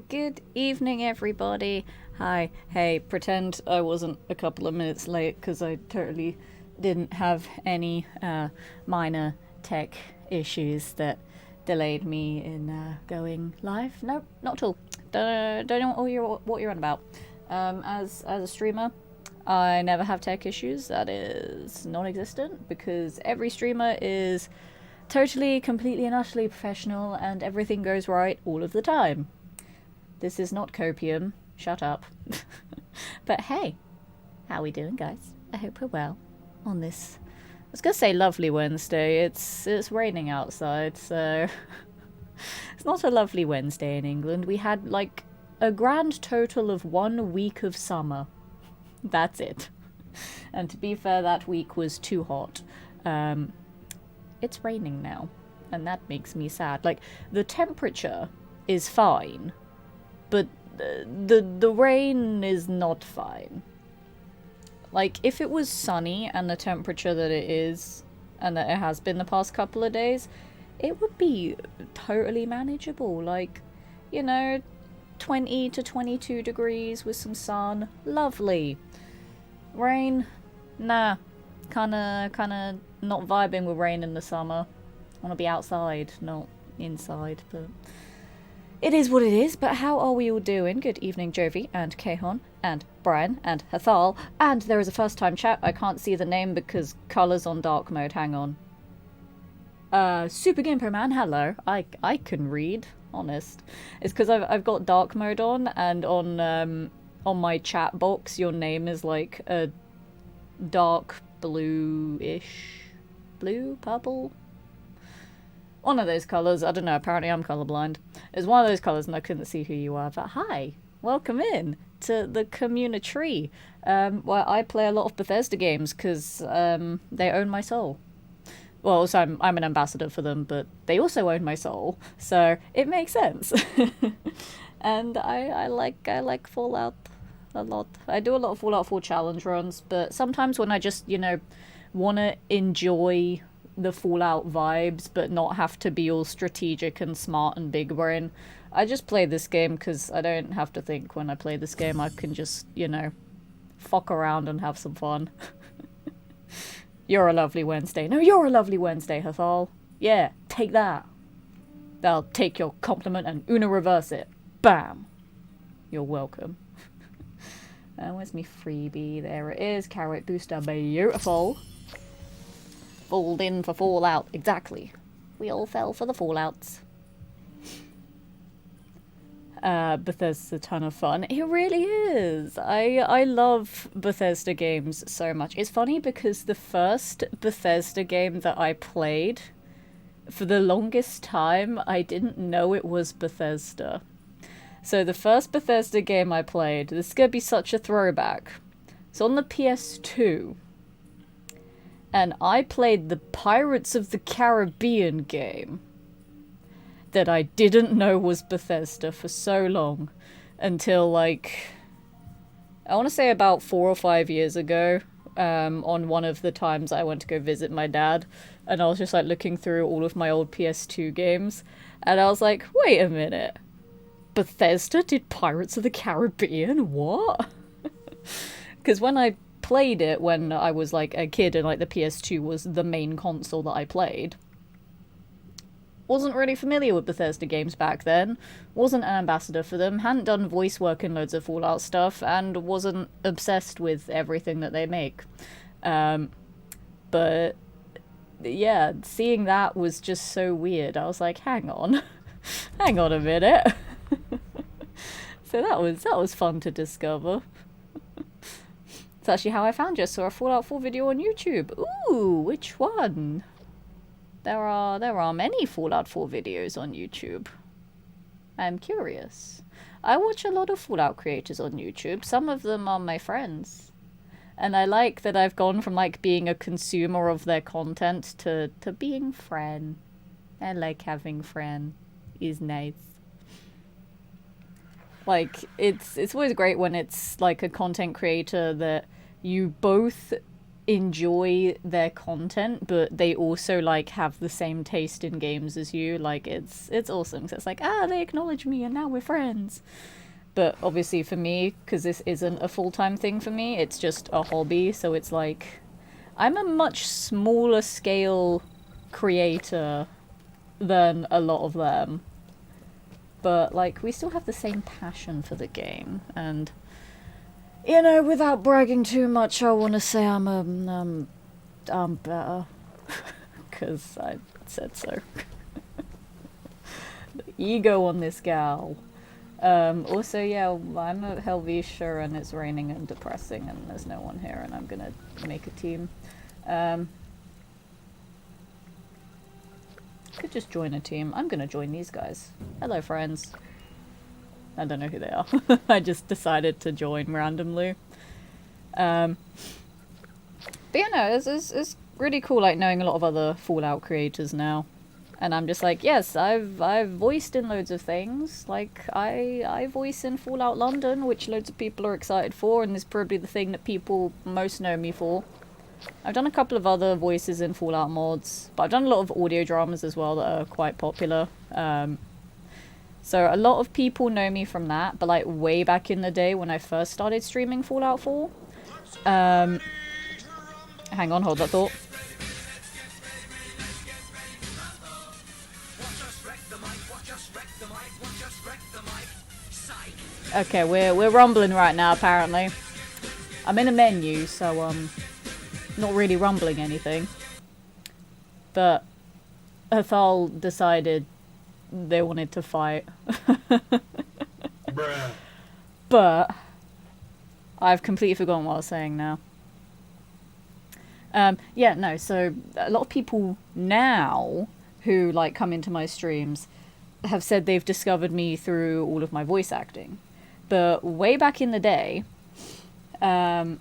Good evening, everybody. Hi. Hey, pretend I wasn't a couple of minutes late because I totally didn't have any minor tech issues that delayed me in going live. Nope, not at all. Don't know what you're on about. As a streamer, I never have tech issues. That is non-existent because every streamer is totally, completely, and utterly professional, and everything goes right all of the time. This is not copium. Shut up. But hey, how we doing, guys? I hope we're well on this. I was gonna say lovely Wednesday. It's raining outside, so it's not a lovely Wednesday in England. We had like a grand total of 1 week of summer. That's it. And to be fair, that week was too hot. It's raining now, and that makes me sad. Like, the temperature is fine, but the rain is not fine. Like, if it was sunny and the temperature that it is, and that it has been the past couple of days, it would be totally manageable. Like, you know, 20 to 22 degrees with some sun. Lovely. Rain? Nah. Kinda not vibing with rain in the summer. I want to be outside, not inside, but it is what it is. But how are we all doing? Good evening, Jovi and Kahon and Brian and Hathal. And there is a first time chat. I can't see the name because colours on dark mode. Hang on. Super Gimper Man, hello. I can read, honest. It's because I've got dark mode on, and on my chat box your name is like a dark blue-ish, blue, purple, one of those colours. I don't know, apparently I'm colourblind. It's one of those colours and I couldn't see who you are. But hi, welcome in to the community, where I play a lot of Bethesda games because they own my soul. Well, also I'm an ambassador for them, but they also own my soul, so it makes sense. And I like Fallout a lot. I do a lot of Fallout 4 challenge runs, but sometimes when I just, want to enjoy the Fallout vibes but not have to be all strategic and smart and big brain, I just play this game because I don't have to think when I play this game. I can just, fuck around and have some fun. You're a lovely Wednesday. No, you're a lovely Wednesday, Hathal. Yeah, take that. I'll take your compliment and Una reverse it. Bam. You're welcome. Where's me freebie? There it is. Carrot booster. Beautiful. Falled in for Fallout. Exactly. We all fell for the Fallouts. Bethesda's a ton of fun. It really is. I love Bethesda games so much. It's funny because the first Bethesda game that I played, for the longest time, I didn't know it was Bethesda. So the first Bethesda game I played, this is going to be such a throwback. It's on the PS2. And I played the Pirates of the Caribbean game that I didn't know was Bethesda for so long. Until, I want to say about 4 or 5 years ago, on one of the times I went to go visit my dad. And I was just, looking through all of my old PS2 games. And I was like, wait a minute. Bethesda did Pirates of the Caribbean? What? Because when I played it when I was a kid and the PS2 was the main console that I played, wasn't really familiar with Bethesda games back then, wasn't an ambassador for them, hadn't done voice work in loads of Fallout stuff, and wasn't obsessed with everything that they make. But yeah, seeing that was just so weird. I was like, hang on. Hang on a minute. So that was fun to discover. It's actually how I found you. I saw a Fallout 4 video on YouTube. Ooh, which one? There are many Fallout 4 videos on YouTube. I'm curious. I watch a lot of Fallout creators on YouTube. Some of them are my friends. And I like that I've gone from being a consumer of their content to being friend. I like having friend. Is nice. It's always great when it's a content creator that you both enjoy their content, but they also like have the same taste in games as you. Like it's awesome. So it's like, they acknowledge me and now we're friends. But obviously for me, because this isn't a full-time thing for me, it's just a hobby, so it's like I'm a much smaller scale creator than a lot of them. But like we still have the same passion for the game, and you know, without bragging too much, I want to say I'm better. Because I said so. The ego on this gal. Also, yeah, I'm at Helvetia and it's raining and depressing and there's no one here and I'm gonna make a team. Could just join a team. I'm gonna join these guys. Hello, friends. I don't know who they are. I just decided to join randomly. But yeah, no, it's really cool, like, knowing a lot of other Fallout creators now. And I'm just like, yes, I've voiced in loads of things. Like, I voice in Fallout London, which loads of people are excited for, and is probably the thing that people most know me for. I've done a couple of other voices in Fallout mods, but I've done a lot of audio dramas as well that are quite popular. So a lot of people know me from that, but like way back in the day when I first started streaming Fallout 4. Hang on, hold that thought. Okay, we're rumbling right now apparently. I'm in a menu, so not really rumbling anything. But Athal decided they wanted to fight. Bruh. But I've completely forgotten what I was saying now. Yeah, no, so a lot of people now who like come into my streams have said they've discovered me through all of my voice acting. But way back in the day, there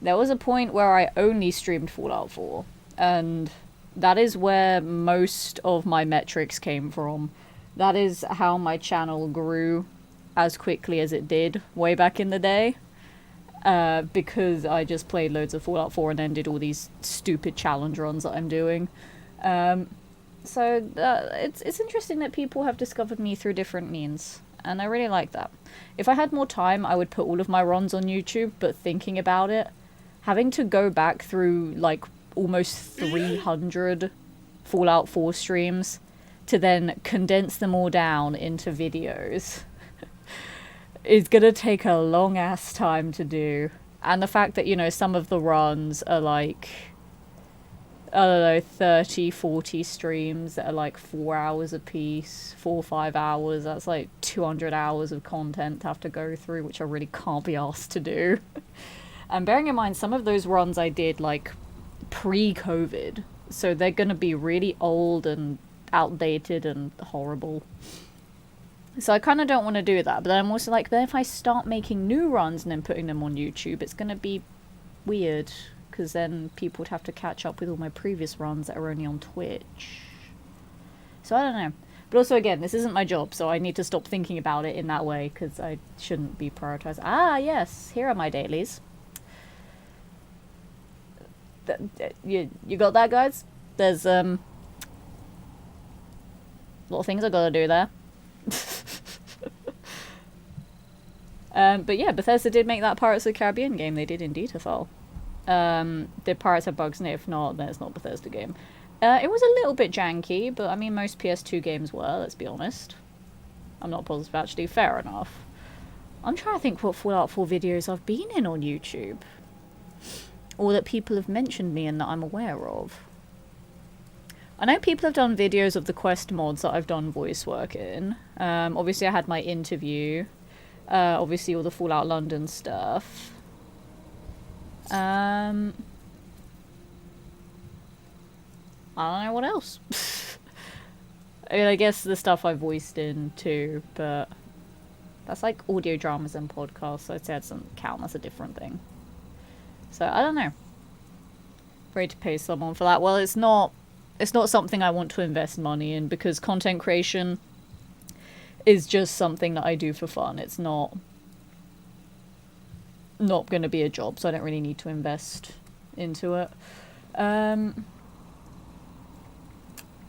was a point where I only streamed Fallout 4, and that is where most of my metrics came from. That is how my channel grew as quickly as it did way back in the day. Because I just played loads of Fallout 4 and then did all these stupid challenge runs that I'm doing. So it's interesting that people have discovered me through different means, and I really like that. If I had more time, I would put all of my runs on YouTube, but thinking about it, having to go back through like almost 300 Fallout 4 streams to then condense them all down into videos is gonna take a long ass time to do. And the fact that, you know, some of the runs are like, I don't know, 30, 40 streams that are like 4 hours a piece, 4 or 5 hours, that's like 200 hours of content to have to go through, which I really can't be asked to do. And bearing in mind, some of those runs I did like pre-COVID, so they're gonna be really old and outdated and horrible. So I kind of don't want to do that, but then I'm also like, then if I start making new runs and then putting them on YouTube, it's going to be weird, because then people would have to catch up with all my previous runs that are only on Twitch. So I don't know. But also, again, this isn't my job, so I need to stop thinking about it in that way, because I shouldn't be prioritized. Ah, yes, here are my dailies. You got that, guys? There's a lot of things I gotta do there. But yeah, Bethesda did make that Pirates of the Caribbean game. They did indeed, Athal. Did Pirates have bugs in it? If not, then it's not a Bethesda game. It was a little bit janky, but I mean, most PS2 games were, let's be honest. I'm not positive, actually. Fair enough. I'm trying to think what Fallout 4 videos I've been in on YouTube. Or that people have mentioned me and that I'm aware of. I know people have done videos of the Quest mods that I've done voice work in. Obviously I had my interview. Obviously all the Fallout London stuff. I don't know what else. I mean, I guess the stuff I voiced in too, but that's like audio dramas and podcasts, so I'd say it doesn't count, that's a different thing. So I don't know. Ready to pay someone for that? Well, it's not something I want to invest money in, because content creation is just something that I do for fun. It's not going to be a job, so I don't really need to invest into it.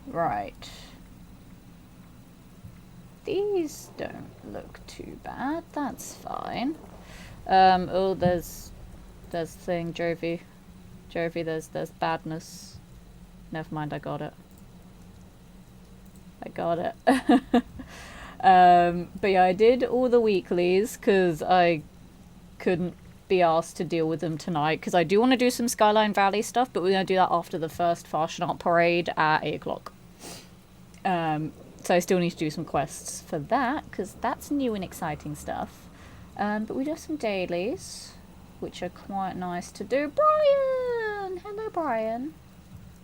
Right. These don't look too bad. That's fine. Oh, there's thing, Jovi. Jovi, there's badness. Never mind, I got it. I got it. But yeah, I did all the weeklies because I couldn't be asked to deal with them tonight because I do want to do some Skyline Valley stuff, but we're going to do that after the first Farshnart parade at 8 o'clock. So I still need to do some quests for that because that's new and exciting stuff. But we do some dailies, which are quite nice to do. Brian! Hello, Brian.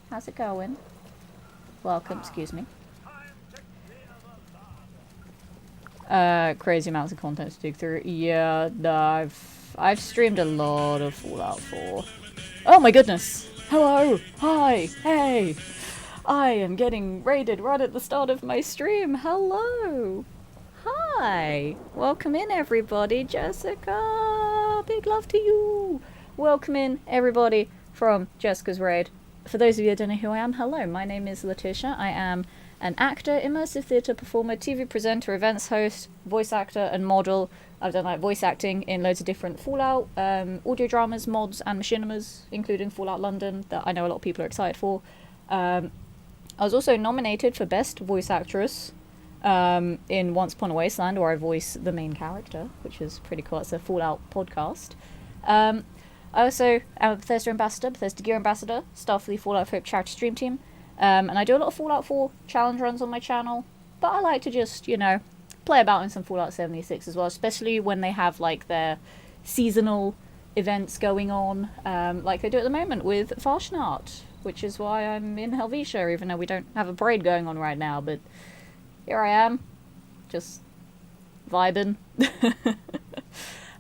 How's it going? Welcome, excuse me. Crazy amounts of content to dig through. Yeah, no, I've streamed a lot of Fallout 4. Oh my goodness! Hello! Hi! Hey! I am getting raided right at the start of my stream. Hello! Hi! Welcome in, everybody. Jessica! Big love to you! Welcome in, everybody, from Jessica's Raid. For those of you that don't know who I am, hello. My name is Letitia. I am an actor, immersive theatre performer, TV presenter, events host, voice actor, and model. I've done like voice acting in loads of different Fallout, audio dramas, mods, and machinimas, including Fallout London, that I know a lot of people are excited for. I was also nominated for Best Voice Actress in Once Upon a Wasteland, where I voice the main character, which is pretty cool. It's a Fallout podcast. I also am a Bethesda Ambassador, Bethesda Gear Ambassador, staff for the Fallout Hope charity stream team. And I do a lot of Fallout 4 challenge runs on my channel, but I like to just, you know, play about in some Fallout 76 as well, especially when they have, like, their seasonal events going on, like they do at the moment with Farshnart, which is why I'm in Helvetia, even though we don't have a parade going on right now, but here I am, just vibing.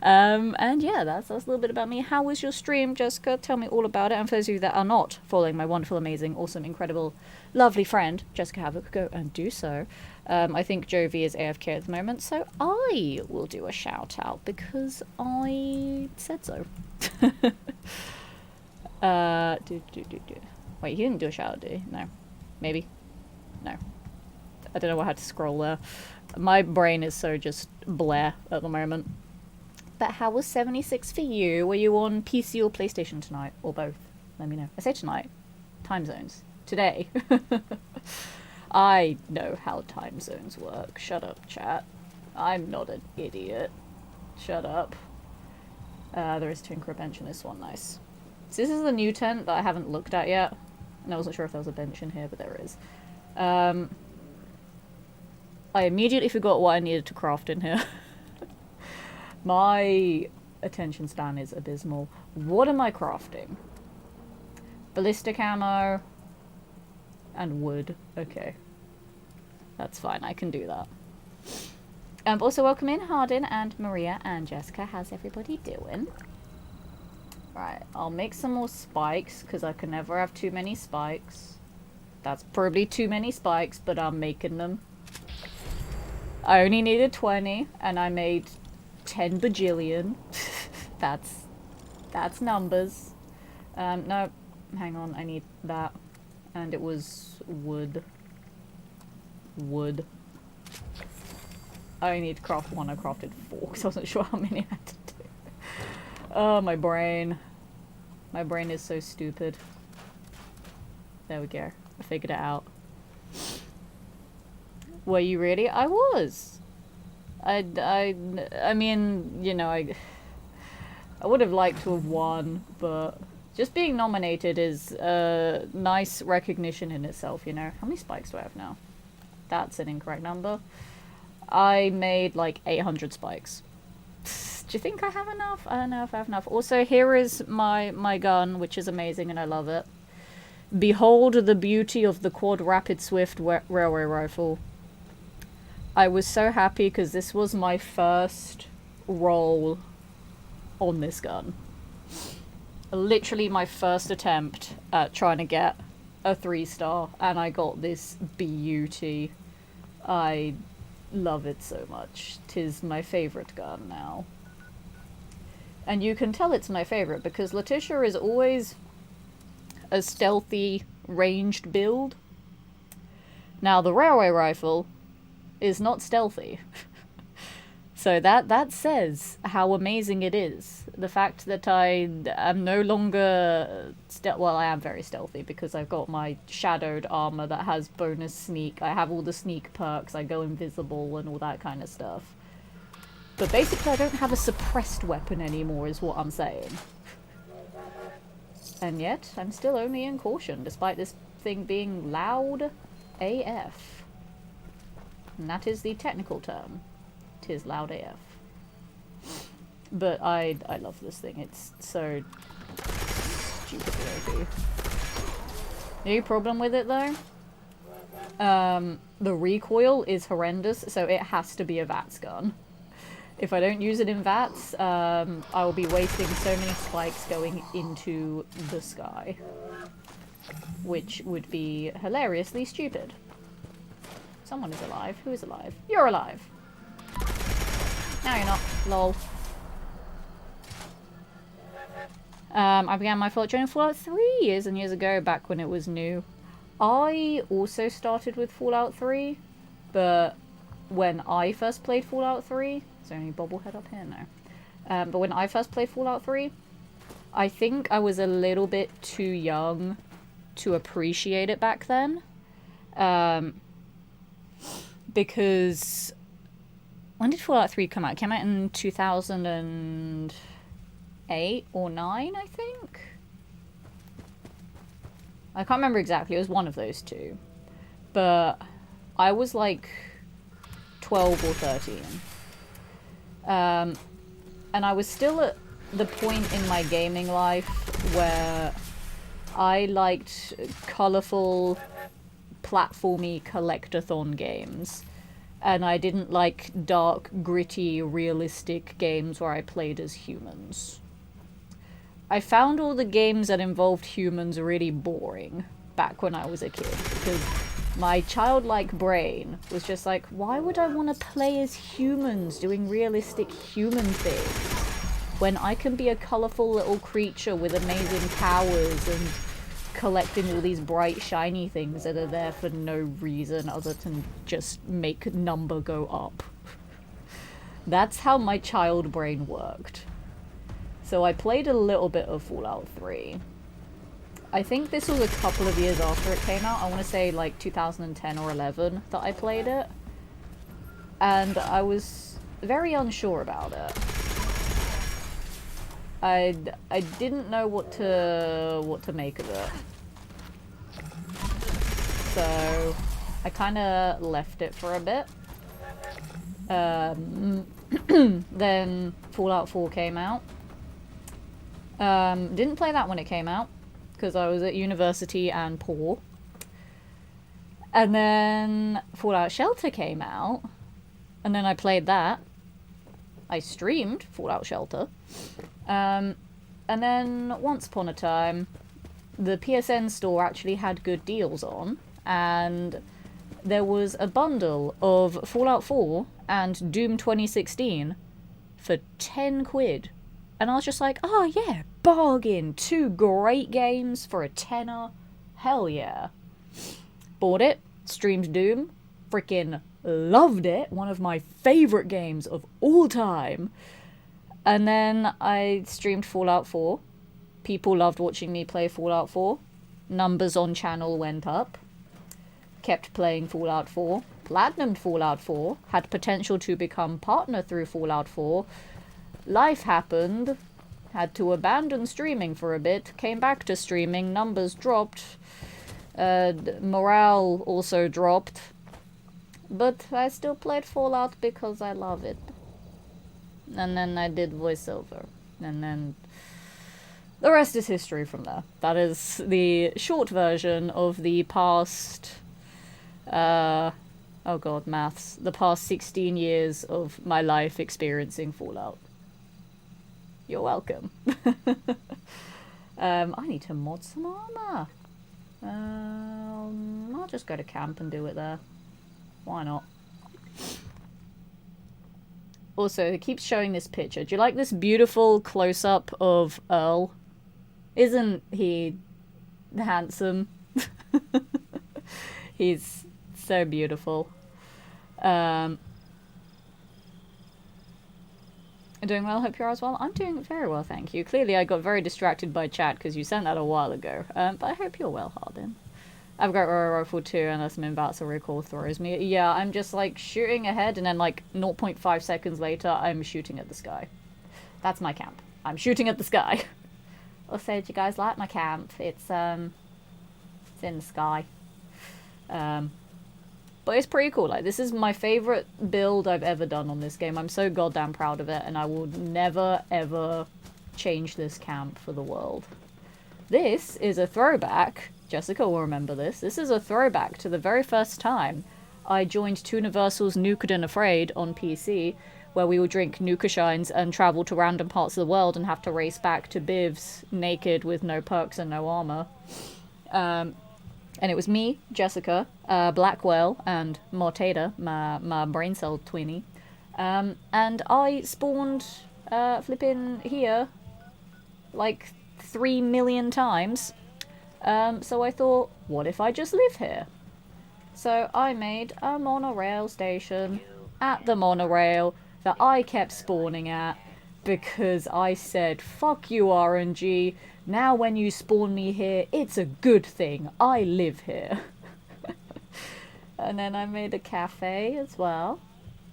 And yeah, that's a little bit about me. How was your stream, Jessica? Tell me all about it. And for those of you that are not following my wonderful, amazing, awesome, incredible, lovely friend, Jessica Havoc, go and do so. I think Jovi is AFK at the moment, so I will do a shout out because I said so. Wait, he didn't do a shout out, did he? No. Maybe? No. I don't know what I had to scroll there. My brain is so just bleh at the moment. But how was 76 for you? Were you on PC or PlayStation tonight? Or both? Let me know. I say tonight. Time zones. Today. I know how time zones work. Shut up, chat. I'm not an idiot. Shut up. There is Tinker bench in this one. Nice. So this is the new tent that I haven't looked at yet. And I wasn't sure if there was a bench in here, but there is. I immediately forgot what I needed to craft in here. My attention span is abysmal. What am I crafting? Ballistic ammo and wood. Okay. That's fine. I can do that. Also welcome in Hardin and Maria and Jessica. How's everybody doing? Right. I'll make some more spikes because I can never have too many spikes. That's probably too many spikes, but I'm making them. I only needed 20 and I made 10 bajillion. That's numbers. No, hang on, I need that. And it was wood. Wood. I only need to craft one, I crafted 4 because I wasn't sure how many I had to do. Oh, my brain. My brain is so stupid. There we go. I figured it out. Were you really? I was. I mean, you know, I would have liked to have won, but just being nominated is a nice recognition in itself, you know. How many spikes do I have now? That's an incorrect number. I made like 800 spikes. Do you think I have enough? I don't know if I have enough. Also, here is my gun, which is amazing and I love it. Behold the beauty of the Quad Rapid Swift Railway Rifle. I was so happy because this was my first roll on this gun. Literally my first attempt at trying to get a 3-star, and I got this beauty. I love it so much. 'Tis my favourite gun now. And you can tell it's my favourite because Letitia is always a stealthy, ranged build. Now, the railway rifle is not stealthy. So that says how amazing it is. The fact that I am no longer... well, I am very stealthy because I've got my shadowed armor that has bonus sneak. I have all the sneak perks. I go invisible and all that kind of stuff. But basically I don't have a suppressed weapon anymore is what I'm saying. And yet, I'm still only in caution, despite this thing being loud AF. And that is the technical term. Tis loud AF. But I love this thing. It's so stupidly OP. The only problem with it though, the recoil is horrendous, so it has to be a VATS gun. If I don't use it in VATS, I will be wasting so many spikes going into the sky. Which would be hilariously stupid. Someone is alive. Who is alive? You're alive! No, you're not. Lol. I began my Fallout journey Fallout 3 years and years ago, back when it was new. I also started with Fallout 3, but when I first played Fallout 3... Is there any bobblehead up here? No. But when I first played Fallout 3, I think I was a little bit too young to appreciate it back then. Because... When did Fallout 3 come out? It came out in 2008 or 9, I think? I can't remember exactly. It was one of those two. But I was like 12 or 13. And I was still at the point in my gaming life where I liked colourful, platformy collectathon games. And I didn't like dark, gritty, realistic games where I played as humans. I found all the games that involved humans really boring back when I was a kid, because my childlike brain was just like, why would I want to play as humans doing realistic human things when I can be a colourful little creature with amazing powers and collecting all these bright shiny things that are there for no reason other than just make number go up. That's how my child brain worked. So I played a little bit of Fallout 3. I think this was a couple of years after it came out. I want to say like 2010 or 11 that I played it. And I was very unsure about it. I didn't know what to make of it. So I kind of left it for a bit. Then Fallout 4 came out. Didn't play that when it came out because I was at university and poor. And then Fallout Shelter came out, and then I played that. I streamed Fallout Shelter. And then once upon a time, the PSN store actually had good deals on, and there was a bundle of Fallout 4 and Doom 2016 for 10 quid. And I was just like, oh yeah, bargain! 2 great games for a tenner. Hell yeah. Bought it, streamed Doom, freaking loved it, one of my favourite games of all time. And then I streamed Fallout 4. People loved watching me play Fallout 4. Numbers on channel went up. Kept playing Fallout 4. Platinumed Fallout 4. Had potential to become partner through Fallout 4. Life happened. Had to abandon streaming for a bit. Came back to streaming. Numbers dropped. Morale also dropped. But I still played Fallout because I love it. And then I did voiceover. And then the rest is history from there. That is the short version of the past... oh god, maths. The past 16 years of my life experiencing Fallout. You're welcome. I need to mod some armor. I'll just go to camp and do it there. Why not? Also, it keeps showing this picture. Do you like this beautiful close-up of Earl? Isn't he handsome. He's so beautiful. Doing well, hope you're as well. I'm doing very well, thank you. Clearly I got very distracted by chat because you sent that a while ago. But I hope you're well, Hardin. I've got Royal Rifle 2 unless some invincible recall throws me. Yeah, I'm just like shooting ahead and then like 0.5 seconds later I'm shooting at the sky. That's my camp. I'm shooting at the sky. Also, do you guys like my camp? It's in the sky. But it's pretty cool. Like, this is my favorite build I've ever done on this game. I'm so goddamn proud of it, and I will never, ever change this camp for the world. This is a throwback. Jessica will remember this. This is a throwback to the very first time I joined Tooniversal's Nuked and Afraid on PC, where we would drink Nuka Shines and travel to random parts of the world and have to race back to Biv's naked with no perks and no armor. And it was me, Jessica, Black Whale, and Mortada, my brain cell twinny. And I spawned flipping here like 3 million times. So I thought, what if I just live here? So I made a monorail station at the monorail that I kept spawning at because I said, fuck you RNG. Now when you spawn me here, it's a good thing. I live here. And then I made a cafe as well.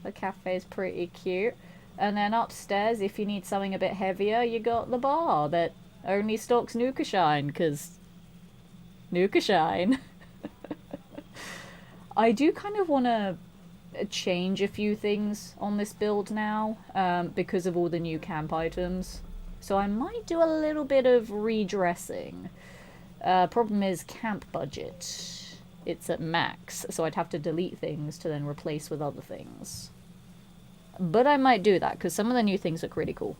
The cafe is pretty cute. And then upstairs, if you need something a bit heavier, you got the bar that only stocks Nuka Shine, because Nuka Shine. I do kind of want to change a few things on this build now, because of all the new camp items. So I might do a little bit of redressing. Problem is camp budget. It's at max, so I'd have to delete things to then replace with other things. But I might do that, because some of the new things look really cool.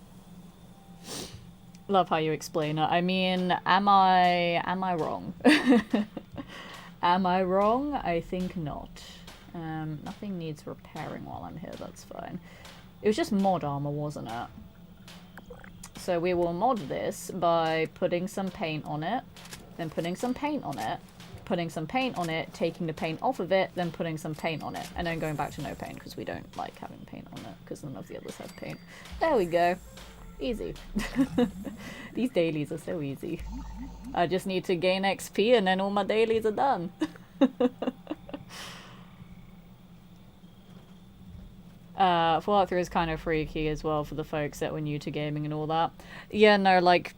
Love how you explain it. I mean, am I wrong? Am I wrong? I think not. Nothing needs repairing while I'm here, that's fine. It was just mod armor, wasn't it? So we will mod this by putting some paint on it, then putting some paint on it, putting some paint on it, taking the paint off of it, then putting some paint on it, and then going back to no paint because we don't like having paint on it because none of the others have paint. There we go. Easy. These dailies are so easy. I just need to gain XP and then all my dailies are done. Fallout 3 is kind of freaky as well for the folks that were new to gaming and all that. Yeah, no, like,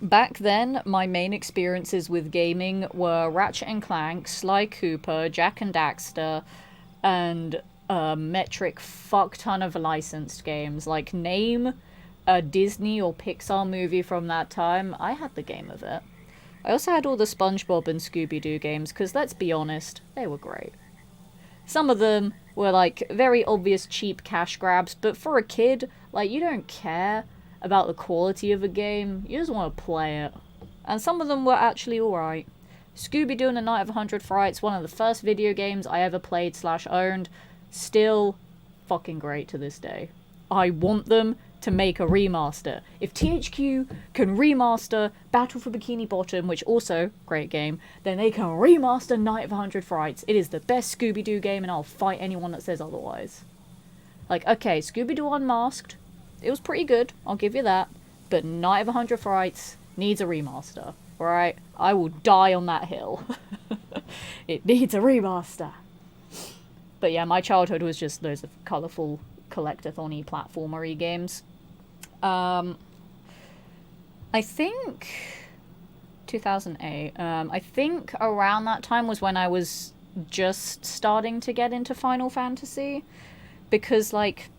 back then, my main experiences with gaming were Ratchet and Clank, Sly Cooper, Jak and Daxter, and a metric fuck ton of licensed games. Like, name a Disney or Pixar movie from that time, I had the game of it. I also had all the SpongeBob and Scooby-Doo games, because let's be honest, they were great. Some of them were, like, very obvious cheap cash grabs, but for a kid, like, you don't care about the quality of a game, you just want to play it. And some of them were actually alright. Scooby-Doo and the Night of 100 Frights, one of the first video games I ever played / owned, still fucking great to this day. I want them to make a remaster. If THQ can remaster Battle for Bikini Bottom, which also, great game, then they can remaster Night of 100 Frights. It is the best Scooby-Doo game and I'll fight anyone that says otherwise. Like, okay, Scooby-Doo Unmasked, it was pretty good, I'll give you that, but Night of 100 Frights needs a remaster, alright? I will die on that hill. It needs a remaster. But yeah, my childhood was just loads of colourful collectathon-y platformer-y games. I think 2008. I think around that time was when I was just starting to get into Final Fantasy, because, like,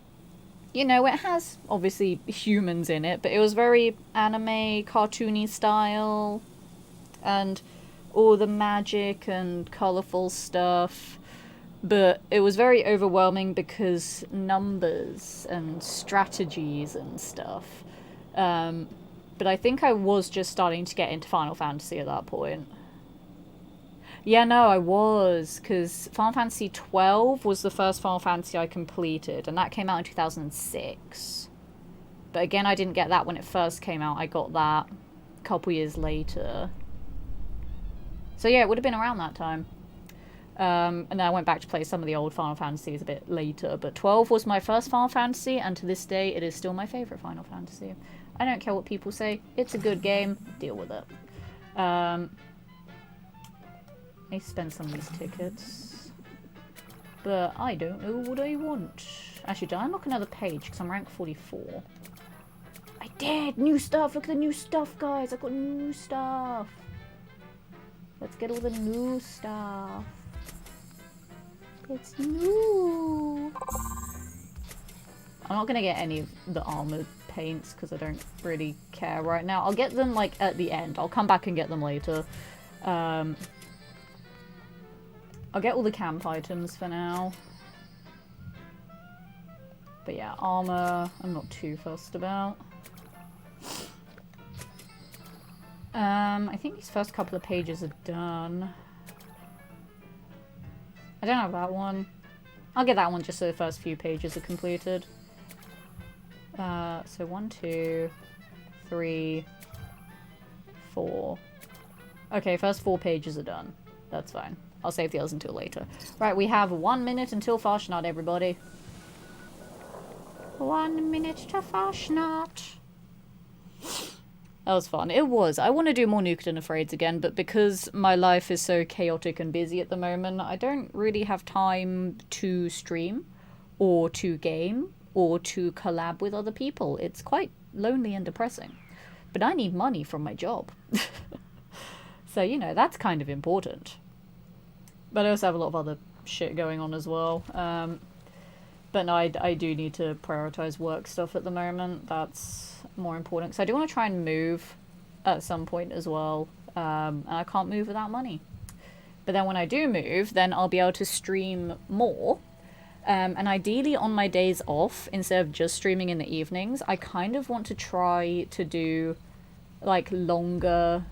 you know, it has obviously humans in it, but it was very anime, cartoony style, and all the magic and colourful stuff. But it was very overwhelming because numbers and strategies and stuff. But I think I was just starting to get into Final Fantasy at that point. Yeah, no, I was, because Final Fantasy XII was the first Final Fantasy I completed, and that came out in 2006. But again, I didn't get that when it first came out. I got that a couple years later. So yeah, it would have been around that time. And then I went back to play some of the old Final Fantasies a bit later, but 12 was my first Final Fantasy, and to this day it is still my favourite Final Fantasy. I don't care what people say, it's a good game, deal with it. I need to spend some of these tickets, but I don't know what I want. Actually, did I unlock another page, because I'm rank 44? I did! New stuff! Look at the new stuff, guys! I've got new stuff! Let's get all the new stuff. It's new. I'm not gonna get any of the armored paints because I don't really care right now. I'll get them like at the end. I'll come back and get them later. I'll get all the camp items for now. But yeah, armor I'm not too fussed about. I think these first couple of pages are done. I don't have that one. I'll get that one just so the first few pages are completed. So 1, 2, 3, 4. Okay, first 4 pages are done. That's fine. I'll save the others until later. Right, we have 1 minute until Farshnot, everybody. 1 minute to Farshnot. That was fun. It was. I want to do more Nukeden Afraids again, but because my life is so chaotic and busy at the moment, I don't really have time to stream, or to game, or to collab with other people. It's quite lonely and depressing. But I need money from my job. So, you know, that's kind of important. But I also have a lot of other shit going on as well. But no, I do need to prioritize work stuff at the moment. That's more important. So I do want to try and move at some point as well. And I can't move without money. But then when I do move, then I'll be able to stream more. And ideally on my days off, instead of just streaming in the evenings, I kind of want to try to do like longer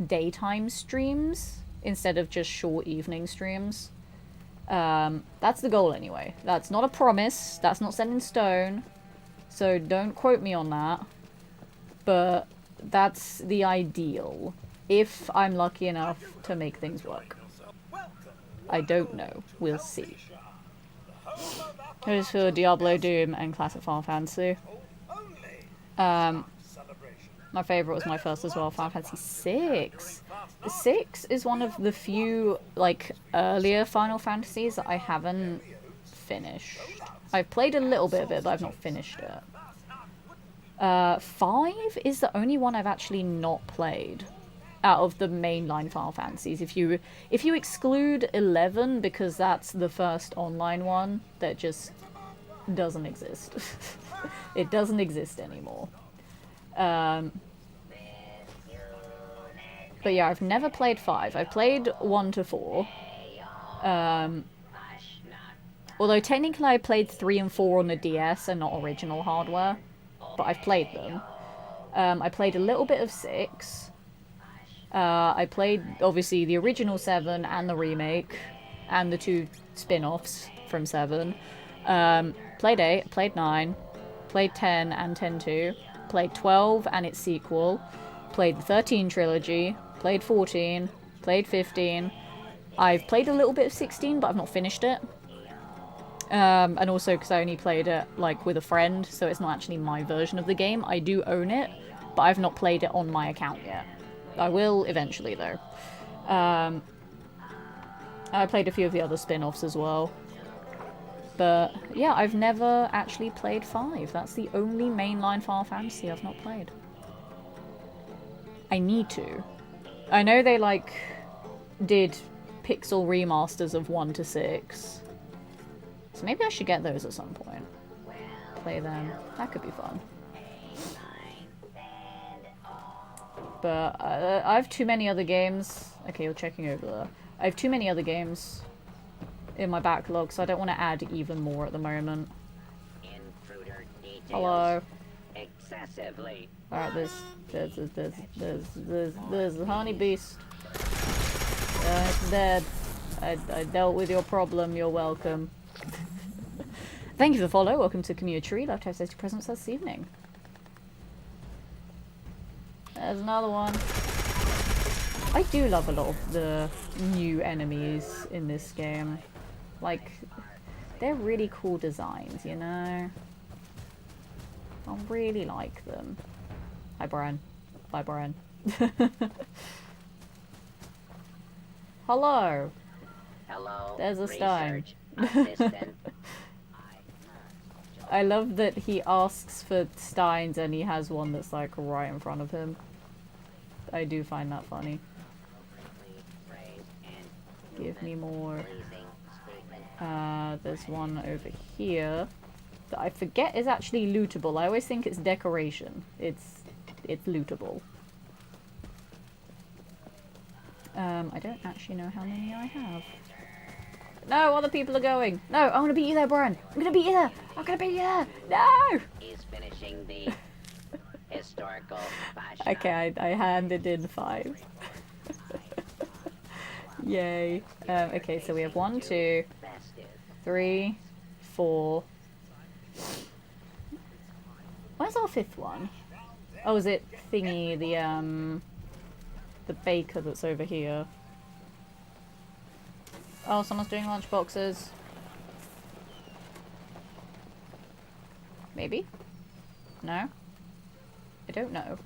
daytime streams instead of just short evening streams. That's the goal anyway. That's not a promise. That's not set in stone. So don't quote me on that. But that's the ideal. If I'm lucky enough to make things work. I don't know. We'll see. Here's for Diablo, Doom, and Classic Final Fantasy. My favourite was my first as well, Final Fantasy 6. 6 is one of the few, like, earlier Final Fantasies that I haven't finished. I've played a little bit of it, but I've not finished it. 5 is the only one I've actually not played out of the mainline Final Fantasies. If you exclude 11, because that's the first online one that just doesn't exist. It doesn't exist anymore. But yeah, I've never played 5. I've played 1 to 4. Although technically I played 3 and 4 on the DS and not original hardware. But I've played them. I played a little bit of 6. I played, obviously, the original 7 and the remake. And the 2 spin-offs from 7. Played 8, played 9. Played 10 and 10-2. Played 12 and its sequel. Played the 13 trilogy. Played 14. Played 15. I've played a little bit of 16, but I've not finished it. And also because I only played it, like, with a friend, so it's not actually my version of the game. I do own it, but I've not played it on my account yet. I will eventually, though. I played a few of the other spin-offs as well. But, yeah, I've never actually played 5. That's the only mainline Final Fantasy I've not played. I need to. I know they, like, did pixel remasters of 1 to 6. So maybe I should get those at some point. Play them. That could be fun. But I have too many other games. Okay, you're checking over there. I have too many other games in my backlog, so I don't want to add even more at the moment. Hello. Excessively. Alright, there's the honey beast. It's dead. I dealt with your problem, you're welcome. Thank you for the follow. Welcome to Community. Love to have safety presence this evening. There's another one. I do love a lot of the new enemies in this game. Like, they're really cool designs, you know? I really like them. Hi, Brian. Bye, Brian. Hello. Hello. There's a Stein. Assistant. I love that he asks for Steins and he has one that's like right in front of him. I do find that funny. Give me more. There's one over here that I forget is actually lootable. I always think it's decoration. It's lootable. I don't actually know how many I have. No, other people are going. No, I want to beat you there, Brian. I'm gonna beat you there. I'm gonna beat you there. No! He's finishing the historical fashion. Okay, I handed in 5. Yay. Okay, so we have 1, 2, 3, 4. Where's our 5th one? Oh, is it thingy, the baker that's over here? Oh, someone's doing lunch boxes. Maybe? No? I don't know.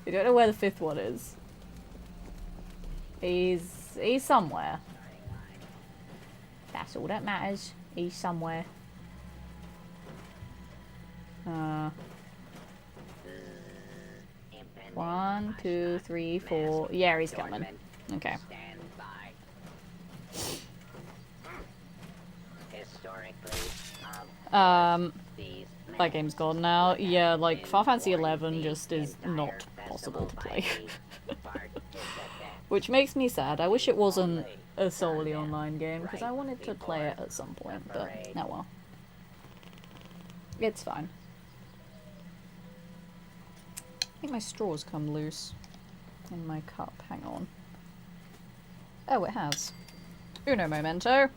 I don't know where the 5th one is. He's somewhere. That's all that matters. He's somewhere. 1, 2, 3, 4. Yeah, he's coming. Okay. That game's gone now. Yeah, like, Final Fantasy 11 just is not possible to play. Which makes me sad. I wish it wasn't a solely online game, because I wanted to play it at some point, but oh well. It's fine. I think my straw's come loose in my cup. Hang on. Oh, it has. Uno momento.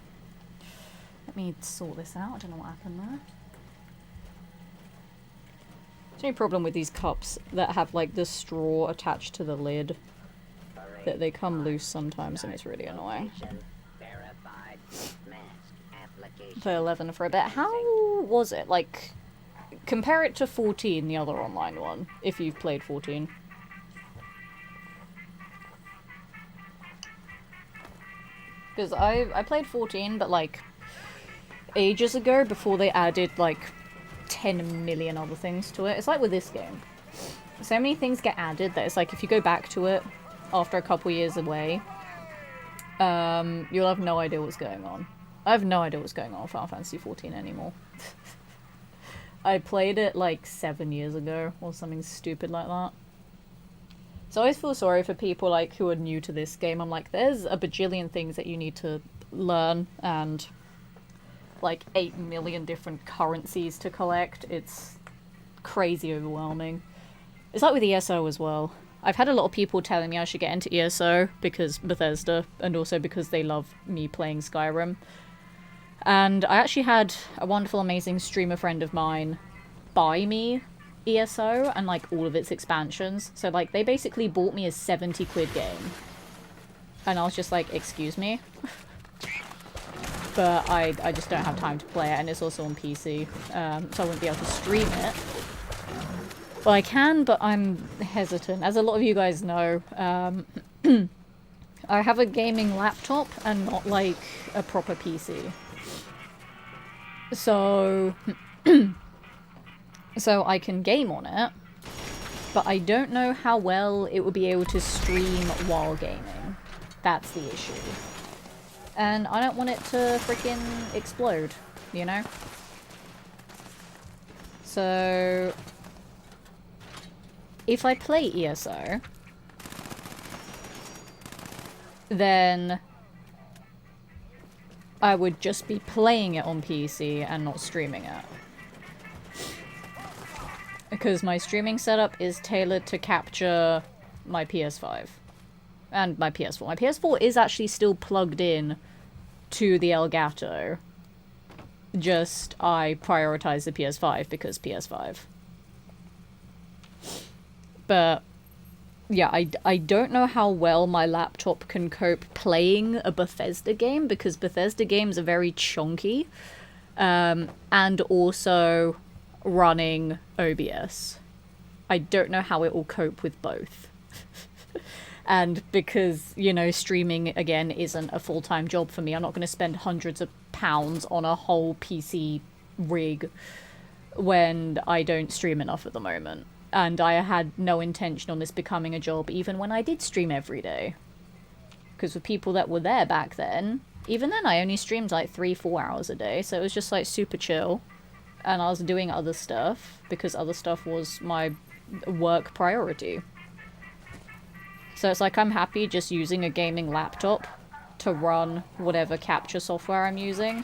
Let me sort this out. I don't know what happened there. The only problem with these cups that have like the straw attached to the lid, that they come loose sometimes and it's really annoying. Play 11 for a bit. How was it? Like, compare it to 14, the other online one, if you've played 14. Because I played 14, but like ages ago, before they added like 10 million other things to it. It's like with this game. So many things get added that it's like if you go back to it after a couple years away, you'll have no idea what's going on. I have no idea what's going on with Final Fantasy 14 anymore. I played it like 7 years ago or something stupid like that. So I always feel sorry for people like who are new to this game. I'm like, there's a bajillion things that you need to learn and like 8 million different currencies to collect. It's crazy overwhelming. It's like with ESO as well. I've had a lot of people telling me I should get into ESO because Bethesda, and also because they love me playing Skyrim. And I actually had a wonderful, amazing streamer friend of mine buy me ESO and like all of its expansions. So like they basically bought me a 70 quid game. And I was just like, excuse me? But I just don't have time to play it, and it's also on PC, so I wouldn't be able to stream it. Well, I can, but I'm hesitant. As a lot of you guys know, I have a gaming laptop and not like a proper PC. So, so I can game on it, but I don't know how well it would be able to stream while gaming. That's the issue. And I don't want it to freaking explode, you know? So, if I play ESO, then I would just be playing it on PC and not streaming it. Because my streaming setup is tailored to capture my PS5. And my PS4. My PS4 is actually still plugged in to the Elgato. Just, I prioritize the PS5 because PS5. But yeah, I don't know how well my laptop can cope playing a Bethesda game, because Bethesda games are very chunky, and also running OBS. I don't know how it will cope with both. And because, you know, streaming, again, isn't a full-time job for me, I'm not going to spend hundreds of pounds on a whole PC rig when I don't stream enough at the moment. And I had no intention on this becoming a job even when I did stream every day. Because with people that were there back then, even then I only streamed like 3-4 hours a day, so it was just like super chill. And I was doing other stuff, because other stuff was my work priority. So it's like I'm happy just using a gaming laptop to run whatever capture software I'm using.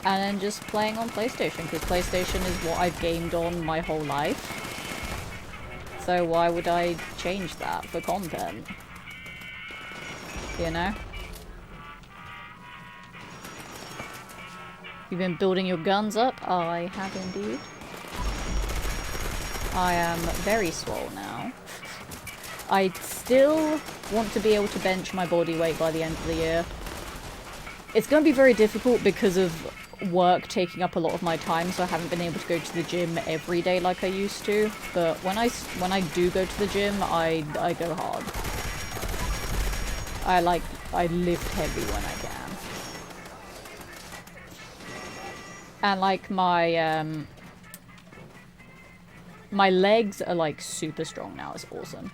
And then just playing on PlayStation, because PlayStation is what I've gamed on my whole life. So why would I change that for content? You know? You've been building your guns up? I have indeed. I am very swole now. I still want to be able to bench my body weight by the end of the year. It's going to be very difficult because of work taking up a lot of my time, so I haven't been able to go to the gym every day like I used to. But when I do go to the gym, I go hard. I lift heavy when I can. And like my legs are like super strong now. It's awesome.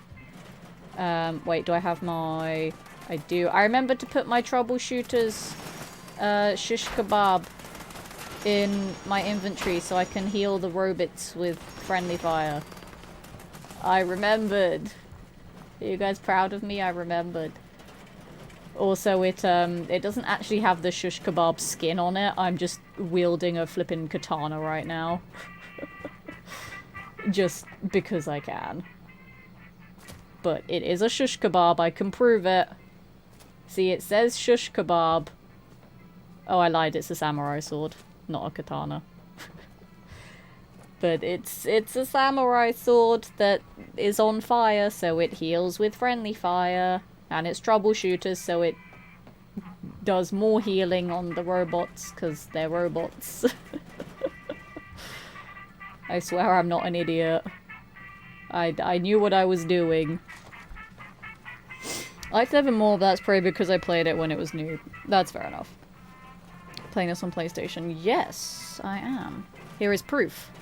Wait, do I have my... I do. I remember to put my troubleshooter's shish kebab in my inventory so I can heal the robots with friendly fire. I remembered. Are you guys proud of me? I remembered. Also, it doesn't actually have the shish kebab skin on it. I'm just wielding a flippin' katana right now. Just because I can. But it is a shish kebab, I can prove it. See, it says shish kebab. Oh, I lied, it's a samurai sword, not a katana. But it's a samurai sword that is on fire, so it heals with friendly fire. And it's troubleshooters, so it does more healing on the robots, because they're robots. I swear I'm not an idiot. I knew what I was doing. I like Seven more, but that's probably because I played it when it was new. That's fair enough. Playing this on PlayStation? Yes, I am. Here is proof.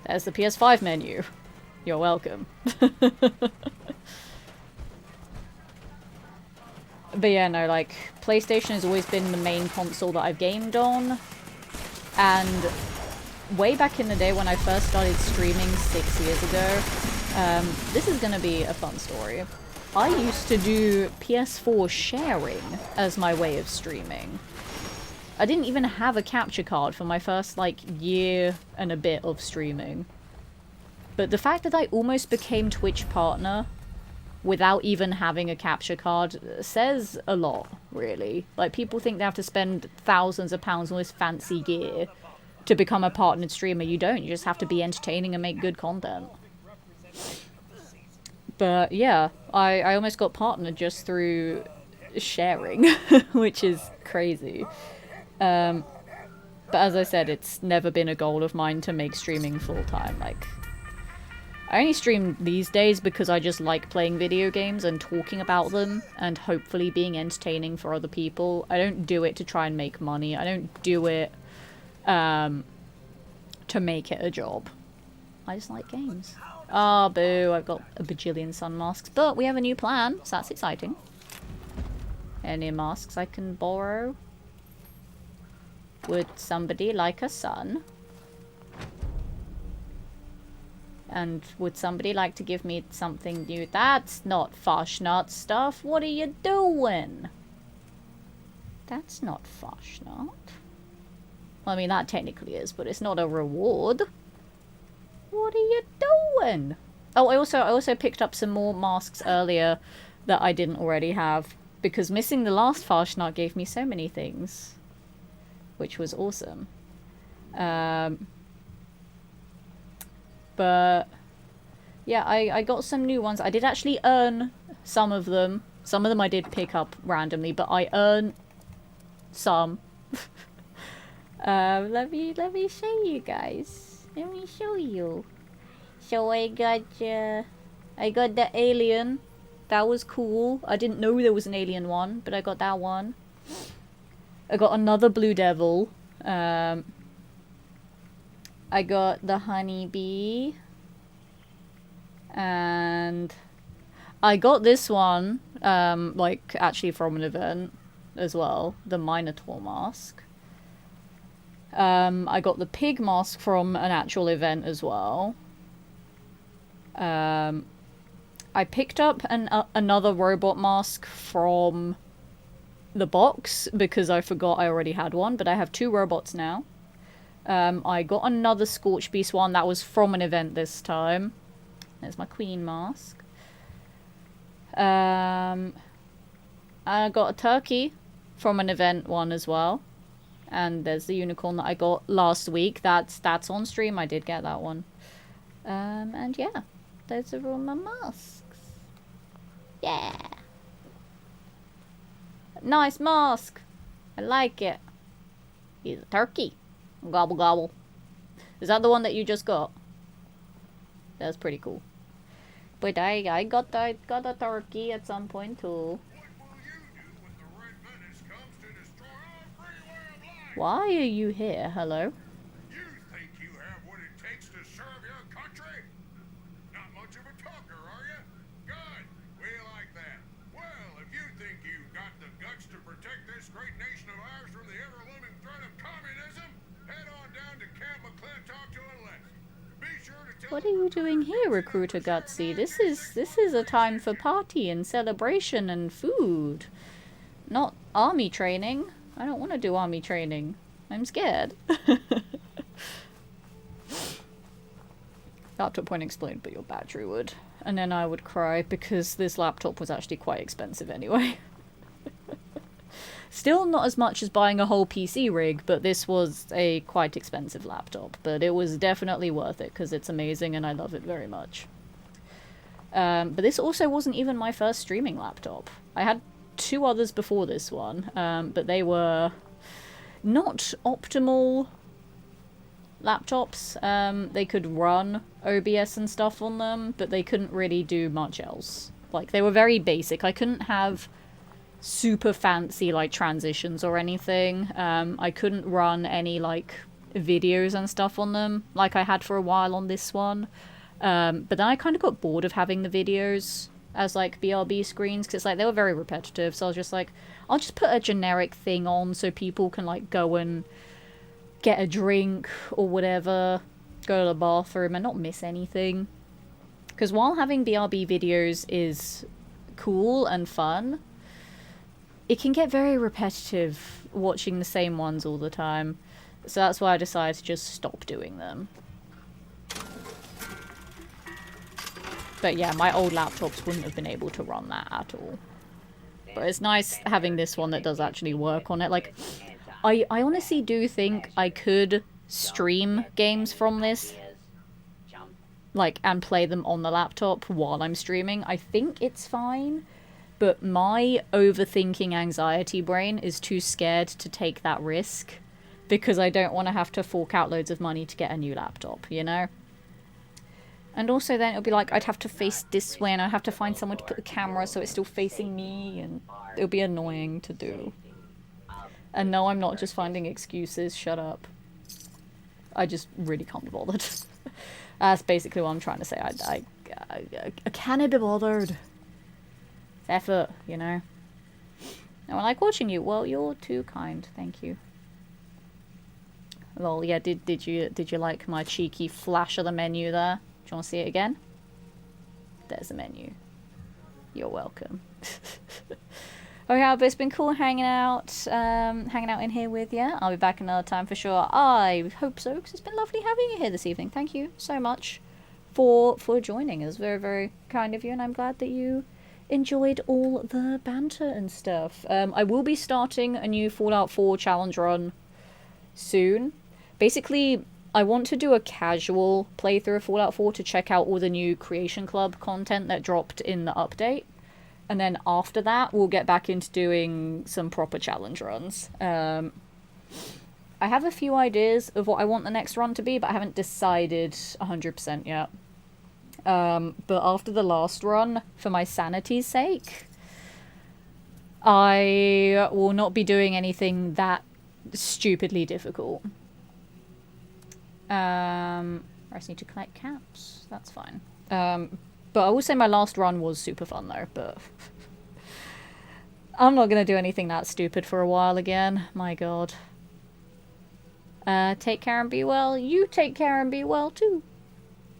There's the PS5 menu. You're welcome. But yeah, no, like, PlayStation has always been the main console that I've gamed on. And way back in the day when I first started streaming 6 years ago, this is gonna be a fun story. I used to do PS4 sharing as my way of streaming. I didn't even have a capture card for my first, like, year and a bit of streaming. But the fact that I almost became Twitch partner without even having a capture card says a lot, really. Like, people think they have to spend thousands of pounds on this fancy gear to become a partnered streamer. You don't. You just have to be entertaining and make good content. But yeah, I almost got partnered just through sharing, which is crazy. But as I said, it's never been a goal of mine to make streaming full-time. Like, I only stream these days because I just like playing video games and talking about them and hopefully being entertaining for other people. I don't do it to try and make money. I don't do it to make it a job. I just like games. Ah, oh, boo, I've got a bajillion sun masks. But we have a new plan, so that's exciting. Any masks I can borrow? Would somebody like a sun? And would somebody like to give me something new? That's not Fashnot stuff. What are you doing? That's not Fashnot. Well, I mean, that technically is, but it's not a reward. What are you doing? Oh, I also picked up some more masks earlier that I didn't already have, because missing the last Fashnot gave me so many things, which was awesome. But Yeah, I got some new ones. I did actually earn some of them. Some of them I did pick up randomly, but I earned some. Let me show you guys. Let me show you. So I got the alien. That was cool. I didn't know there was an alien one, but I got that one. I got another blue devil. I got the honeybee. And I got this one, like, actually from an event as well. The Minotaur mask. I got the pig mask from an actual event as well. I picked up another robot mask from the box because I forgot I already had one, but I have 2 robots now. I got another Scorch Beast one that was from an event this time. There's my queen mask. I got a turkey from an event one as well. And there's the unicorn that I got last week. That's on stream. I did get that one. And yeah, those are all my masks. Yeah. Nice mask. I like it. He's a turkey. Gobble gobble. Is that the one that you just got? That's pretty cool. But I got a turkey at some point too. Why are you here? Hello? You think you have what it takes to serve your country? Not much of a talker, are you? Good. We like that. Well, if you think you've got the guts to protect this great nation of ours from the ever-looming threat of communism, head on down to Camp McClintock to enlist. Be sure to tell What are you doing here, Recruiter Gutsy? This is a time for party and celebration and food. Not army training. I don't want to do army training. I'm scared. Laptop won't explode, but your battery would. And then I would cry because this laptop was actually quite expensive anyway. Still not as much as buying a whole PC rig, but this was a quite expensive laptop. But it was definitely worth it because it's amazing and I love it very much. But this also wasn't even my first streaming laptop. I had 2 others before this one, but they were not optimal laptops. They could run OBS and stuff on them, but they couldn't really do much else. Like, they were very basic. I couldn't have super fancy, like, transitions or anything. I couldn't run any, like, videos and stuff on them, like I had for a while on this one. But then I kind of got bored of having the videos as like BRB screens because like they were very repetitive, so I was just like, I'll just put a generic thing on so people can like go and get a drink or whatever, go to the bathroom and not miss anything. Because while having BRB videos is cool and fun, it can get very repetitive watching the same ones all the time, so that's why I decided to just stop doing them. But yeah, my old laptops wouldn't have been able to run that at all. But it's nice having this one that does actually work on it. Like, I honestly do think I could stream games from this, like, and play them on the laptop while I'm streaming. I think it's fine, but my overthinking anxiety brain is too scared to take that risk because I don't want to have to fork out loads of money to get a new laptop, you know? And also then it'll be like, I'd have to face this way and I'd have to find someone to put the camera so it's still facing me, and it'll be annoying to do. And no, I'm not just finding excuses, shut up. I just really can't be bothered. That's basically what I'm trying to say. I can't be bothered. It's effort, you know? And I like watching you. Well, you're too kind, thank you. Well, yeah, did you like my cheeky flash of the menu there? Do you want to see it again? There's the menu. You're welcome. Oh yeah, but it's been cool hanging out in here with you. I'll be back another time for sure. I hope so, because it's been lovely having you here this evening. Thank you so much for joining us. Very, very kind of you, and I'm glad that you enjoyed all the banter and stuff. I will be starting a new Fallout 4 challenge run soon. Basically, I want to do a casual playthrough of Fallout 4 to check out all the new Creation Club content that dropped in the update. And then after that, we'll get back into doing some proper challenge runs. I have a few ideas of what I want the next run to be, but I haven't decided 100% yet. But after the last run, for my sanity's sake, I will not be doing anything that stupidly difficult. I just need to collect caps. That's fine. But I will say my last run was super fun though, but I'm not going to do anything that stupid for a while again. My god. Take care and be well. You take care and be well too.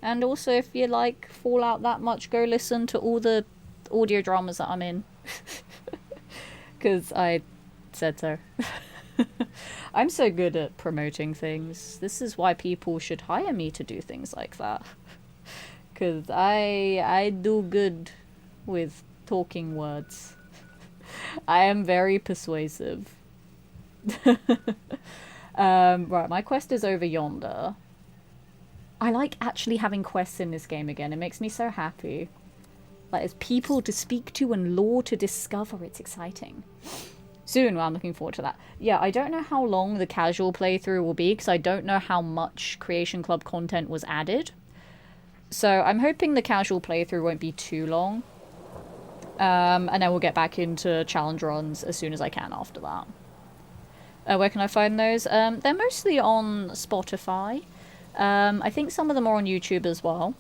And also, if you like Fallout that much, go listen to all the audio dramas that I'm in. Because I said so. I'm so good at promoting things. This is why people should hire me to do things like that. Because I do good with talking words. I am very persuasive. Right, my quest is over yonder. I like actually having quests in this game again. It makes me so happy. Like, there's people to speak to and lore to discover. It's exciting. Soon, well, I'm looking forward to that. Yeah, I don't know how long the casual playthrough will be, because I don't know how much Creation Club content was added. So I'm hoping the casual playthrough won't be too long. And then we'll get back into challenge runs as soon as I can after that. Where can I find those? They're mostly on Spotify. I think some of them are on YouTube as well.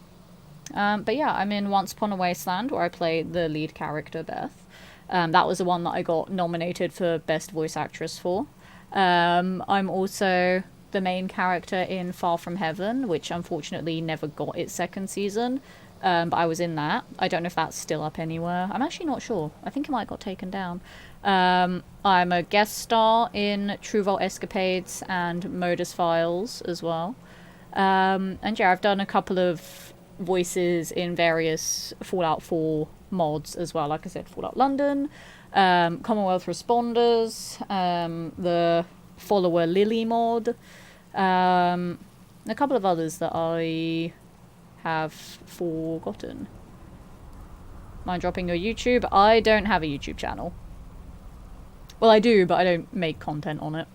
But yeah, I'm in Once Upon a Wasteland, where I play the lead character, Beth. That was the one that I got nominated for Best Voice Actress for. I'm also the main character in Far From Heaven, which unfortunately never got its second season. But I was in that. I don't know if that's still up anywhere. I'm actually not sure. I think it might have got taken down. I'm a guest star in True Vault Escapades and Modus Files as well. And yeah, I've done a couple of voices in various Fallout 4 mods as well. Like I said, Fallout London, Commonwealth Responders, the Follower Lily mod, and a couple of others that I have forgotten. Mind dropping your YouTube? I don't have a YouTube channel. Well, I do, but I don't make content on it.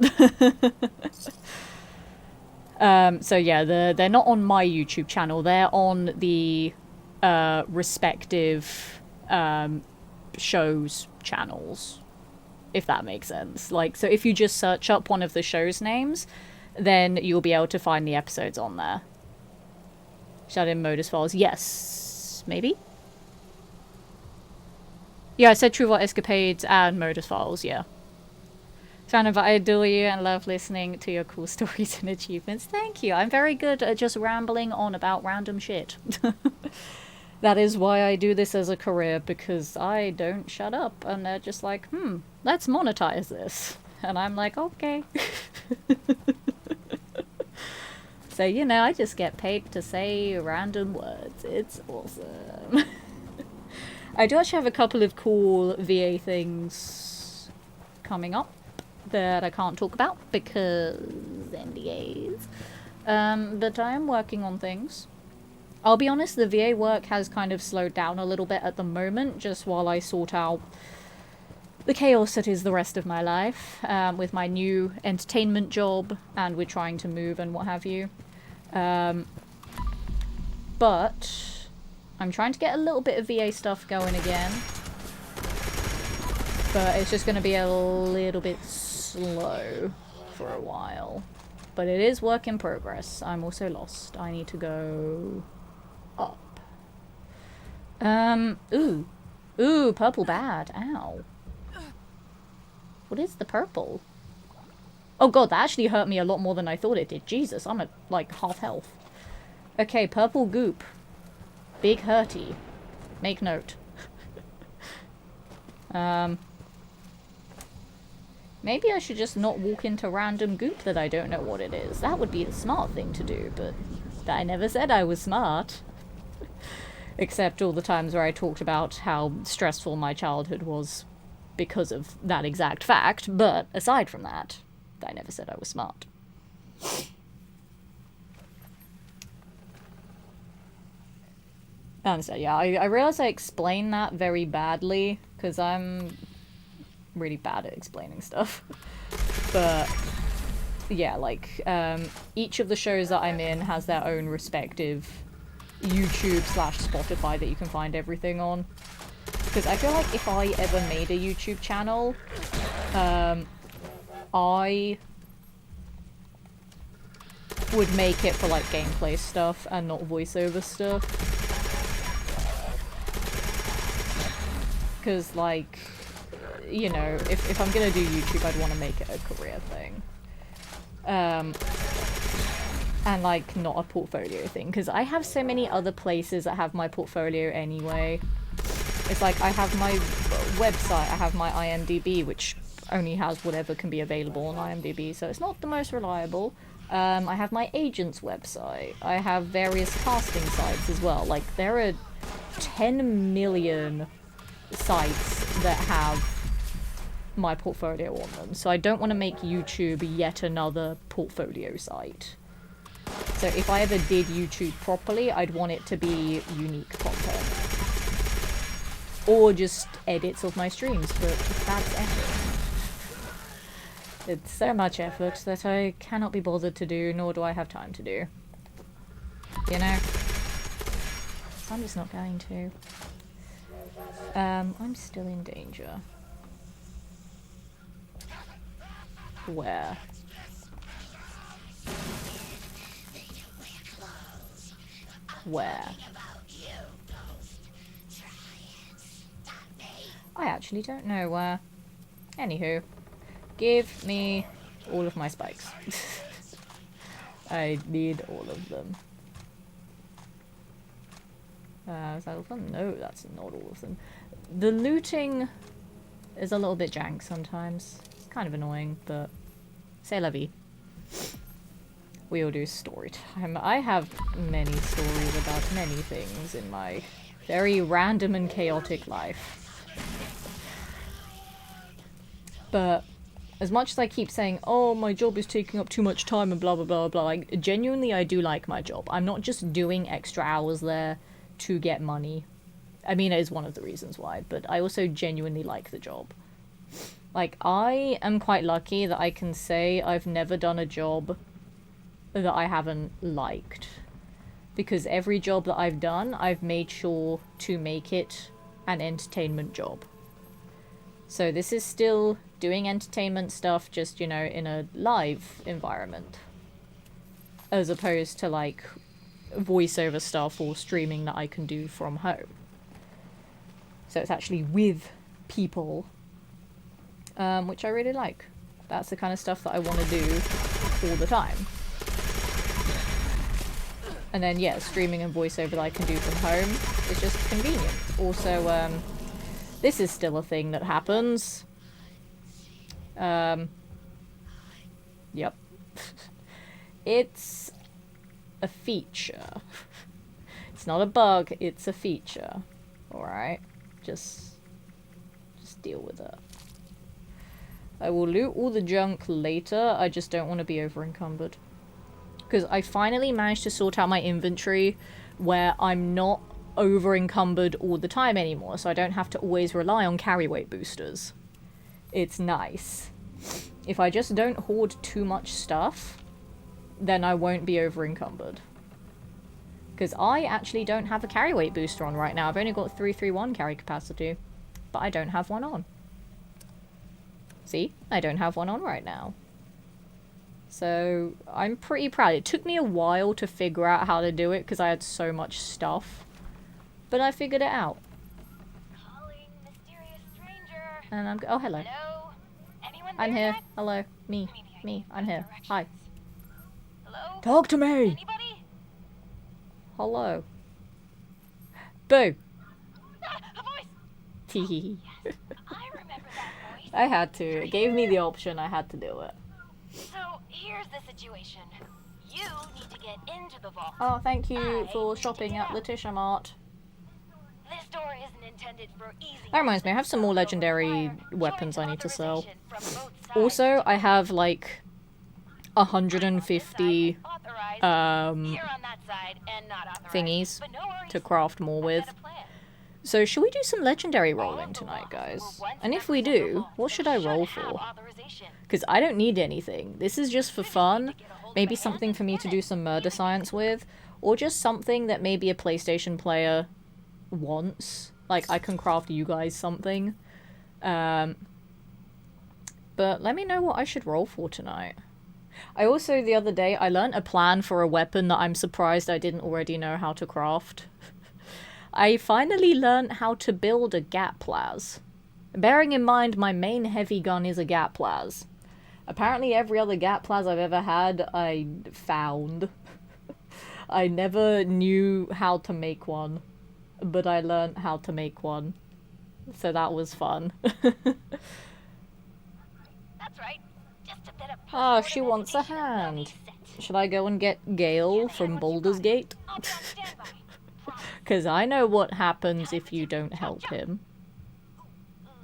So yeah, they're not on my YouTube channel. They're on the respective shows' channels, if that makes sense. Like, so if you just search up one of the show's names, then you'll be able to find the episodes on there. Shout in Modus Files. Yes. Maybe? Yeah, I said True Vault Escapades and Modus Files, yeah. Fan of I adore you and love listening to your cool stories and achievements. Thank you. I'm very good at just rambling on about random shit. That is why I do this as a career, because I don't shut up. And they're just like, let's monetize this. And I'm like, okay. So, you know, I just get paid to say random words. It's awesome. I do actually have a couple of cool VA things coming up that I can't talk about because NDAs. But I am working on things. I'll be honest, the VA work has kind of slowed down a little bit at the moment, just while I sort out the chaos that is the rest of my life, with my new entertainment job, and we're trying to move and what have you. But I'm trying to get a little bit of VA stuff going again. But it's just going to be a little bit slow for a while. But it is work in progress. I'm also lost. I need to go up. Ooh. Ooh, purple bad. Ow. What is the purple? Oh god, that actually hurt me a lot more than I thought it did. Jesus, I'm at, like, half health. Okay, purple goop. Big hurty. Make note. Maybe I should just not walk into random goop that I don't know what it is. That would be the smart thing to do, but I never said I was smart. Except all the times where I talked about how stressful my childhood was because of that exact fact, but aside from that, I never said I was smart. And so, yeah, I realize I explain that very badly, because I'm really bad at explaining stuff. But, yeah, like, each of the shows that I'm in has their own respective YouTube/Spotify that you can find everything on. Because I feel like if I ever made a YouTube channel, I would make it for, like, gameplay stuff and not voiceover stuff. Because, like, you know, if I'm gonna do YouTube, I'd want to make it a career thing. And, like, not a portfolio thing. Because I have so many other places that have my portfolio anyway. It's like, I have my website, I have my IMDb, which only has whatever can be available on IMDb, so it's not the most reliable. I have my agent's website. I have various casting sites as well. Like, there are 10 million sites that have my portfolio on them, so I don't want to make YouTube yet another portfolio site. So if I ever did YouTube properly, I'd want it to be unique content. Or just edits of my streams, but that's effort. It's so much effort that I cannot be bothered to do, nor do I have time to do. You know? So I'm just not going to. I'm still in danger. Where? Where? I actually don't know where. Anywho. Give me all of my spikes. I need all of them. Is that all of them? No, that's not all of them. The looting is a little bit jank sometimes. It's kind of annoying, but c'est la vie. We all do story time. I have many stories about many things in my very random and chaotic life. But as much as I keep saying, oh, my job is taking up too much time and blah, blah, blah, blah, like, genuinely, I do like my job. I'm not just doing extra hours there to get money. I mean, it is one of the reasons why, but I also genuinely like the job. Like, I am quite lucky that I can say I've never done a job that I haven't liked. Because every job that I've done, I've made sure to make it an entertainment job. So this is still doing entertainment stuff, just, you know, in a live environment. As opposed to, like, voiceover stuff or streaming that I can do from home. So it's actually with people, which I really like. That's the kind of stuff that I want to do all the time. And then, yeah, streaming and voiceover that I can do from home is just convenient. Also, this is still a thing that happens. Yep. It's a feature. It's not a bug, it's a feature. Alright? Just deal with it. I will loot all the junk later, I just don't want to be over encumbered. Because I finally managed to sort out my inventory where I'm not over encumbered all the time anymore, so I don't have to always rely on carry weight boosters. It's nice. If I just don't hoard too much stuff, then I won't be over encumbered. Because I actually don't have a carry weight booster on right now. I've only got 331 carry capacity, but I don't have one on. See? I don't have one on right now. So I'm pretty proud. It took me a while to figure out how to do it because I had so much stuff. But I figured it out. Calling mysterious stranger. And I'm oh, hello. Hello? Anyone I'm there here. yet? Hello. Me. Maybe I Me. can I'm here. directions. Hi. Hello? Talk to me! Anybody? Hello. Boo! Ah, a voice! Teehee. Yes, I remember that voice. I had to. It gave me the option. I had to do it. So, here's the situation. You need to get into the vault. Oh, thank you I for need to shopping get at out. Letitia Mart. This door isn't intended for easy. That reminds me, I have some more access, so legendary require weapons joint I need to sell. authorization from both sides Also, to I have, like, 150 authorized. Here on that side and not authorized. thingies But no worries. to craft more I've with. got a plan. So should we do some legendary rolling tonight, guys? And if we do, what should I roll Have for? authorization. Because I don't need anything. This is just for fun. Maybe something for me to do some murder science with. Or just something that maybe a PlayStation player wants. Like, I can craft you guys something. But let me know what I should roll for tonight. I also, the other day, I learnt a plan for a weapon that I'm surprised I didn't already know how to craft. I finally learnt how to build a Gatplaz. Bearing in mind my main heavy gun is a Gatplaz. Apparently every other Gatplaz I've ever had, I found. I never knew how to make one, but I learnt how to make one. So that was fun. That's right. Just a bit of Ah, post-mortem she wants a education and we'll hand. be set. Should I go and get Gale from Baldur's Gate? I'll be on standby. Promise. Because I know what happens if you don't help him.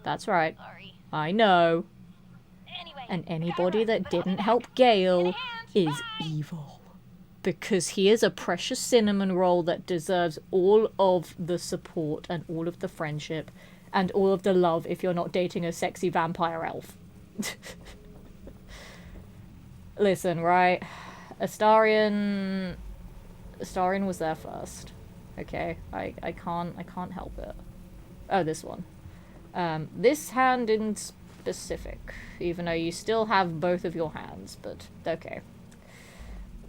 That's right. Sorry. I know. Anyway, And gotta anybody run, that but I'll be didn't back. help Gale Hands, is bye. evil. Because he is a precious cinnamon roll that deserves all of the support and all of the friendship and all of the love if you're not dating a sexy vampire elf. Listen, right? Astarion was there first. Okay, I can't help it. Oh, this one. This hand in specific, even though you still have both of your hands, but okay.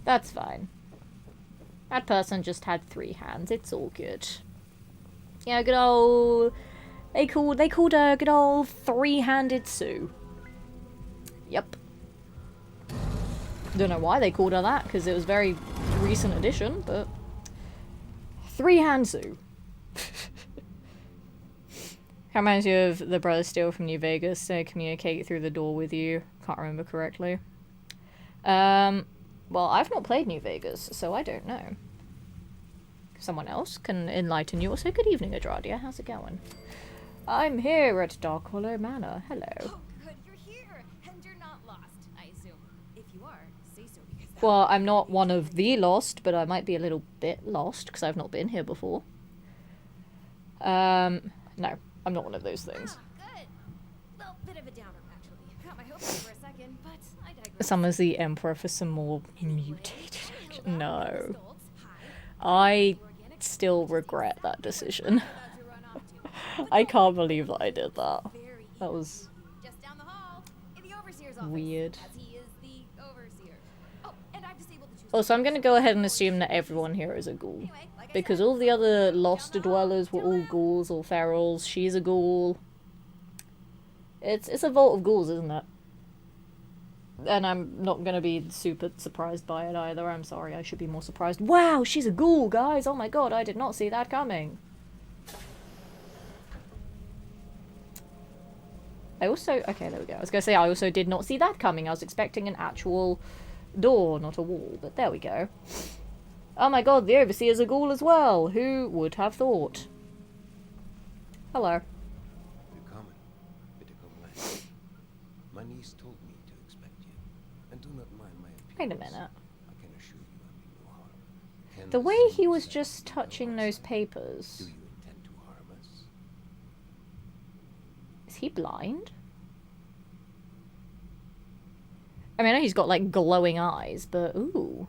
That's fine. That person just had 3 hands, it's all good. Yeah, good old... They called her good old 3-handed Sue. Yep. Don't know why they called her that, because it was very recent addition, but... 3-hand Sue. How reminds you of the Brother Steel from New Vegas to communicate through the door with you? Can't remember correctly. Well, I've not played New Vegas, so I don't know. Someone else can enlighten you. Also, good evening, Adradia. How's it going? I'm here at Dark Hollow Manor. Hello. Oh, good, you're here, and you're not lost, I assume. If you are, say so because that Well, I'm not one of the lost, but I might be a little bit lost because I've not been here before. No, I'm not one of those things. good. Well, bit of a downer actually. Got my hopes up for a second, but I digress. Summons the Emperor for some more Anyway, mutated action. hello, No. Miss Stoltz. Hi. I Organic still just regret exactly that decision. what I'm about to run off to. I can't believe that I did that. Very That easy. was Just down the hall in the overseer's office. weird. As he is the overseer. Oh, and I've disabled the choose. Also, I'm gonna go ahead and assume that everyone here is a ghoul. Anyway, like I Because said, all the other lost down the hall, dwellers were to all left. ghouls or ferals. She's a ghoul. It's a vault of ghouls, isn't it? And I'm not gonna be super surprised by it either. I'm sorry, I should be more surprised. Wow, she's a ghoul, guys! Oh my god, I did not see that coming. I also... Okay, there we go. I was gonna say, I also did not see that coming. I was expecting an actual door, not a wall. But there we go. Oh my god, the Overseer's a ghoul as well! Who would have thought? Hello. Willkommen. Bitte komm rein. My niece told me to expect you. And do not mind my appearance. Wait a minute. I can assure you I mean no harm. Can The the way same he was say just no touching harm? those Do papers... you intend to harm us? Is he blind? I mean, I know he's got, like, glowing eyes, but ooh.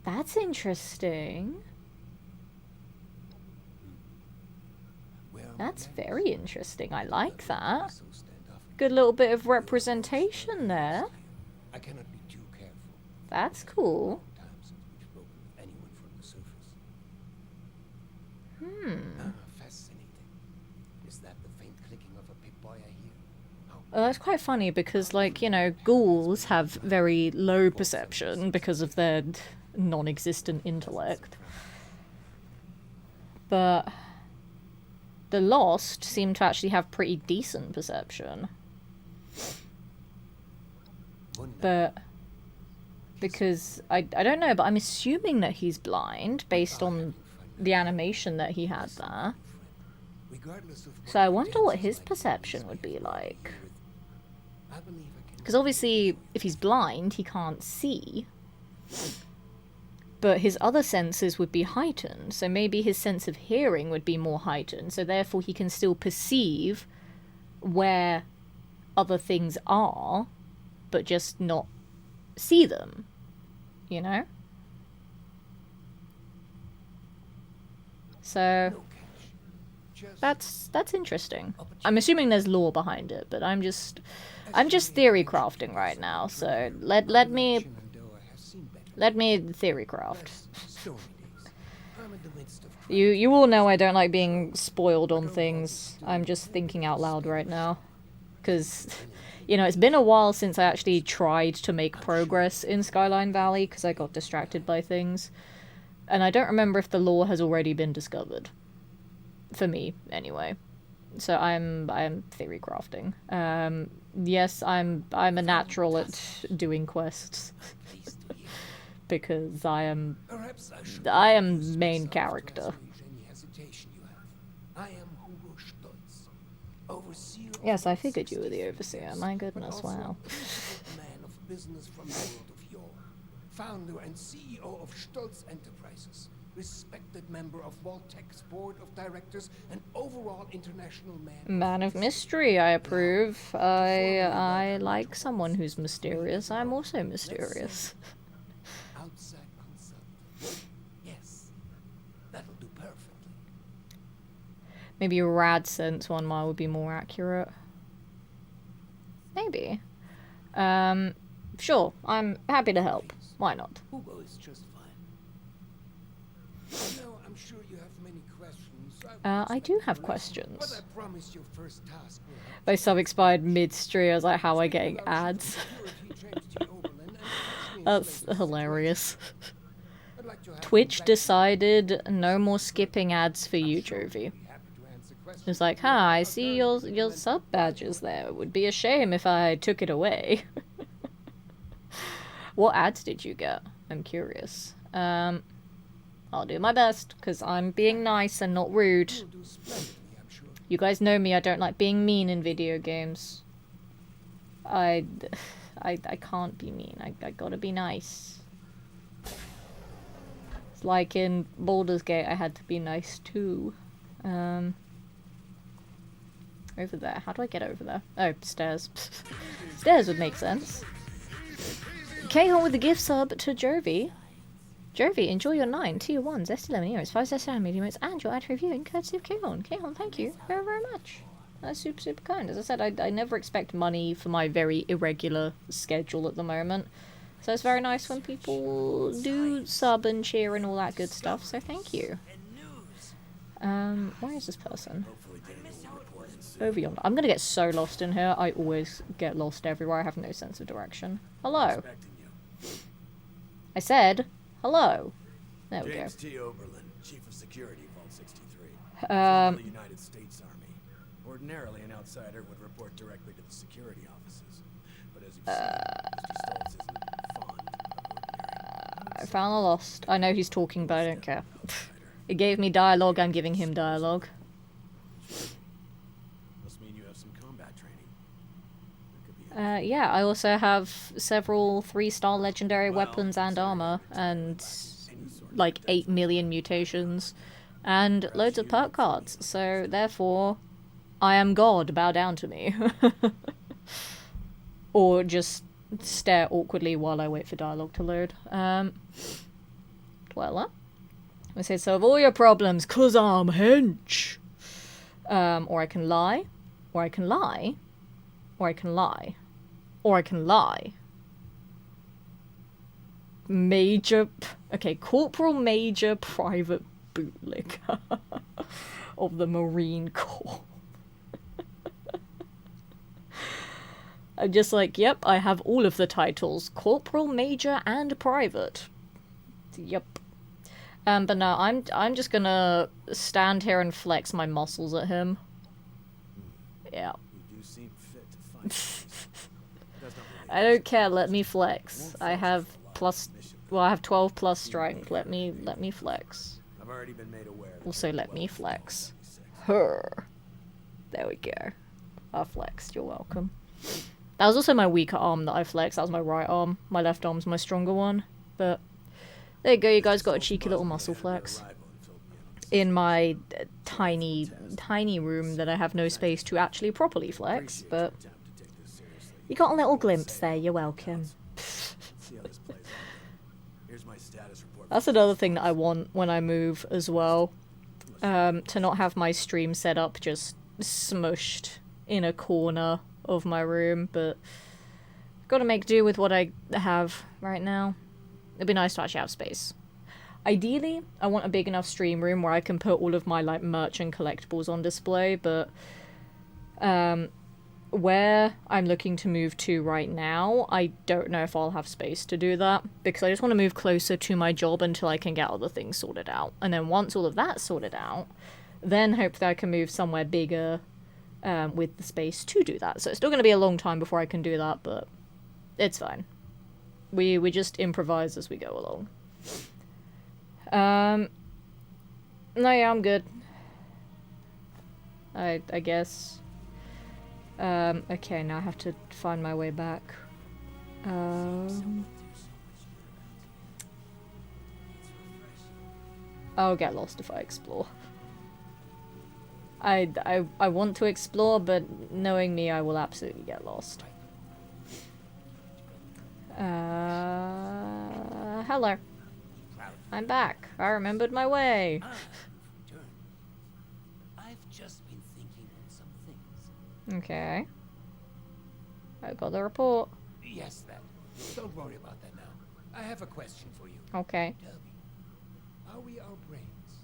That's interesting. Where are my That's manners? very interesting. I like that. So standoffish. Good little bit of representation there. I cannot be too careful. That's cool. Long time since we've spoken with anyone from the surface. Ah, fascinating. Is that the faint clicking of a Pip-Boy I hear? How Well, that's quite funny because, like, you know, ghouls have very low perception because of their non-existent intellect. But the Lost seem to actually have pretty decent perception. wonderful. But because I don't know, but I'm assuming that he's blind based on the animation that he had there. Regardless of So I what wonder what pretenses his might be perception used would by be you like. with, I believe I can Because obviously, if he's blind, he can't see. But his other senses would be heightened, so maybe his sense of hearing would be more heightened, so therefore he can still perceive where other things are, but just not see them, you know? So, No catch. Just that's interesting. I'm assuming there's lore behind it, but I'm just theory crafting right now, so let me theory craft. You all know I don't like being spoiled on things. I'm just thinking out loud right now. Because, you know, it's been a while since I actually tried to make progress in Skyline Valley because I got distracted by things. And I don't remember if the lore has already been discovered. For me, anyway. So I'm theory crafting. Yes, I'm a natural at doing quests. Because I am main character. Yes, I figured you were the overseer. My goodness, wow. Man of business from the world of yore, founder and CEO of Stolz Enterprises, respected member of Vault-Tech's board of directors, and overall international man of mystery. I approve. I like someone who's mysterious. I'm also mysterious. Outside consultant. Yes, that'll do perfectly. Maybe a rad sense 1 mile would be more accurate. Maybe. Sure, I'm happy to help. Why not? Hugo is just fine. No, I'm sure you have many questions. I do have questions. But I promise your first task will help. My sub expired mid-stream. I was like, how am I getting ads? That's hilarious. Twitch decided no more skipping ads for you, Jovi. It's like, I see your sub badges there. It would be a shame if I took it away. What ads did you get? I'm curious. I'll do my best, because I'm being nice and not rude. You guys know me, I don't like being mean in video games. I can't be mean. I gotta be nice. It's like in Baldur's Gate, I had to be nice too. Over there. How do I get over there? Oh, stairs. Stairs would make sense. K-Hon with the gift sub to Jovi. Jovi, enjoy your 9 tier 1s, S11 euros, 5 S11 medium rates, and your ad reviewing courtesy of K-Hon. K-Hon, thank you very, very much. That's super, super kind. As I said, I never expect money for my very irregular schedule at the moment. So it's very nice when people do sub and cheer and all that good stuff, so thank you. Where is this person? Over yonder. I'm gonna get so lost in here. I always get lost everywhere. I have no sense of direction. Hello. I said, hello. There we go. James T. Oberlin, Chief of Security, Vault 63. Um, From the United States Army. Ordinarily, an outsider would report directly to the security offices. But as you've seen, Mr. Stoltz isn't fond of ordinary. I found the lost. I know he's talking, but I don't care. It gave me dialogue, I'm giving him dialogue. Must mean you have some combat training. That could be Yeah, I also have several 3-star legendary weapons and armor, and like 8 million mutations, and loads of perk cards, so therefore, I am God, bow down to me. Or just stare awkwardly while I wait for dialogue to load. Dweller? I say, solve all your problems, 'cause I'm hench. Or I can lie, or I can lie, or I can lie, or I can lie. Corporal Major Private Bootlicker of the Marine Corps. I'm just like, yep, I have all of the titles. Corporal, Major, and Private. Yep. But no, I'm just gonna stand here and flex my muscles at him. Yeah. You do seem fit to fight. That's not really I don't care, let me flex. I have 12 plus strength. Let me flex. I've already been made aware. that Also, you're let me 12, flex. 26. Her. There we go. I flexed, you're welcome. That was also my weaker arm that I flexed. That was my right arm. My left arm's my stronger one. But there you go, you guys got a cheeky little muscle flex. In my tiny room that I have no space to actually properly flex, but you got a little glimpse there, you're welcome. That's another thing that I want when I move as well. To not have my stream set up just smushed in a corner of my room, but gotta make do with what I have right now. It'd be nice to actually have space. Ideally, I want a big enough stream room where I can put all of my like merch and collectibles on display, but where I'm looking to move to right now, I don't know if I'll have space to do that, because I just want to move closer to my job until I can get other things sorted out. And then once all of that's sorted out, then hopefully I can move somewhere bigger with the space to do that. So it's still going to be a long time before I can do that, but it's fine. We just improvise as we go along. No, yeah, I'm good. I guess. Okay, now I have to find my way back. I'll get lost if I explore. I want to explore, but knowing me, I will absolutely get lost. Hello. I'm back. I remembered my way. I've just been thinking on some things. Okay. I got the report. Yes, that. Don't worry about that now. I have a question for you. Okay. Tell me, are we our brains?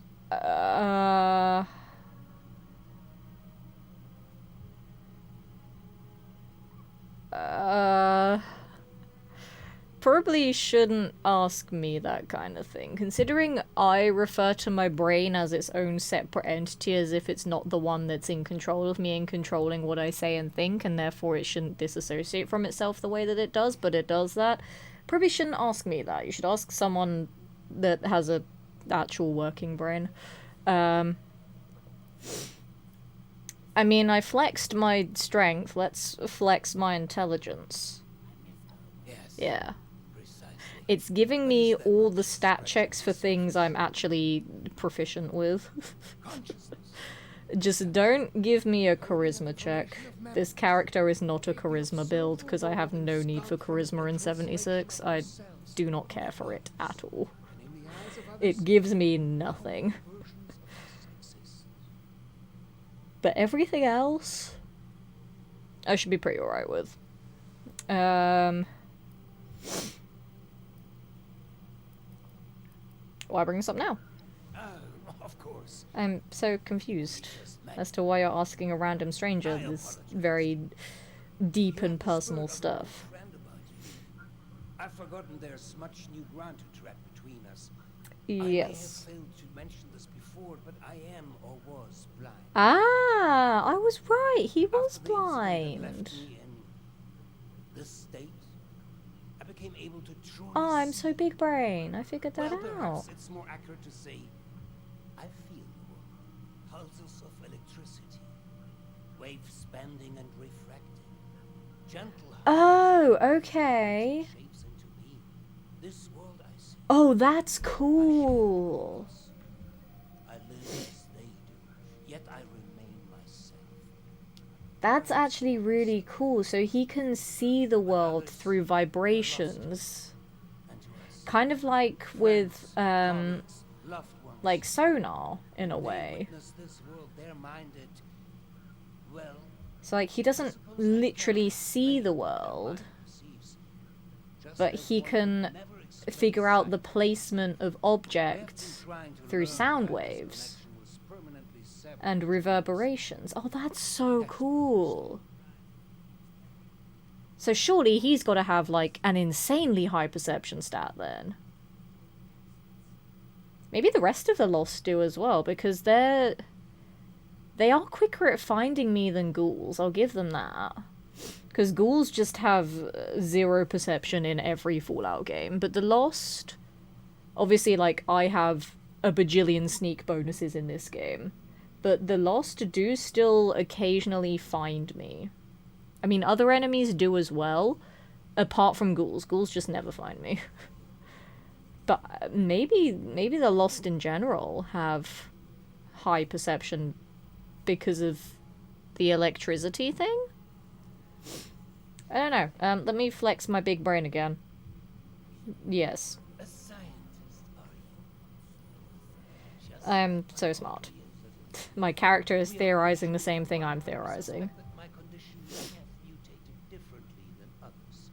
Probably shouldn't ask me that kind of thing, considering I refer to my brain as its own separate entity, as if it's not the one that's in control of me and controlling what I say and think, and therefore it shouldn't disassociate from itself the way that it does, but it does that. Probably shouldn't ask me that. You should ask someone that has a actual working brain. I mean, I flexed my strength. Let's flex my intelligence. Yes. Yeah. Precisely. It's giving me all the stat checks for things I'm actually proficient with. Consciousness. Just don't give me a charisma check. This character is not a charisma build, because I have no need for charisma in 76. I do not care for it at all. And in the eyes of others, It gives me nothing. versions of us exist. But everything else, I should be pretty alright with. Why bring this up now? Of course. I'm so confused as to why you're asking a random stranger this very deep and personal stuff. Friend about you. I've forgotten there's much new ground to tread between us. Yes. I may have failed to mention this before, but I am or was blind. Ah, I was right. He was After the incident that blind. left me in this state, I became able to truly Oh, I'm see. so big brain. I figured that Well, out. perhaps it's more accurate to say I feel the world. Pulses of electricity, waves bending and refracting, gentle Oh, okay. shapes into being. This world I see. Oh, that's cool. I live as they do, yet I remain myself. That's actually really cool. So he can see the world through vibrations. And to us, Kind of like with, colleagues, loved ones, like sonar, in a they way. witness this world, they're minded. Well, So, like, he doesn't literally see the world, perceives, just but as he one can never experienced figure out sight. the placement of objects through sound waves and reverberations. Oh, that's so cool. So surely he's got to have, like, an insanely high perception stat then. Maybe the rest of the Lost do as well, because they are quicker at finding me than ghouls, I'll give them that. Because ghouls just have zero perception in every Fallout game, but the Lost... Obviously, like, I have a bajillion sneak bonuses in this game, but the Lost do still occasionally find me. I mean, other enemies do as well, apart from ghouls. Ghouls just never find me. But maybe the Lost in general have high perception because of the electricity thing? I don't know. Let me flex my big brain again. Yes. A scientist, are you? Just I'm so smart. My character is theorizing the same thing I'm theorizing. that my condition may have mutated differently than others.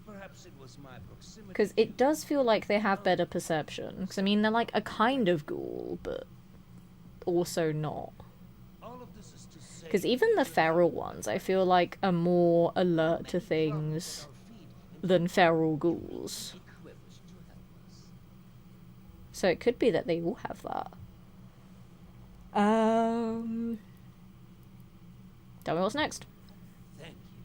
Perhaps it was my proximity. Because it does feel like they have better perception. Because, I mean, they're like a kind of ghoul, but also not. All of this is to say Because even the feral ones, I feel like, are more alert to things than feral ghouls. equipped to help us. So it could be that they all have that. Tell me what's next. Thank you.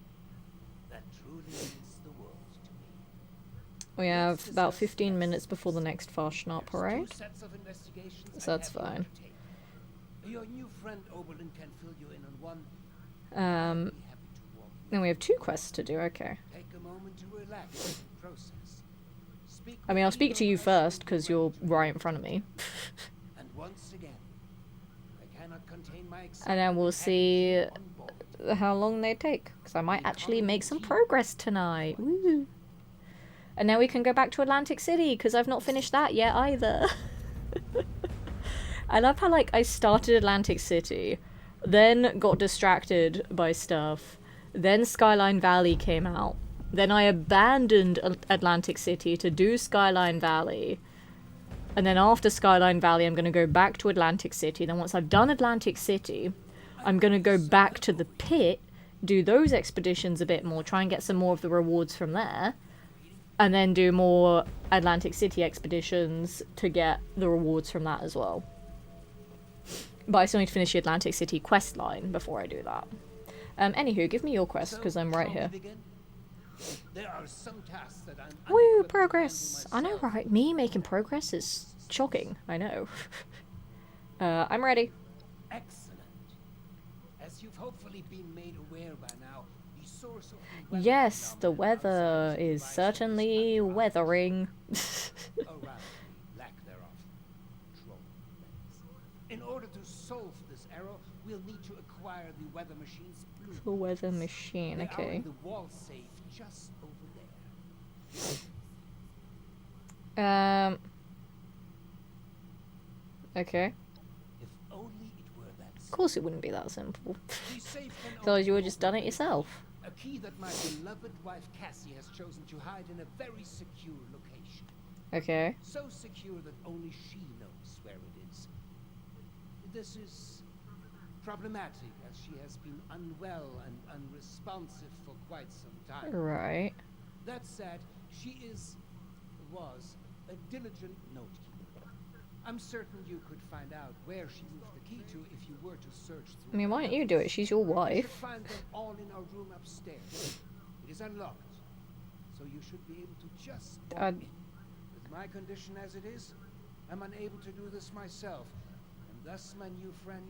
That truly means the world to me. We have about 15 minutes before the next Farshnart parade. Two sets of investigations So that's I have fine. to undertake. Your new friend Oberlin can fill you in on one. Um, Be happy to walk you. Then we have 2 quests to do, okay. Take a moment to relax in the process. Speak I mean, I'll with speak to Igor you as first, you because went you're to right in it. front of me. And once again, I cannot contain my And then we'll excitement see having you on board. how long they take. Because I might actually make some progress tonight. Woo! And now we can go back to Atlantic City, because I've not finished that yet either. I love how, like, I started Atlantic City, then got distracted by stuff, then Skyline Valley came out, then I abandoned Atlantic City to do Skyline Valley, and then after Skyline Valley I'm going to go back to Atlantic City. Then once I've done Atlantic City, I'm going to go back to the pit, do those expeditions a bit more, try and get some more of the rewards from there, and then do more Atlantic City expeditions to get the rewards from that as well. But I still need to finish the Atlantic City quest line before I do that. Anywho, give me your quest, because I'm right shall we here. begin? There are some tasks that I'm Woo, unequipped to progress! I handle know, myself. right? Me making progress is shocking, I know. I'm ready. Excellent. As you've hopefully been made aware by now, the source of the weather Yes, the phenomenon weather outside is the horizon certainly unrivaled. weathering. Or rather, the lack thereof. Troll, that is. In order to solve this error, we'll need to acquire the weather machine's blueprints. The weather machine, They are okay. in the wall safe just over there. Okay. If only it were that Of course it wouldn't be that simple. The safe can Thought only you would be just done it opened yourself. with a key that my beloved wife Cassie has chosen to hide in a very secure location. Okay. So secure that only she knows where it is. This is problematic as she has been unwell and unresponsive for quite some time. Right. That said, she was a diligent notekeeper. I'm certain you could find out where she moved the key to if you were to search through. I mean, why her don't you do it? notes. She's your You should wife. find them all in our room upstairs. It is unlocked, so you should be able to just walk in. With my condition as it is, I'm unable to do this myself, and thus my new friend.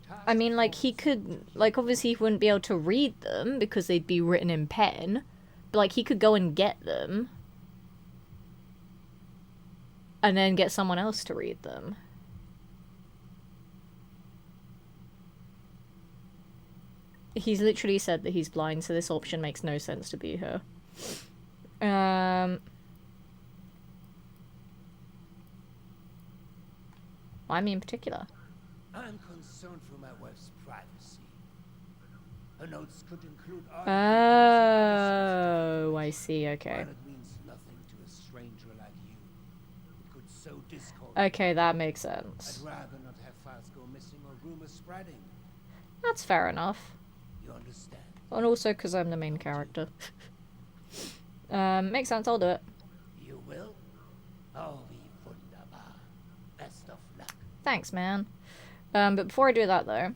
the task I mean, like, he falls could, like, obviously he wouldn't be able to read them because they'd be written in pen, but, like, he could go and get them and then get someone else to read them. He's literally said that he's blind, so this option makes no sense to be here. I mean, in particular. I'm concerned for my wife's privacy. Her notes could include Oh, I see, okay. While it means nothing to a stranger like you, it could sow discord. Okay, that makes I'd sense. rather not have files go missing or rumors spreading. That's fair enough. You understand? And also because I'm the main character. Makes sense, I'll do it. You will? Oh, wie wunderbar. Best of luck. Thanks, man. But before I do that, though,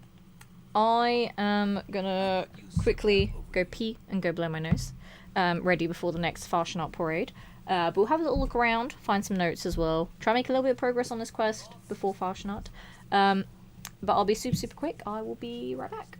I am gonna quickly go pee and go blow my nose. Ready before the next Farshnart parade. But we'll have a little look around, find some notes as well. Try and make a little bit of progress on this quest before Farshnart. But I'll be super quick. I will be right back.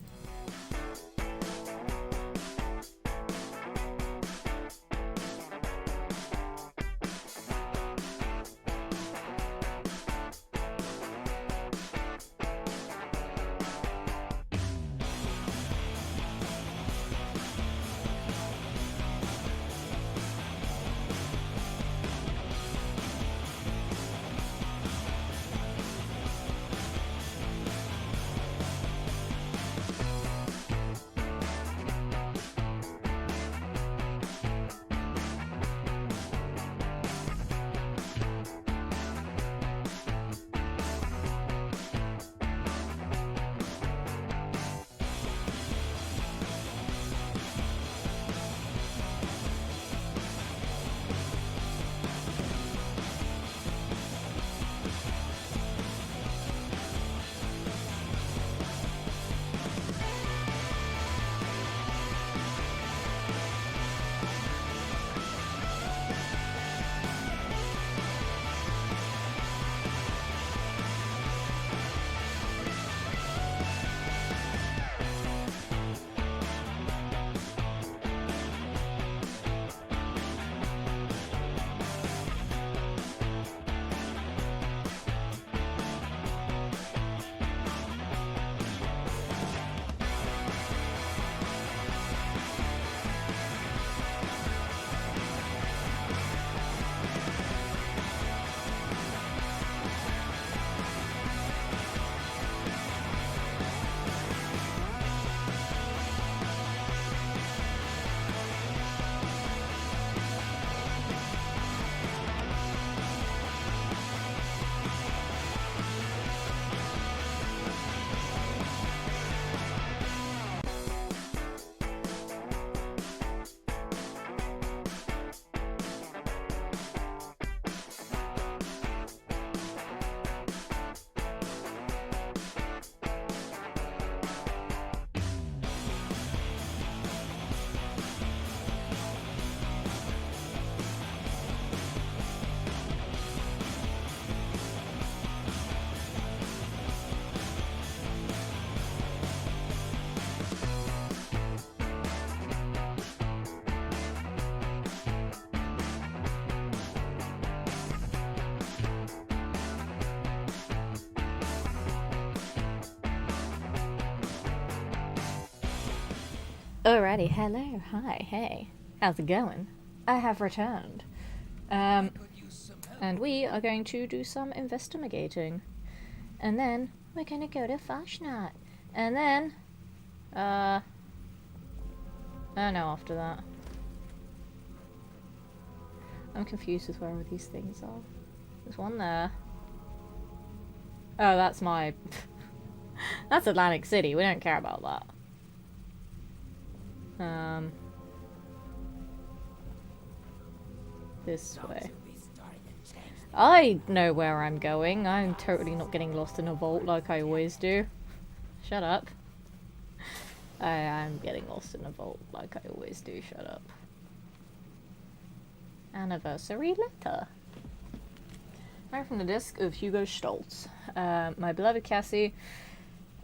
Alrighty, hello, hi, hey. How's it going? I have returned. And we are going to do some investigating. And then we're gonna go to Fashnat. And then, I don't know after that. I'm confused with where all these things are. There's one there. Oh, that's my... That's Atlantic City, we don't care about that. This way. I know where I'm going. I'm totally not getting lost in a vault like I always do. Shut up. I am getting lost in a vault like I always do. Shut up. Anniversary letter. Right from the desk of Hugo Stoltz. My beloved Cassie,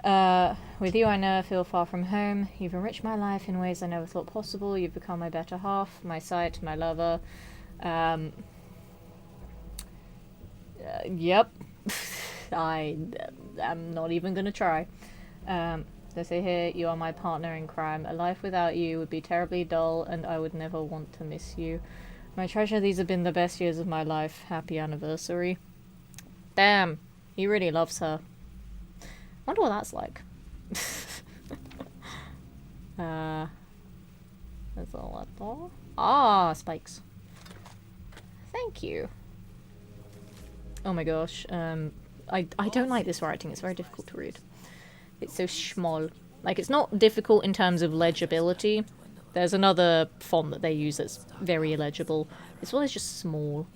with you I never feel far from home. You've enriched my life in ways I never thought possible. You've become my better half, my sight, my lover. Yep. I am not even gonna try. They say here, you are my partner in crime. A life without you would be terribly dull, and I would never want to miss you. My treasure, these have been the best years of my life. Happy anniversary. Damn, he really loves her. Wonder what that's like. That's all I thought. Ah, spikes. Thank you. Oh my gosh. I don't like this writing. It's very difficult to read. It's so small. Like, it's not difficult in terms of legibility. There's another font that they use that's very illegible. This one is just small.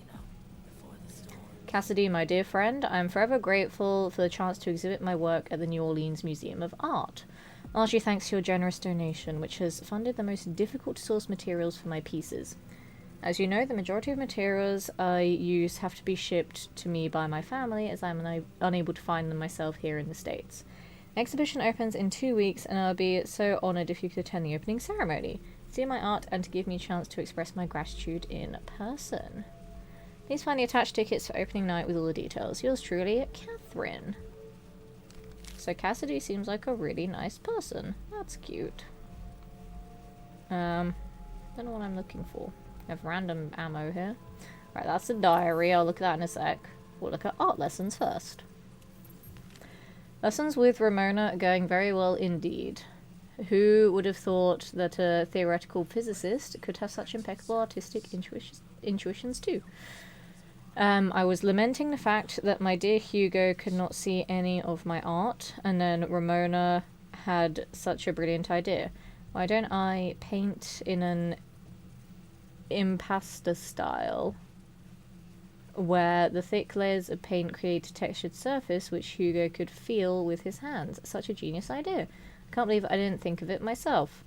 Cassidy, my dear friend, I am forever grateful for the chance to exhibit my work at the New Orleans Museum of Art. Largely thanks to your generous donation, which has funded the most difficult to source materials for my pieces. As you know, the majority of materials I use have to be shipped to me by my family, as I'm unable to find them myself here in the States. The exhibition opens in 2 weeks, and I'll be so honoured if you could attend the opening ceremony, see my art, and to give me a chance to express my gratitude in person. Please find the attached tickets for opening night with all the details. Yours truly, Catherine. So Cassidy seems like a really nice person. That's cute. Don't know what I'm looking for. I have random ammo here. Right, that's a diary. I'll look at that in a sec. We'll look at art lessons first. Lessons with Ramona are going very well indeed. Who would have thought that a theoretical physicist could have such impeccable artistic intuitions too? I was lamenting the fact that my dear Hugo could not see any of my art, and then Ramona had such a brilliant idea. Why don't I paint in an impasto style, where the thick layers of paint create a textured surface which Hugo could feel with his hands. Such a genius idea. I can't believe I didn't think of it myself.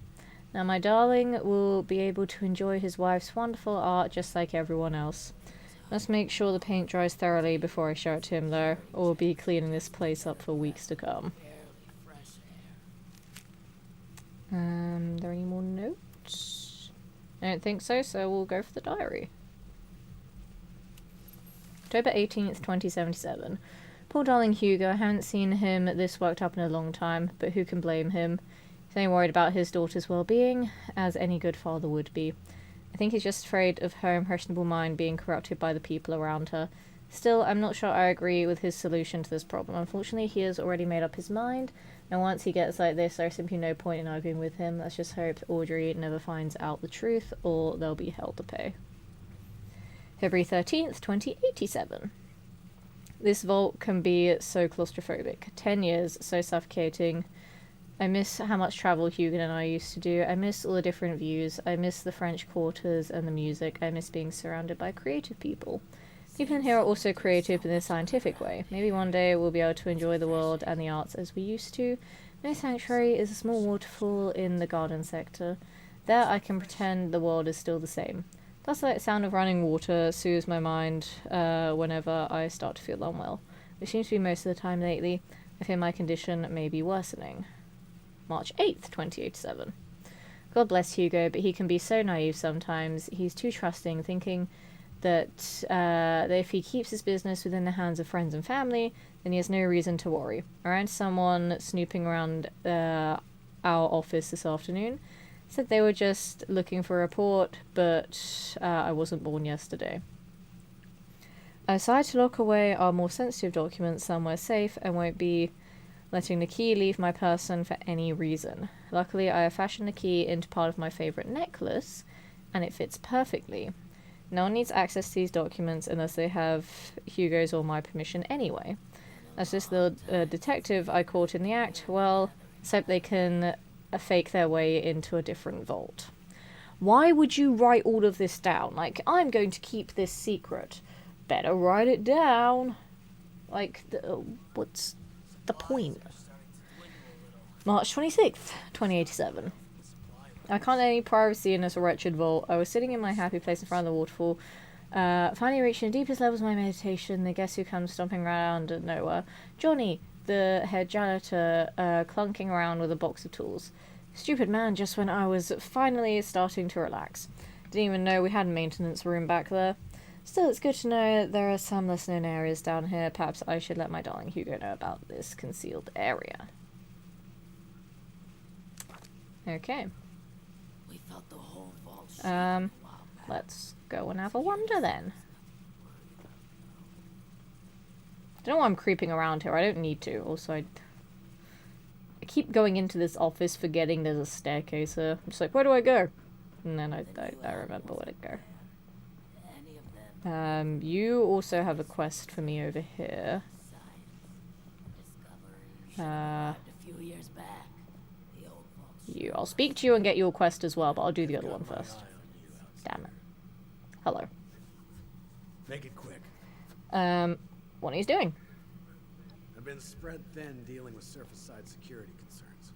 Now my darling will be able to enjoy his wife's wonderful art just like everyone else. Must make sure the paint dries thoroughly before I show it to him though, or we'll be cleaning this place up for weeks to come. Are there any more notes? I don't think so, so we'll go for the diary. October 18th, 2077. Poor darling Hugo, I haven't seen him this worked up in a long time, but who can blame him? He's only worried about his daughter's well-being, as any good father would be. I think he's just afraid of her impressionable mind being corrupted by the people around her. Still, I'm not sure I agree with his solution to this problem. Unfortunately, he has already made up his mind, and once he gets like this, there's simply no point in arguing with him. Let's just hope Audrey never finds out the truth, or there'll be hell to pay. February 13th, 2087. This vault can be so claustrophobic. 10 years, so suffocating. I miss how much travel Hugo and I used to do. I miss all the different views. I miss the French quarters and the music. I miss being surrounded by creative people. People in here are also creative in a scientific way. Maybe one day we'll be able to enjoy the world and the arts as we used to. No Sanctuary is a small waterfall in the garden sector. There I can pretend the world is still the same. Plus the sound of running water soothes my mind whenever I start to feel unwell, which seems to be most of the time lately. I fear my condition may be worsening. March 8th, 2087. God bless Hugo, but he can be so naive sometimes. He's too trusting, thinking that if he keeps his business within the hands of friends and family, then he has no reason to worry. I ran someone snooping around our office this afternoon. Said they were just looking for a report, but I wasn't born yesterday. I decided to lock away our more sensitive documents somewhere safe and won't be letting the key leave my person for any reason. Luckily, I have fashioned the key into part of my favourite necklace, and it fits perfectly. No one needs access to these documents unless they have Hugo's or my permission anyway. As this little detective I caught in the act, well, let's hope they can fake their way into a different vault. Why would you write all of this down? Like, I'm going to keep this secret. Better write it down. Like, what's the point? March 26th, 2087. I can't get any privacy in this wretched vault. I was sitting in my happy place in front of the waterfall, finally reaching the deepest levels of my meditation. The guess who comes stomping around at nowhere? Johnny, the head janitor, clunking around with a box of tools. Stupid man, just when I was finally starting to relax. Didn't even know we had a maintenance room back there. Still, it's good to know there are some less known areas down here. Perhaps I should let my darling Hugo know about this concealed area. Okay. We felt the whole vault Let's go and have a wander then. Don't know why I'm creeping around here. I don't need to. Also, I keep going into this office forgetting there's a staircase here. I'm just like, where do I go? And then I remember where to go. You also have a quest for me over here. I'll speak to you and get your quest as well, but I'll do the other one first. Damn it. Hello. Make it quick. What he's doing. I've been spread thin dealing with surface-side security concerns.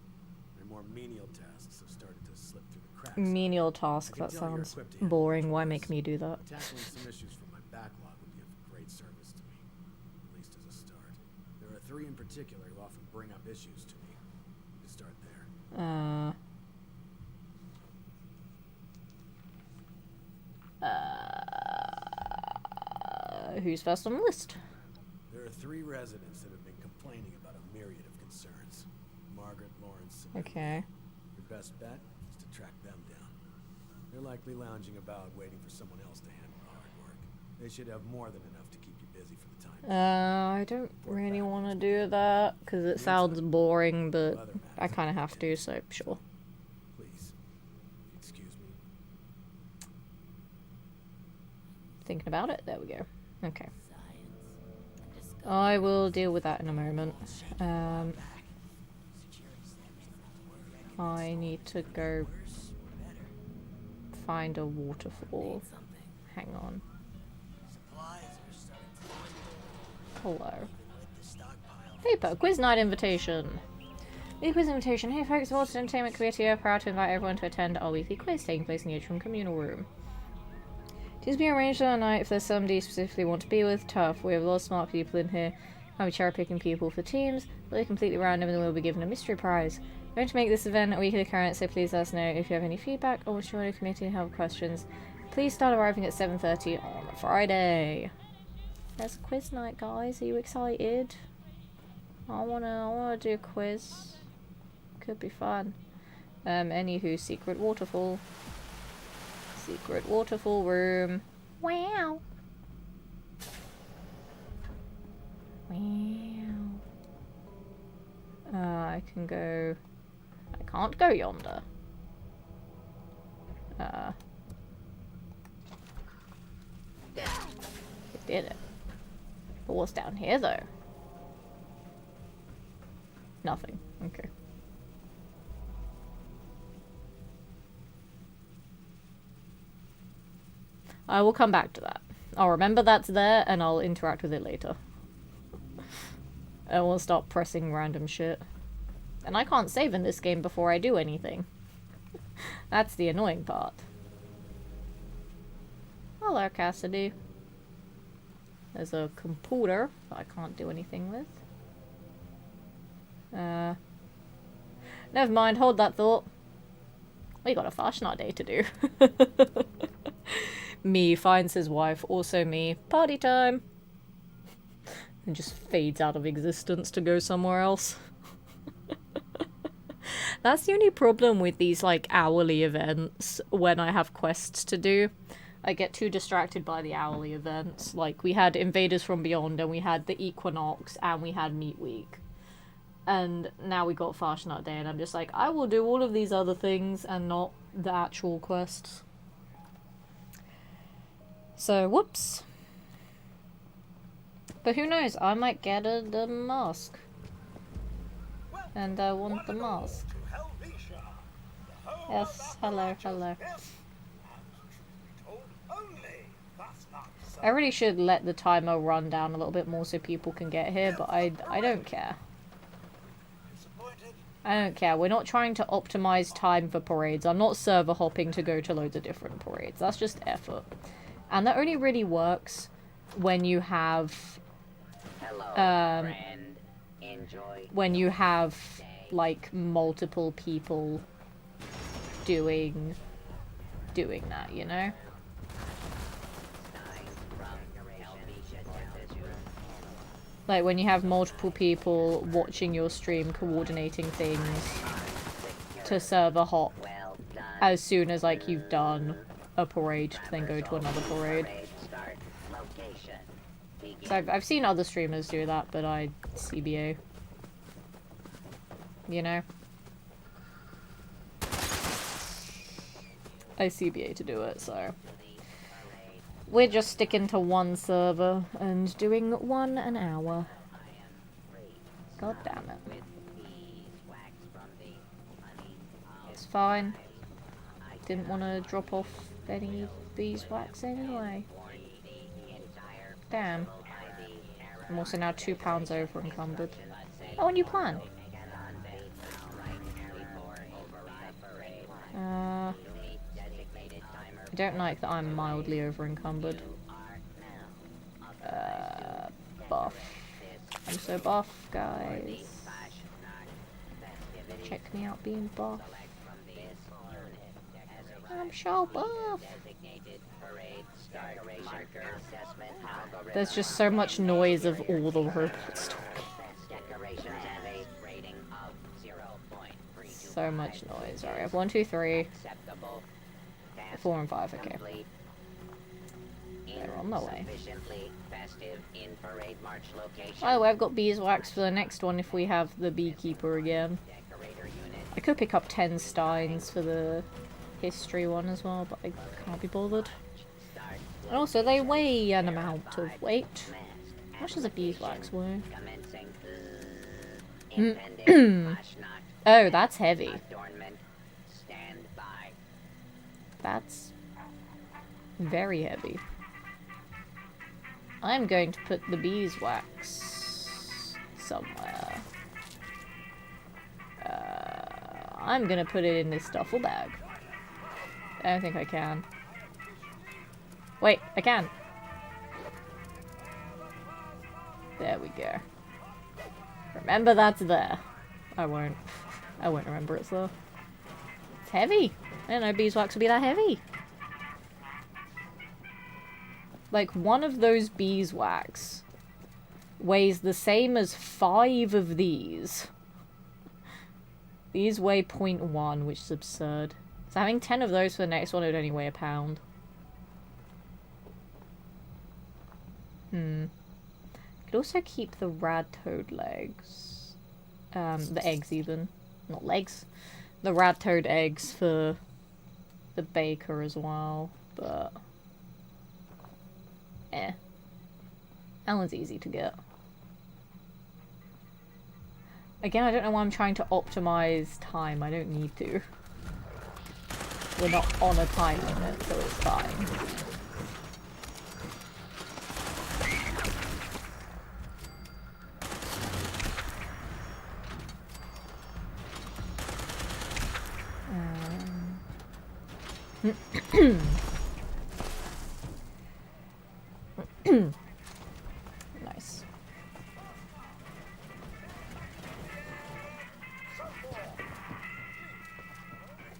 My more menial tasks have started to slip through the cracks. Menial task, that sounds boring. Why make me do that? Tackling some issues from my backlog would be of great service to me, at least as a start. There are 3 in particular who often bring up issues to me. To start there. Who's first on the list? There are 3 residents that have been complaining about a myriad of concerns. Margaret, Lawrence, and Okay. your best bet is to track them down. They're likely lounging about waiting for someone else to handle the hard work. They should have more than enough to keep you busy for the time. I don't really want to do that because it sounds boring, but I kind of have to, so sure. Please, excuse me. Thinking about it? There we go. Okay. I will deal with that in a moment. I need to go find a waterfall. Hang on. Hello. Paper, quiz night invitation. Weekly quiz invitation. Hey folks, Walter Entertainment Committee are proud to invite everyone to attend our weekly quiz taking place in the atrium communal room. It is being arranged on a night if there's somebody you specifically want to be with. Tough. We have a lot of smart people in here. I'll be cherry-picking people for teams. They'll be completely random and we'll be given a mystery prize. We're going to make this event a weekly occurrence, so please let us know if you have any feedback or wish to join the committee and have questions. Please start arriving at 7:30 on Friday. There's a quiz night, guys. Are you excited? I wanna do a quiz. Could be fun. Anywho, secret waterfall. Secret waterfall room. Wow. Wow. I can go... I can't go yonder. It did it. But what's down here, though? Nothing. Okay. I will come back to that. I'll remember that's there, and I'll interact with it later. I won't stop pressing random shit. And I can't save in this game before I do anything. That's the annoying part. Hello, Cassidy. There's a computer that I can't do anything with. Never mind, hold that thought. We got a Fashionat day to do. Me finds his wife, also me. Party time! And just fades out of existence to go somewhere else. That's the only problem with these, like, hourly events when I have quests to do. I get too distracted by the hourly events. Like, we had Invaders from Beyond, and we had the Equinox, and we had Meat Week. And now we got Fast Nut Day, and I'm just like, I will do all of these other things and not the actual quests. So, whoops. But who knows, I might get the mask. And I want the mask. Yes, hello, hello. I really should let the timer run down a little bit more so people can get here, but I don't care. I don't care. We're not trying to optimize time for parades. I'm not server hopping to go to loads of different parades. That's just effort. And that only really works when you have... when you have, like, multiple people doing that, you know? Like, when you have multiple people watching your stream, coordinating things to server hop as soon as, like, you've done a parade to then go to another parade. So I've seen other streamers do that, but I CBA. You know? I CBA to do it, so... We're just sticking to one server and doing one an hour. God damn it. It's fine. Didn't want to drop off any beeswax anyway. Damn. I'm also now £2 over encumbered. Oh, a new plan. I don't like that I'm mildly over encumbered. Buff. I'm so buff, guys. Check me out being buff. I'm so buff. There's just so much noise of all the robots talking. So much noise. Alright, I have 1, 2, 3. 4 and 5, okay. They're on my way. By the way, I've got beeswax for the next one if we have the beekeeper again. I could pick up 10 steins for the history one as well, but I can't be bothered. And also, they weigh an amount of weight. How much does a beeswax weigh? Oh, that's heavy. That's very heavy. I'm going to put the beeswax somewhere. I'm gonna put it in this duffel bag. I don't think I can. Wait, I can. There we go. Remember that's there. I won't remember it's there. It's heavy. I didn't know beeswax would be that heavy. Like, one of those beeswax weighs the same as 5 of these. These weigh 0.1, which is absurd. So having 10 of those for the next one would only weigh £1. Could also keep the rad toad legs. The eggs even. Not legs. The rad toad eggs for the baker as well, but... That one's easy to get. Again, I don't know why I'm trying to optimize time. I don't need to. We're not on a time limit, so it's fine. Nice.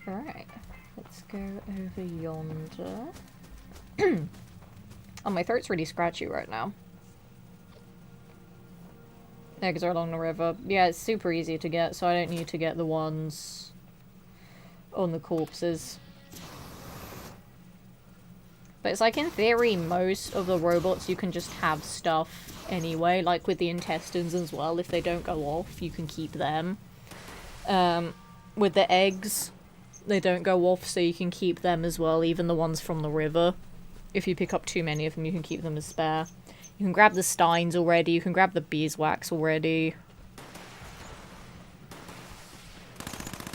Alright, let's go over yonder. Oh, my throat's really scratchy right now. Eggs are along the river. Yeah, it's super easy to get, so I don't need to get the ones on the corpses. But it's like, in theory, most of the robots you can just have stuff anyway, like with the intestines as well. If they don't go off, you can keep them. With the eggs, they don't go off, so you can keep them as well, even the ones from the river. If you pick up too many of them, you can keep them as spare. You can grab the steins already, you can grab the beeswax already.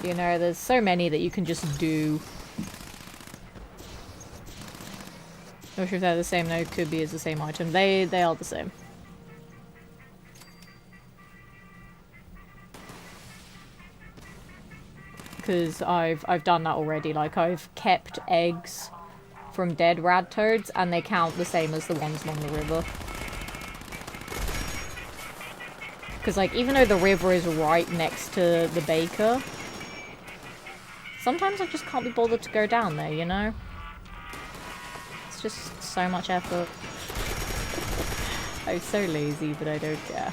You know, there's so many that you can just do. Not sure if they're the same, no, could be as the same item. They are the same. Because I've done that already. Like, I've kept eggs from dead rad toads, and they count the same as the ones along the river. Because, like, even though the river is right next to the baker, sometimes I just can't be bothered to go down there, you know? It's just so much effort. I'm so lazy, but I don't care.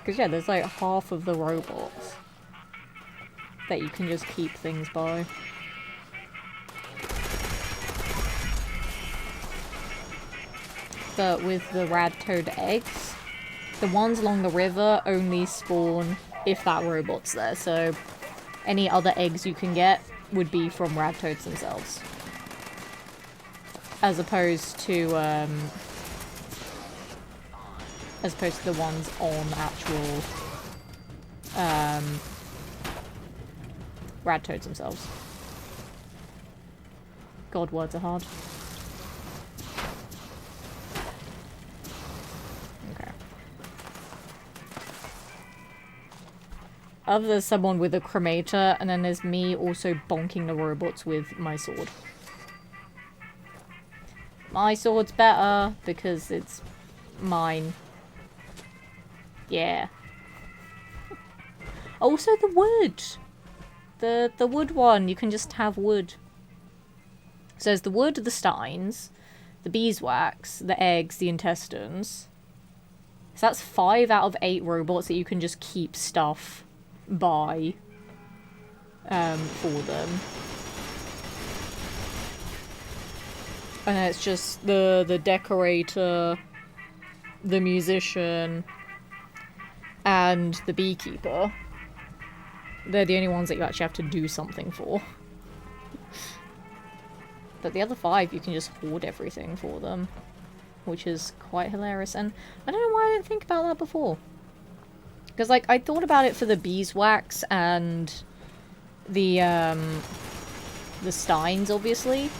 Because, yeah, there's like half of the robots that you can just keep things by. But with the rad toad eggs, the ones along the river only spawn if that robot's there, so any other eggs you can get would be from rad toads themselves. As opposed to the ones on actual rad toads themselves. God, words are hard. Okay. There's someone with a cremator, and then there's me also bonking the robots with my sword. My sword's better because it's mine. Yeah. Also the wood. The wood one, you can just have wood. So there's the wood, the steins, the beeswax, the eggs, the intestines. So that's 5 out of 8 robots that you can just keep stuff by for them. And then it's just the decorator, the musician, and the beekeeper. They're the only ones that you actually have to do something for. But the other 5, you can just hoard everything for them, which is quite hilarious. And I don't know why I didn't think about that before. Because, like, I thought about it for the beeswax and the steins, obviously.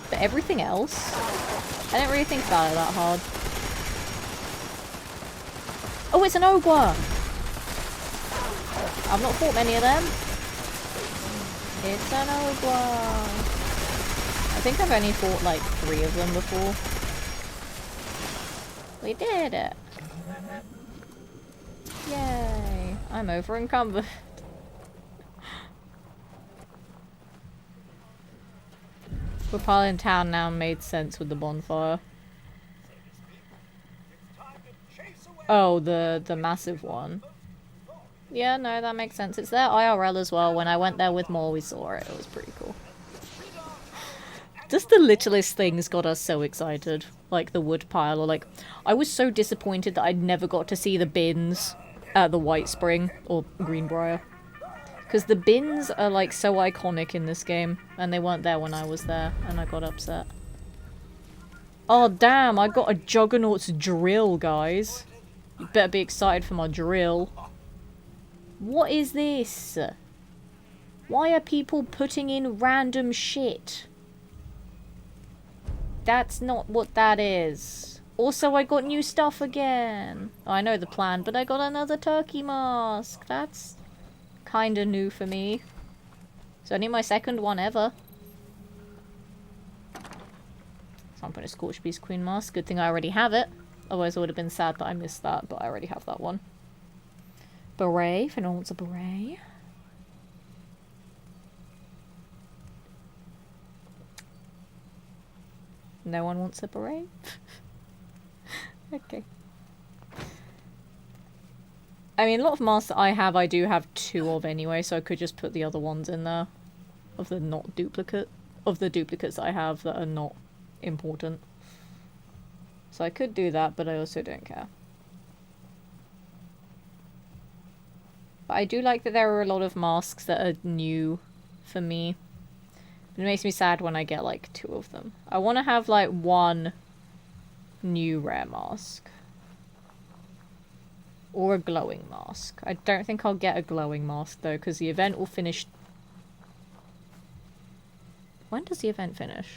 But everything else, I didn't really think about it that hard. Oh, it's an ogre! I've not fought many of them. It's an ogre. I think I've only fought like 3 of them before. We did it. Yay. I'm over encumbered. We're probably in town now, made sense with the bonfire. Oh, the massive one. Yeah, no, that makes sense. It's there IRL as well. When I went there with More, we saw it. It was pretty cool. Just the littlest things got us so excited. Like the wood pile, or like... I was so disappointed that I'd never got to see the bins at the White Spring, or Greenbrier. Because the bins are like so iconic in this game, and they weren't there when I was there, and I got upset. Oh damn, I got a Juggernaut's drill, guys. You better be excited for my drill. What is this? Why are people putting in random shit? That's not what that is. Also, I got new stuff again. Oh, I know the plan, but I got another turkey mask. That's kinda new for me. It's only my 2nd one ever. So I'm putting a Scorched Beast Queen mask. Good thing I already have it. Otherwise I would have been sad that I missed that, but I already have that one. Beret, if anyone wants a beret. No one wants a beret? Okay. I mean, a lot of masks that I do have 2 of anyway, so I could just put the other ones in there. Of the duplicates I have that are not important. So I could do that, but I also don't care. But I do like that there are a lot of masks that are new for me. It makes me sad when I get like 2 of them. I want to have like 1 new rare mask. Or a glowing mask. I don't think I'll get a glowing mask though, because the event will finish... When does the event finish?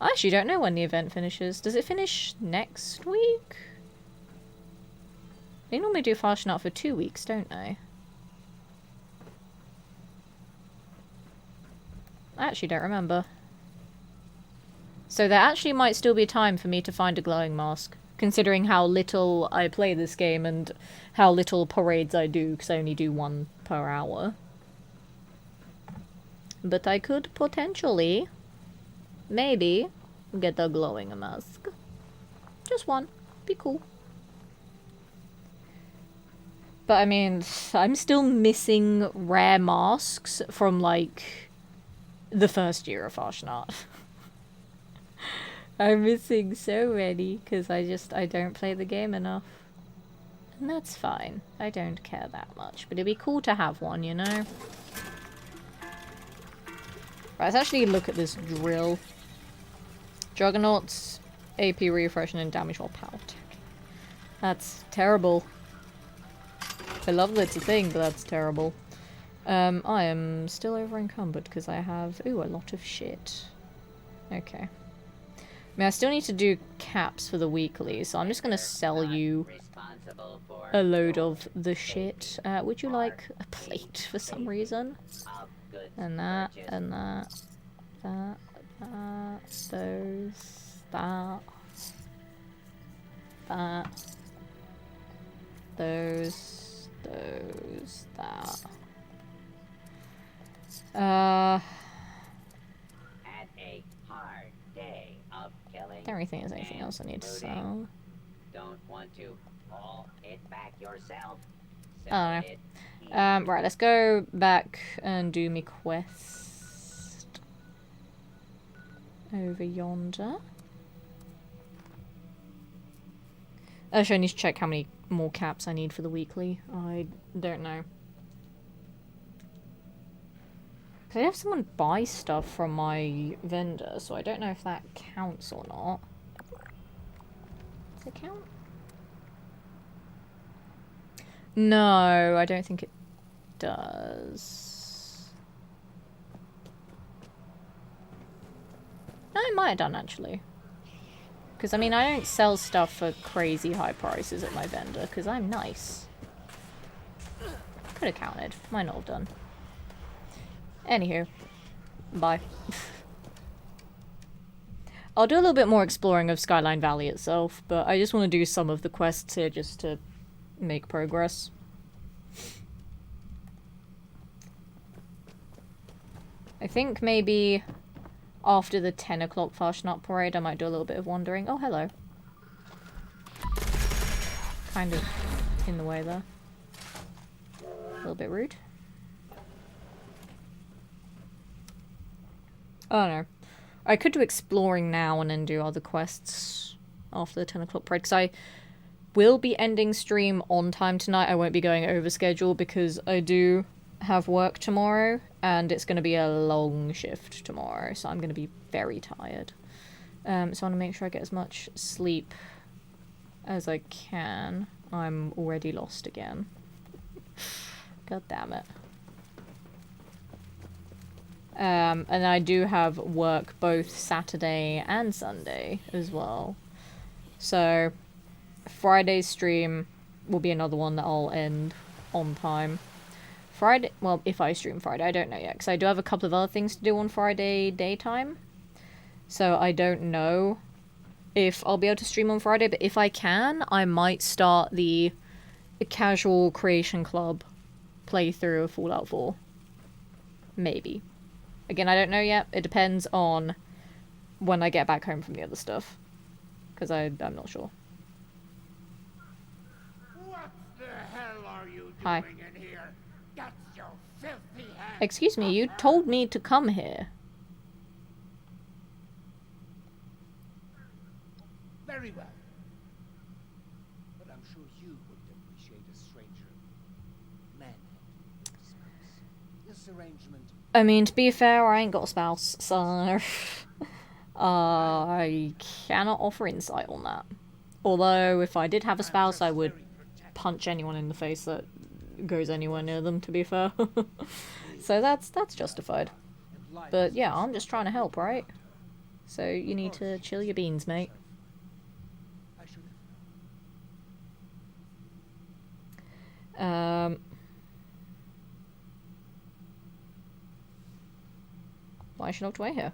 I actually don't know when the event finishes. Does it finish next week? They normally do Farshnot for 2 weeks, don't they? I actually don't remember. So there actually might still be time for me to find a glowing mask, considering how little I play this game and how little parades I do, because I only do 1 per hour. But I could potentially, maybe, get a glowing mask. Just 1. Be cool. But I mean, I'm still missing rare masks from, like, the first year of Farshnot. I'm missing so many, because I don't play the game enough. And that's fine. I don't care that much. But it'd be cool to have one, you know? Right, let's actually look at this drill. Juggernauts, AP refresh, and damage while power attack. That's terrible. I love that it's a thing, but that's terrible. I am still over encumbered because I have, ooh, a lot of shit. Okay. I mean, I still need to do caps for the weekly, so I'm just gonna sell you a load of the shit. Would you like a plate for some reason? And that, and that, that, those, that, those, that. Had a hard day of killing. Don't really think there's anything else I need to sell. Don't want to haul it back yourself. Oh no. Right, let's go back and do me quest. Over yonder. Actually, I need to check how many more caps I need for the weekly. I don't know. Because I have someone buy stuff from my vendor, so I don't know if that counts or not. Does it count? No, I don't think it does. No, it might have done, actually. Because, I mean, I don't sell stuff for crazy high prices at my vendor, because I'm nice. Could have counted. Might not have done. Anywho. Bye. I'll do a little bit more exploring of Skyline Valley itself, but I just want to do some of the quests here just to make progress. I think maybe after the 10 o'clock Farshnot parade I might do a little bit of wandering. Oh, hello. Kind of in the way there. A little bit rude. Oh no. I could do exploring now and then do other quests after the 10 o'clock parade, because I will be ending stream on time tonight. I won't be going over schedule because I do have work tomorrow and it's going to be a long shift tomorrow, so I'm going to be very tired. So I want to make sure I get as much sleep as I can. I'm already lost again. God damn it. And I do have work both Saturday and Sunday as well. So Friday's stream will be another one that I'll end on time. Friday, well, if I stream Friday, I don't know yet, because I do have a couple of other things to do on Friday daytime. So I don't know if I'll be able to stream on Friday, but if I can, I might start the Casual Creation Club playthrough of Fallout 4. Maybe. Again, I don't know yet. It depends on when I get back home from the other stuff. Because I'm not sure. What the hell are you doing Hi. in here? Get your filthy hands Excuse me, off you her. told me to come here. Very well. But I'm sure you wouldn't appreciate a stranger manhandling your spouse. This arrangement. I mean, to be fair, I ain't got a spouse, so I cannot offer insight on that. Although, if I did have a spouse, I would punch anyone in the face that goes anywhere near them, to be fair. So that's justified. But yeah, I'm just trying to help, right? So you need to chill your beans, mate. I should have Why should I wait here?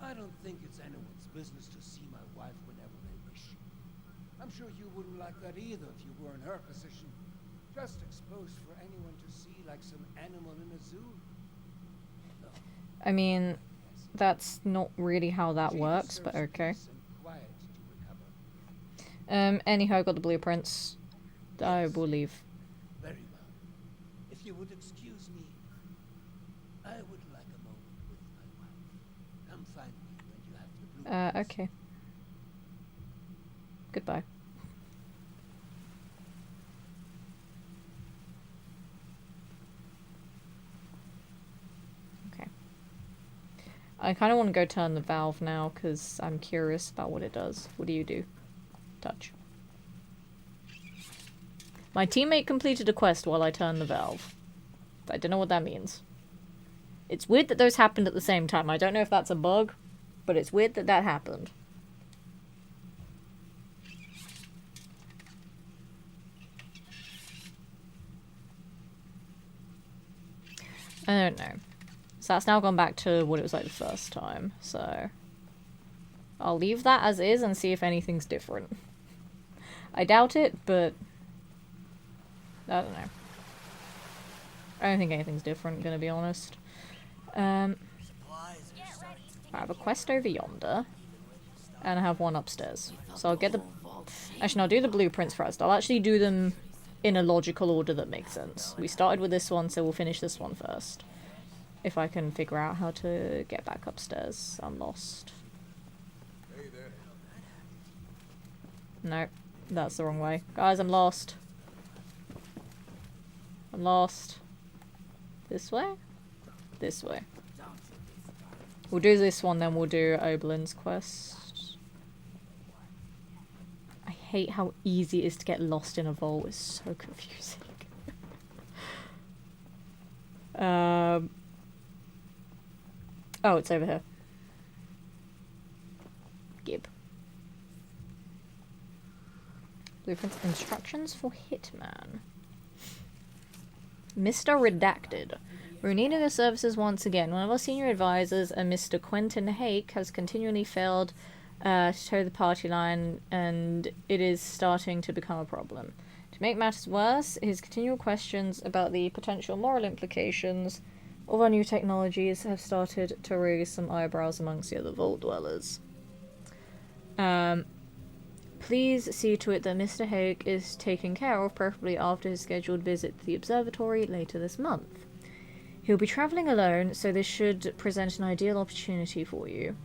I don't think it's anyone's business to see my wife whenever they wish. I'm sure you wouldn't like that either if you were in her position. Just exposed for anyone to see like some animal in a zoo. No. I mean, that's not really how that She works, but deserves okay. peace and quiet to recover. Anyhow, I got the blueprints. I Yes. will leave. Very well. If you would excuse me, I would like a moment with my wife. Come find me when you have the blueprints. Okay. Goodbye. Okay. I kind of want to go turn the valve now, because I'm curious about what it does. What do you do? Touch. My teammate completed a quest while I turned the valve. I don't know what that means. It's weird that those happened at the same time. I don't know if that's a bug, but it's weird that that happened. I don't know. So that's now gone back to what it was like the first time, so I'll leave that as is and see if anything's different. I doubt it, but I don't know. I don't think anything's different, gonna be honest. I have a quest over yonder, and I have one upstairs. So I'll get the... Actually, no, I'll do the blueprints first. I'll actually do them in a logical order that makes sense. We started with this one, so we'll finish this one first. If I can figure out how to get back upstairs. I'm lost. Hey there. Nope, that's the wrong way. Guys, I'm lost. I'm lost. This way? This way. We'll do this one, then we'll do Oberlin's quest. I hate how easy it is to get lost in a vault. It's so confusing. Oh, it's over here. Gib. Blueprints instructions for Hitman. Mr. Redacted. We're needing your services once again. One of our senior advisors, a Mr. Quentin Hake, has continually failed to toe the party line, and it is starting to become a problem. To make matters worse, his continual questions about the potential moral implications of our new technologies have started to raise some eyebrows amongst the other vault dwellers. Please see to it that Mr. Hake is taken care of, preferably after his scheduled visit to the observatory later this month. He'll be travelling alone, so this should present an ideal opportunity for you.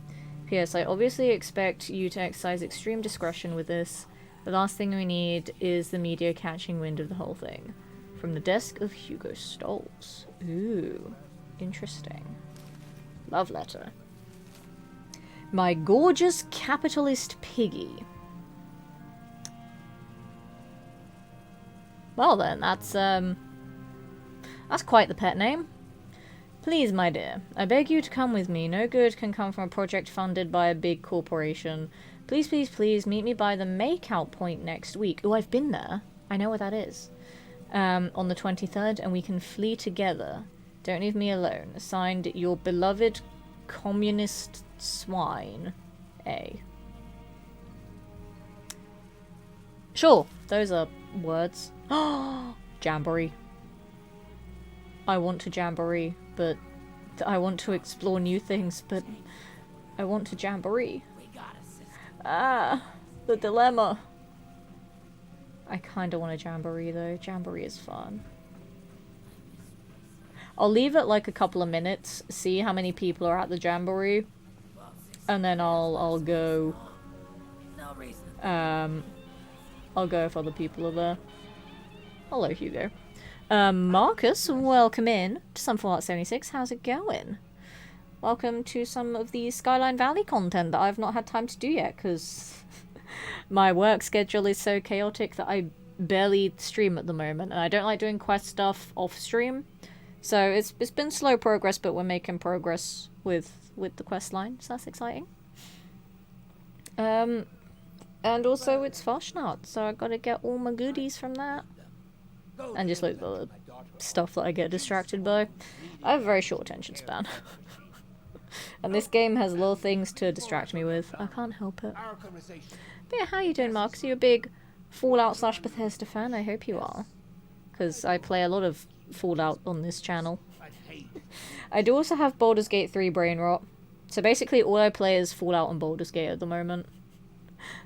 P.S. I obviously expect you to exercise extreme discretion with this. The last thing we need is the media catching wind of the whole thing. From the desk of Hugo Stoltz. Ooh, interesting. Love letter. My gorgeous capitalist piggy. Well then, that's quite the pet name. Please, my dear, I beg you to come with me. No good can come from a project funded by a big corporation. Please, please, please, meet me by the makeout point next week. Oh, I've been there. I know where that is. On the 23rd, and we can flee together. Don't leave me alone. Signed, your beloved communist swine. A. Sure, those are words. Jamboree. I want to jamboree, but I want to explore new things, but I want to jamboree. The dilemma. I kind of want a jamboree though. Jamboree is fun. I'll leave it like a couple of minutes, see how many people are at the jamboree, and then I'll go. I'll go if other people are there. Hello, Hugo. Marcus, welcome in to some Fallout 76. How's it going? Welcome to some of the Skyline Valley content that I've not had time to do yet, because my work schedule is so chaotic that I barely stream at the moment, and I don't like doing quest stuff off stream. So it's been slow progress, but we're making progress with the quest line, so that's exciting. And also it's Farshnart, so I gotta get all my goodies from that. And just like the stuff that I get distracted by. I have a very short attention span. And this game has little things to distract me with. I can't help it. But yeah, how you doing, Marcus? Are you a big Fallout/Bethesda fan? I hope you are. Because I play a lot of Fallout on this channel. I do also have Baldur's Gate 3 brain rot. So basically all I play is Fallout and Baldur's Gate at the moment.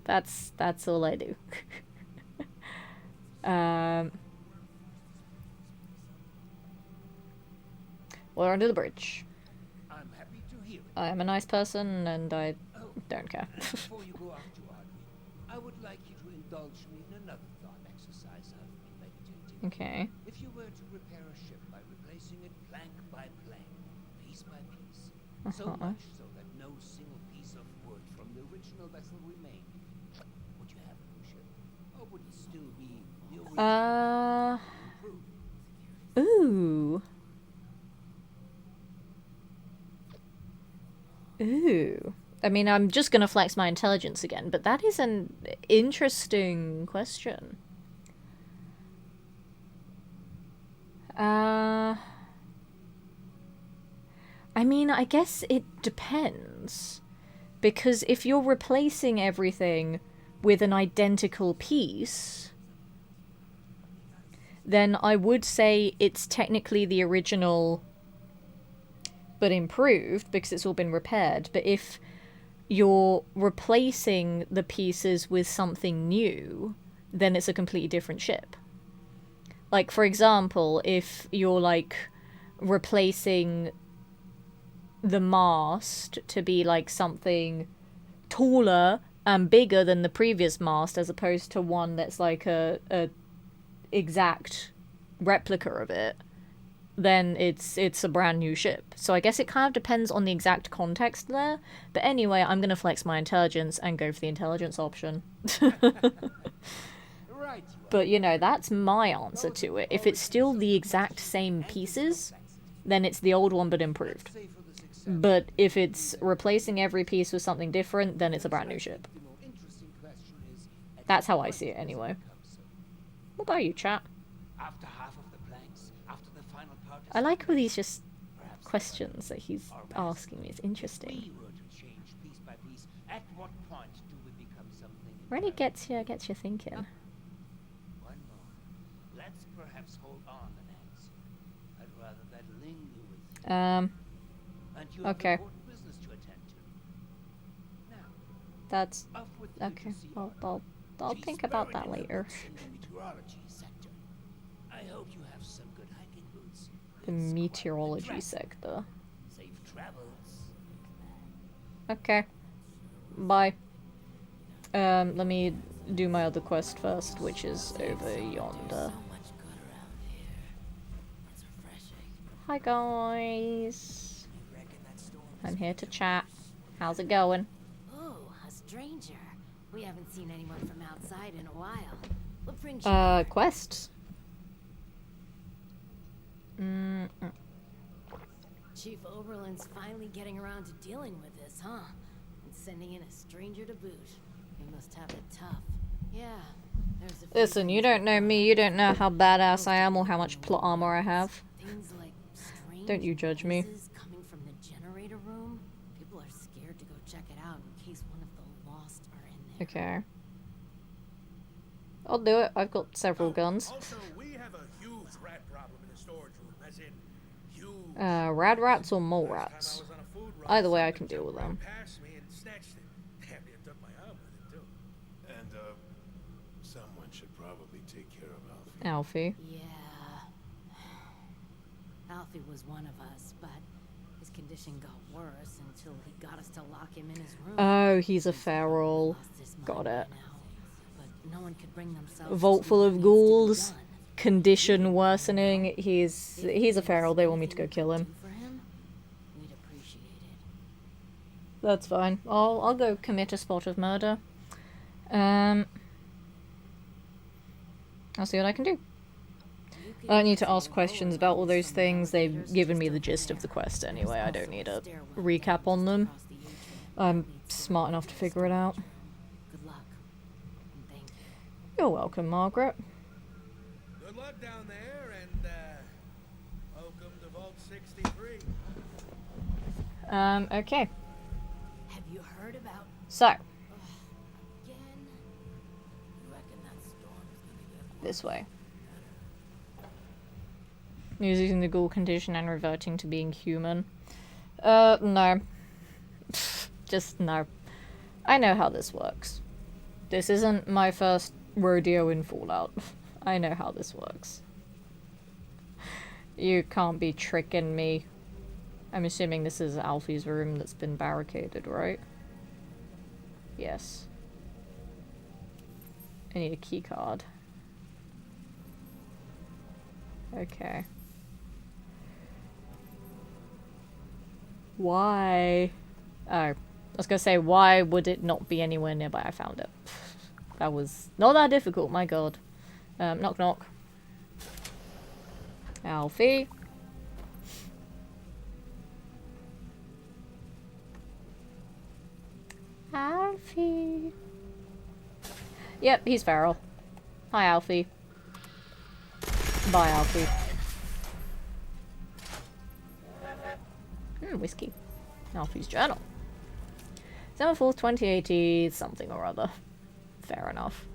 That's all I do. We're under the bridge. I'm happy to hear it. I am a nice person and I don't care. Before you go off to Ardney, I would like you to indulge me in another thought exercise I've been meditating. Okay. If you were to repair a ship by replacing it plank by plank, piece by piece, so much so that no single piece of wood from the original vessel remained, would you have a new ship? Or would it still be the original? Ooh. Ooh. I mean, I'm just gonna flex my intelligence again, but that is an interesting question. I mean, I guess it depends. Because if you're replacing everything with an identical piece, then I would say it's technically the original but improved because it's all been repaired. But if you're replacing the pieces with something new, then it's a completely different ship. Like, for example, if you're, like, replacing the mast to be, like, something taller and bigger than the previous mast as opposed to one that's, like, a exact replica of it, then it's a brand new ship. So I guess it kind of depends on the exact context there. But anyway, I'm going to flex my intelligence and go for the intelligence option. But, you know, that's my answer to it. If it's still the exact same pieces, then it's the old one but improved. But if it's replacing every piece with something different, then it's a brand new ship. That's how I see it anyway. What about you, chat? I like all these just questions that he's asking me. It's interesting. Really gets you thinking. Let's perhaps hold on an answer. I'd rather that linger with you. And you have Okay. important business to attend to. Now, That's off with you okay. to see Ardney. I'll She's think about very that later. famous in the meteorology sector. I hope you have some good hiking boots. The It's quite meteorology attractive. sector. Safe travels. Okay. Bye. Let me do my other quest first, which is over yonder. So much good around here. It's refreshing. Hi guys. I'm here to chat. How's it going? Oh, a stranger. We haven't seen anyone from outside in a while. What brings you? Quests. Chief Oberlin's finally getting around to dealing with this, huh? And sending in a stranger to boot. He must have it tough. Yeah. There's a few Listen, you things don't know me, you don't know how badass I am or how much plot armor I have. Things like strange Don't you judge me. noises coming from the generator room. People are scared to go check it out in case one of the lost are in there. Okay. I'll do it. I've got several guns. Also, we have a huge rat problem in the storage room, as in huge. Rad rats or mole Last time I rats? was on a food run, Either way, I something can deal with jumped them. right past me and snatched it. Damn, you took my arm with it, too. And, someone should probably take care of Alfie. Alfie. Yeah. Alfie was one of us, but his condition got worse until he got us to lock him in his room. Oh, he's a feral. Lost his mind Got it. by now, but no one could bring themselves A vault to full do of what needs to be ghouls. done. Condition worsening. He's a feral. They want me to go Anything kill we him. could do for him, we'd appreciate it. That's fine. I'll go commit a spot of murder. I'll see what I can do. I don't need to ask questions about all those things. They've given me the gist of the quest anyway. I don't need a recap on them. I'm smart enough to figure it out. Good luck. And thank you. You're welcome, Margaret. Good luck down there, and, welcome to Vault 63. Okay. Have you heard about So, again? You reckon that storm's gonna get this way. Using the ghoul condition and reverting to being human. No. Just no. I know how this works. This isn't my first rodeo in Fallout. I know how this works. You can't be tricking me. I'm assuming this is Alfie's room that's been barricaded, right? Yes. I need a key card. Okay. Why? Oh. I was gonna say, why would it not be anywhere nearby? I found it. That was not that difficult, my god. Knock knock. Alfie. Alfie. Yep, he's feral. Hi, Alfie. Bye, Alfie. Whiskey. Alfie's journal. December 4th, 2080, something or other. Fair enough.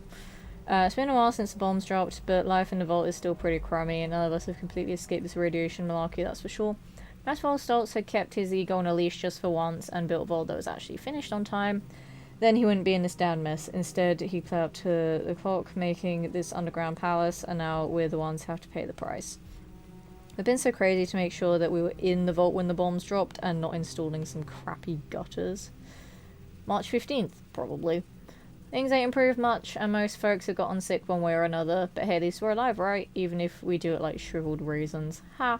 It's been a while since the bombs dropped, but life in the vault is still pretty crummy, and none of us have completely escaped this radiation malarkey, that's for sure. Maxwell Stoltz had kept his ego on a leash just for once, and built a vault that was actually finished on time. Then he wouldn't be in this damn mess. Instead, he played up to the clock, making this underground palace, and now we're the ones who have to pay the price. We've been so crazy to make sure that we were in the vault when the bombs dropped, and not installing some crappy gutters. March 15th, probably. Things ain't improved much, and most folks have gotten sick one way or another, but hey, at least we're alive, right? Even if we do it like shriveled raisins. Ha!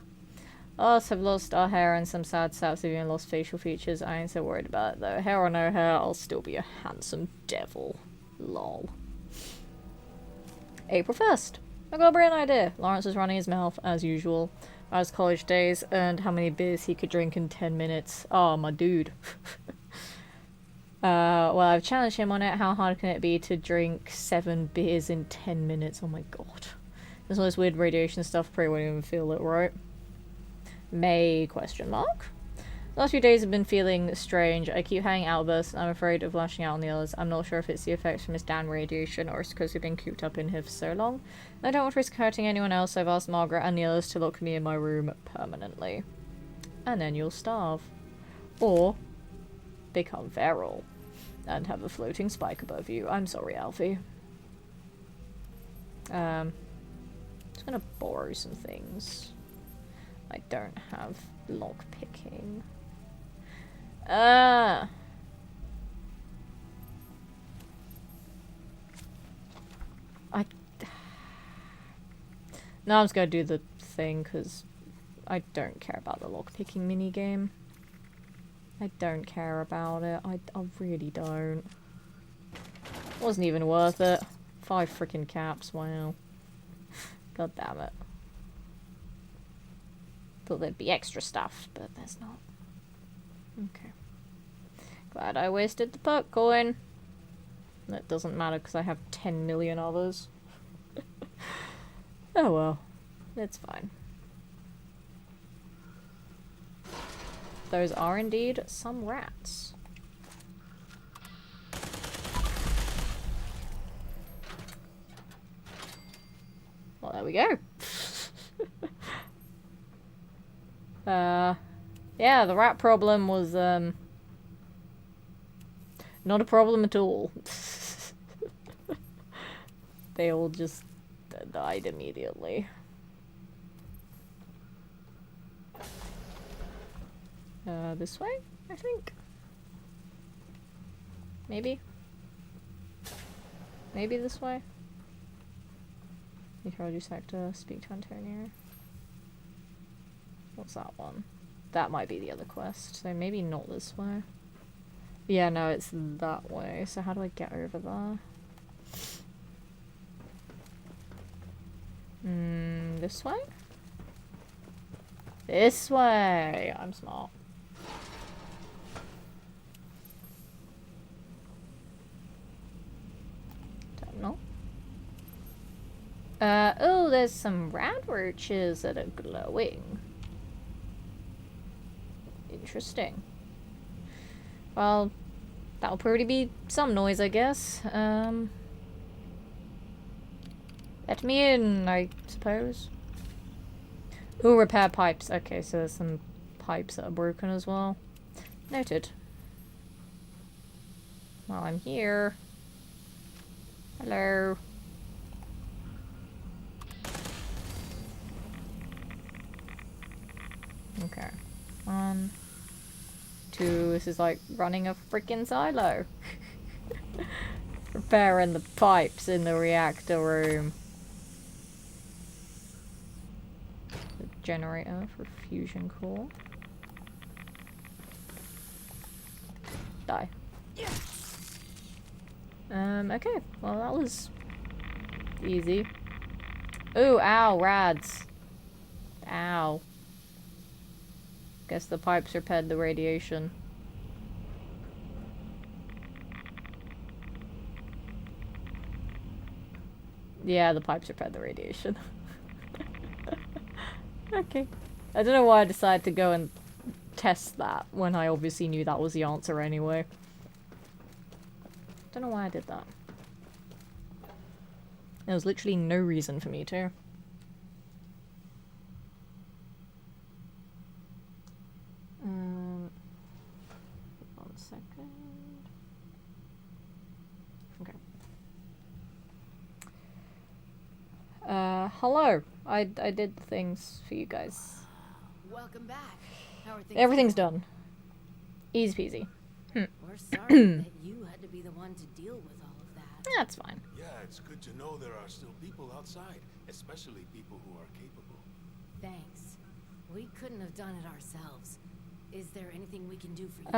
Us have lost our hair, and some sad saps have even lost facial features. I ain't so worried about it, though. Hair or no hair, I'll still be a handsome devil. Lol. April 1st. I got a brilliant idea. Lawrence was running his mouth, as usual. As college days, earned how many beers he could drink in 10 minutes. Oh, my dude. Well, I've challenged him on it. How hard can it be to drink 7 beers in 10 minutes? Oh my god. There's all this weird radiation stuff, probably won't even feel it, right? May, question mark? The last few days have been feeling strange. I keep having outbursts, and I'm afraid of lashing out on the others. I'm not sure if it's the effects from his damn radiation, or it's because we've been cooped up in here for so long. I don't want to risk hurting anyone else, so I've asked Margaret and the others to lock me in my room permanently. And then you'll starve. Or become feral. And have a floating spike above you. I'm sorry, Alfie. Just gonna borrow some things. I don't have lockpicking. Now I'm just gonna do the thing because I don't care about the lockpicking minigame. I don't care about it. I really don't. Wasn't even worth it. 5 freaking caps, wow. God damn it. Thought there'd be extra stuff, but there's not. Okay. Glad I wasted the perk coin. That doesn't matter because I have 10 million others. Oh well. It's fine. Those are indeed some rats. Well, there we go. Yeah, the rat problem was, Not a problem at all. They all just died immediately. This way, I think? Maybe? Maybe this way? Ecology sector, speak to Antonio. What's that one? That might be the other quest, so maybe not this way. Yeah, no, it's that way, so how do I get over there? This way? This way! I'm smart. Terminal. Oh, there's some rad roaches that are glowing. Interesting. Well, that'll probably be some noise, I guess. Let me in, I suppose. Ooh, repair pipes. Okay, so there's some pipes that are broken as well. Noted. While I'm here. Hello. Okay. 1, 2. This is like running a freaking silo. Repairing the pipes in the reactor room. The generator for fusion core. Die. Okay. Well, that was easy. Ooh, ow, rads. Ow. Guess the pipes repaired the radiation. Yeah, the pipes repaired the radiation. Okay. I don't know why I decided to go and test that when I obviously knew that was the answer anyway. Don't know why I did that. There was literally no reason for me to. One second. Okay. Hello. I did the things for you guys. Welcome back. How are things? Everything's going? done. Easy peasy. We're sorry that you had to be the one to deal with all of that. That's fine. Yeah, it's good to know there are still people outside, especially people who are capable. Thanks. We couldn't have done it ourselves. Is there anything we can do for you?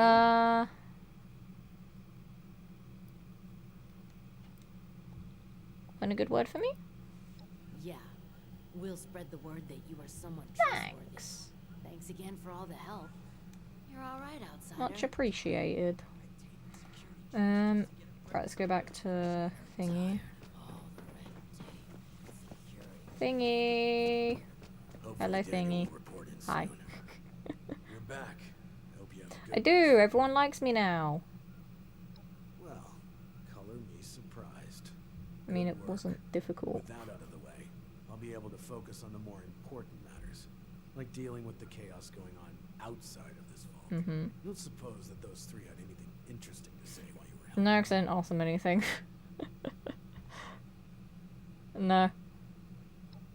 Want a good word for me? Yeah. We'll spread the word that you are someone Thanks. trustworthy. Thanks again for all the help. You're all right, outsider. Much appreciated. Right, let's go back to thingy. Thingy. Hello, thingy. Hi. You're back. Hope you have a good I do. Everyone likes me now. Well, color me surprised. I mean, Good it work. wasn't difficult. With that out of the way, I'll be able to focus on the more important matters, like dealing with the chaos going on outside of this vault. Mm-hmm. Don't suppose that those three had anything interesting to say while you were helping. No, because I didn't ask them anything. No.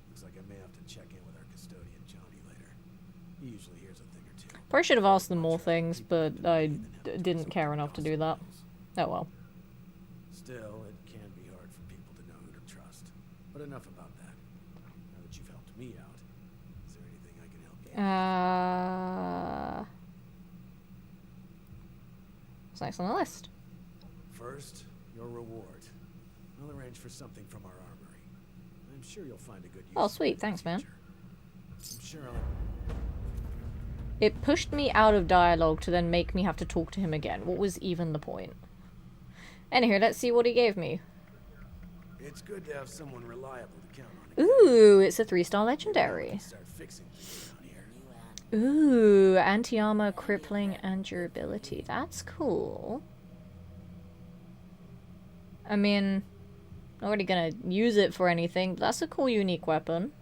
Looks like I may have to check in with our custodian, Johnny, later. He usually hears a thing or two. Probably should have asked them more things, but I didn't care enough to do that. Oh well. Still, it can be hard for people to know who to trust. But enough about that. Now that you've helped me out, is there anything I can help you with? What's next on the list? First, your reward. I'll arrange for something from our armory. I'm sure you'll find a good use. Oh, for it sweet. in the Thanks, man. future. I'm sure I'll... It pushed me out of dialogue to then make me have to talk to him again. What was even the point? Anywho, let's see what he gave me. It's good to have someone reliable to count on. Ooh, it's a 3-star legendary. Start fixing things around here. Ooh, anti-armor, crippling, and durability. That's cool. I mean, not really gonna use it for anything, but that's a cool, unique weapon.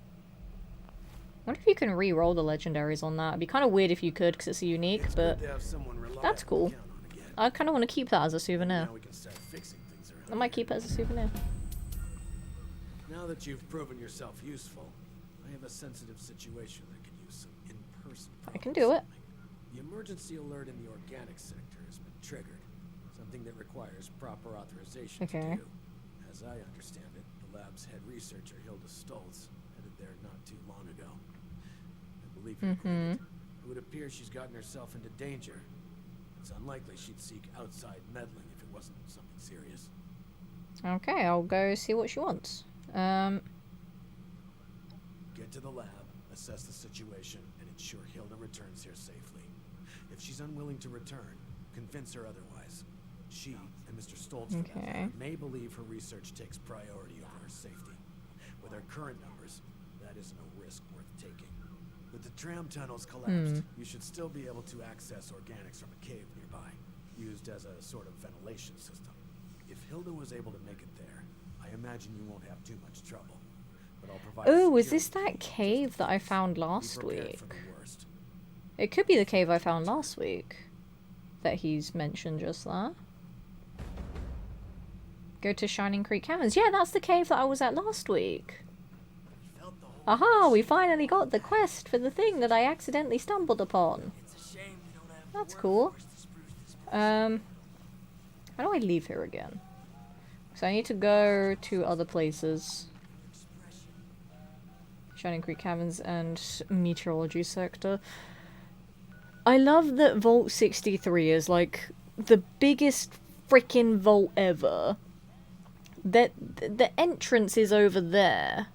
I wonder if you can re-roll the legendaries on that. It'd be kind of weird if you could, because it's a unique, It's but good to have someone reliable that's cool. to count on again. I kind of want to keep that as a souvenir. Now we can start fixing things around I might keep it as a souvenir. Now that you've proven yourself useful, I have a sensitive situation that could use some in-person I can do it. The emergency alert in the organic sector has been triggered. Something that requires proper authorization to do. As I understand it, the lab's head researcher, Hilda Stoltz, headed there not too long ago. I believe you're acquainted. It would appear she's gotten herself into danger. It's unlikely she'd seek outside meddling if it wasn't something serious. Okay, I'll go see what she wants. Get to the lab, assess the situation, and ensure Hilda returns here safely. If she's unwilling to return, convince her otherwise. She, and Mr. Stoltz for that matter, may believe her research takes priority over her safety. With our current numbers, that isn't a risk worth taking. With the tram tunnels collapsed, you should still be able to access organics from a cave nearby, used as a sort of ventilation system. If Hilda was able to make it there, I imagine you won't have too much trouble. But I'll provide Oh, is this that cave that I found last week? It could be the cave I found last week that he's mentioned just there. Go to Shining Creek Caverns. Yeah, that's the cave that I was at last week. Aha, we finally got the quest for the thing that I accidentally stumbled upon. That's cool. How do I leave here again? So I need to go to other places. Shining Creek Caverns and Meteorology Sector. I love that Vault 63 is like the biggest freaking vault ever. That the entrance is over there.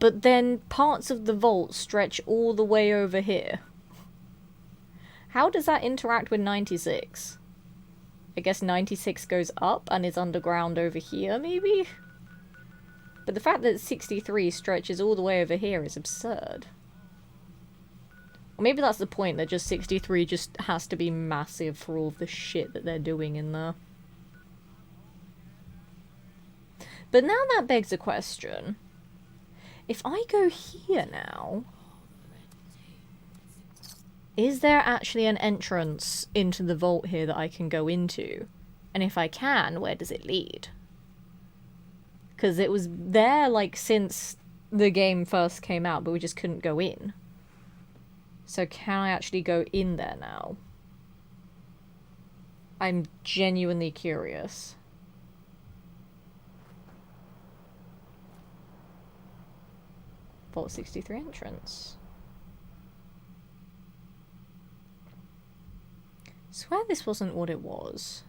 But then parts of the vault stretch all the way over here. How does that interact with 96? I guess 96 goes up and is underground over here, maybe? But the fact that 63 stretches all the way over here is absurd. Or maybe that's the point, that just 63 just has to be massive for all of the shit that they're doing in there. But now that begs a question. If I go here now, is there actually an entrance into the vault here that I can go into? And if I can, where does it lead? Because it was there, like, since the game first came out, but we just couldn't go in. So can I actually go in there now? I'm genuinely curious. Vault 63 entrance. Swear this wasn't what it was.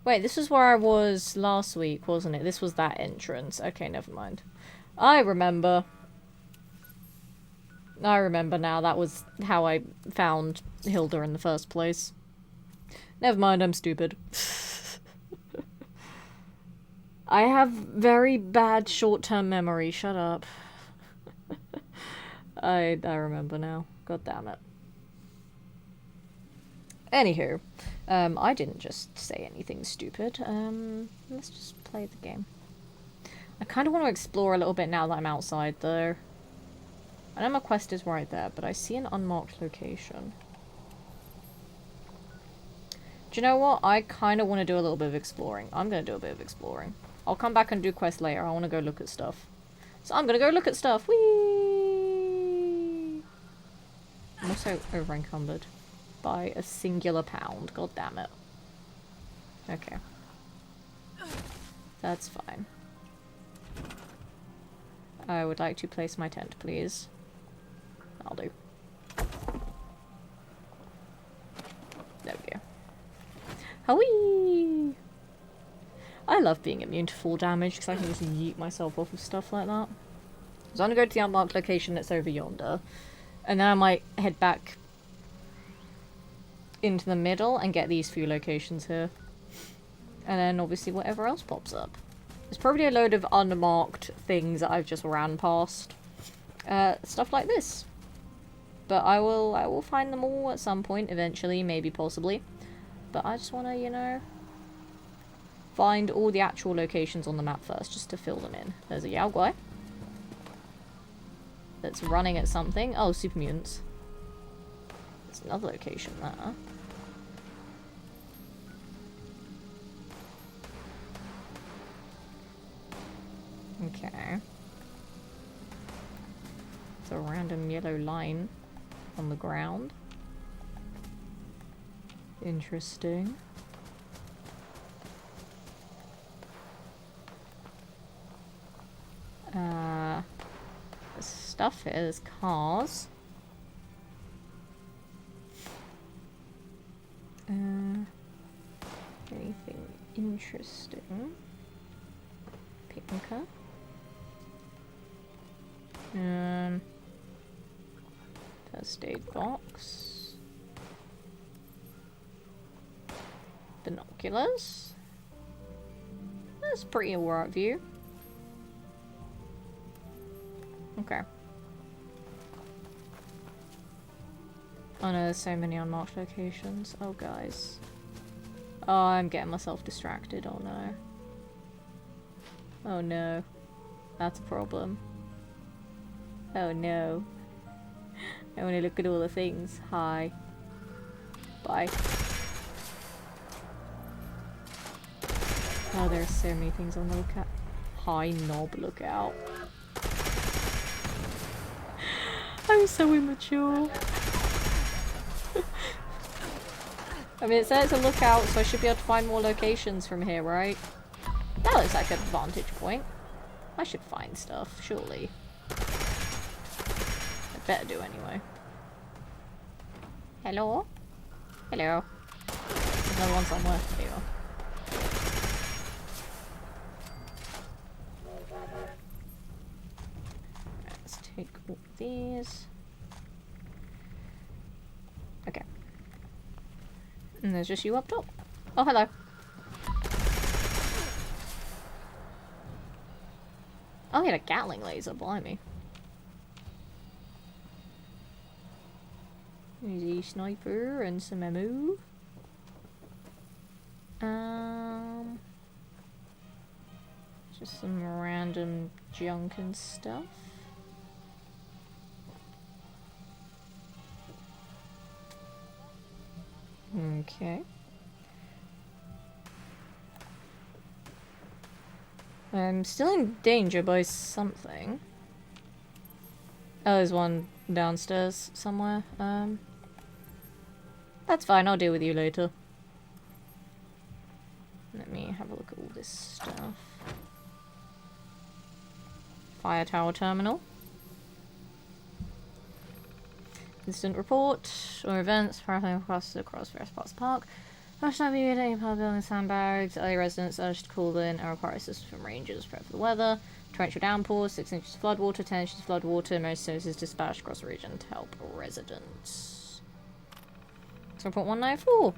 Wait, this was where I was last week, wasn't it? This was that entrance. Okay, never mind. I remember. I remember now. That was how I found Hilda in the first place. Never mind, I'm stupid. I have very bad short-term memory. Shut up. I remember now. God damn it. Anywho, I didn't just say anything stupid. Let's just play the game. I kind of want to explore a little bit now that I'm outside, though. I know my quest is right there, but I see an unmarked location. Do you know what? I kind of want to do a little bit of exploring. I'm going to do a bit of exploring. I'll come back and do quests later. I want to go look at stuff. So I'm going to go look at stuff. Whee! I'm also over encumbered by a singular pound. God damn it. Okay. That's fine. I would like to place my tent, please. I'll do. There we go. Howee! I love being immune to fall damage because I can just yeet myself off of stuff like that. So I'm gonna go to the unmarked location that's over yonder. And then I might head back into the middle and get these few locations here. And then obviously whatever else pops up. There's probably a load of unmarked things that I've just ran past. Stuff like this. But I will find them all at some point, eventually, maybe, possibly. But I just want to, you know, find all the actual locations on the map first, just to fill them in. There's a Yao Guai that's running at something. Oh, super mutants. There's another location there. Okay. It's a random yellow line on the ground. Interesting. There's stuff here, there's cars. Anything interesting? Picnicker. First aid box. Binoculars. That's a pretty alright view. Okay. Oh no, there's so many unmarked locations. Oh guys. Oh, I'm getting myself distracted. Oh no. Oh no. That's a problem. Oh no. I want to look at all the things. Hi. Bye. Oh, there's so many things on the lookout. Hi, knob, look out. I'm so immature. I mean, it says a lookout, so I should be able to find more locations from here, right? That looks like a vantage point. I should find stuff, surely. I better do anyway. Hello? Hello. There's another one somewhere. There you are. Let's take all these. Okay. And there's just you up top. Oh, hello. Oh, he had a Gatling laser, blimey. There's a sniper and some ammo. Just some random junk and stuff. Okay. I'm still in danger by something. Oh, there's one downstairs somewhere. That's fine, I'll deal with you later. Let me have a look at all this stuff. Fire tower terminal. Instant report or events traveling across various parts of the park. First time you any power building sandbags, early residents urged to call in and require assistance from rangers, prep for the weather. Torrential downpours, 6 inches of floodwater, 10 inches of floodwater, emergency services dispatched across the region to help residents. Report 194.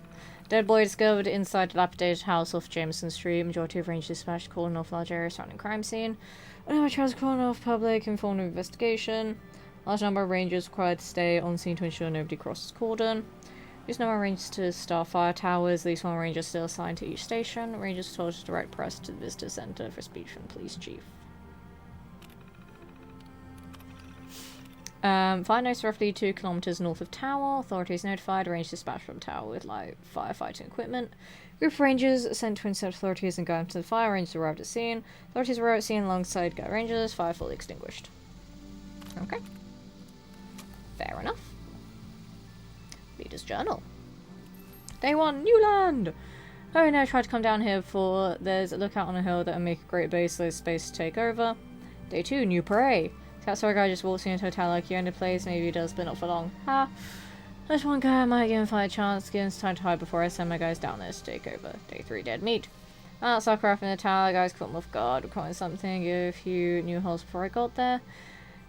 Dead body discovered inside dilapidated house off Jameson Street. Majority of rangers dispatched calling off large area surrounding crime scene. Another trials calling off public, informed of investigation. Large number of rangers required to stay on scene to ensure nobody crosses cordon. Use number of rangers to staff fire towers. At least one ranger still assigned to each station. Rangers told to direct press to the visitor center for speech from police chief. Fire notes roughly 2 kilometers north of tower. Authorities notified. Rangers dispatched from tower with light firefighting equipment. Group of rangers sent to intercept authorities and go to the fire. Rangers arrived at scene. Authorities were at scene alongside guard rangers. Fire fully extinguished. Okay. Fair enough. Leader's journal. Day 1, Newland! Oh no, tried to come down here for there's a lookout on a hill that will make a great base, so there's space to take over. Day 2, New Prey. That sort of guy just walks into a hotel like you own a place, maybe he does, but not for long. Ha! There's one guy I might give him a chance, give him time to hide before I send my guys down there to take over. Day 3, Dead Meat. Sakura in the tower, guys caught him off guard, recording something, give a few new holes before I got there.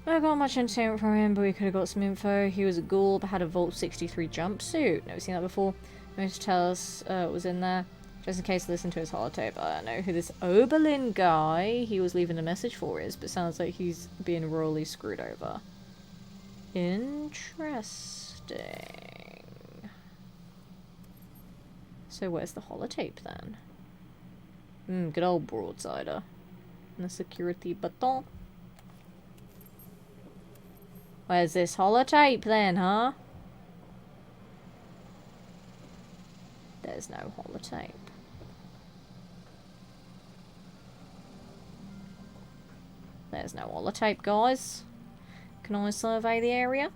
I got much entertainment from him, but we could have got some info. He was a ghoul, but had a Vault 63 jumpsuit. Never seen that before. He wanted to tell us what was in there. Just in case I listen to his holotape. I don't know who this Oberlin guy he was leaving a message for is, but sounds like he's being royally screwed over. Interesting. So where's the holotape then? Good old broadsider. And the security button. Where's this holotape then, huh? There's no holotape. There's no holotape, guys. Can I survey the area?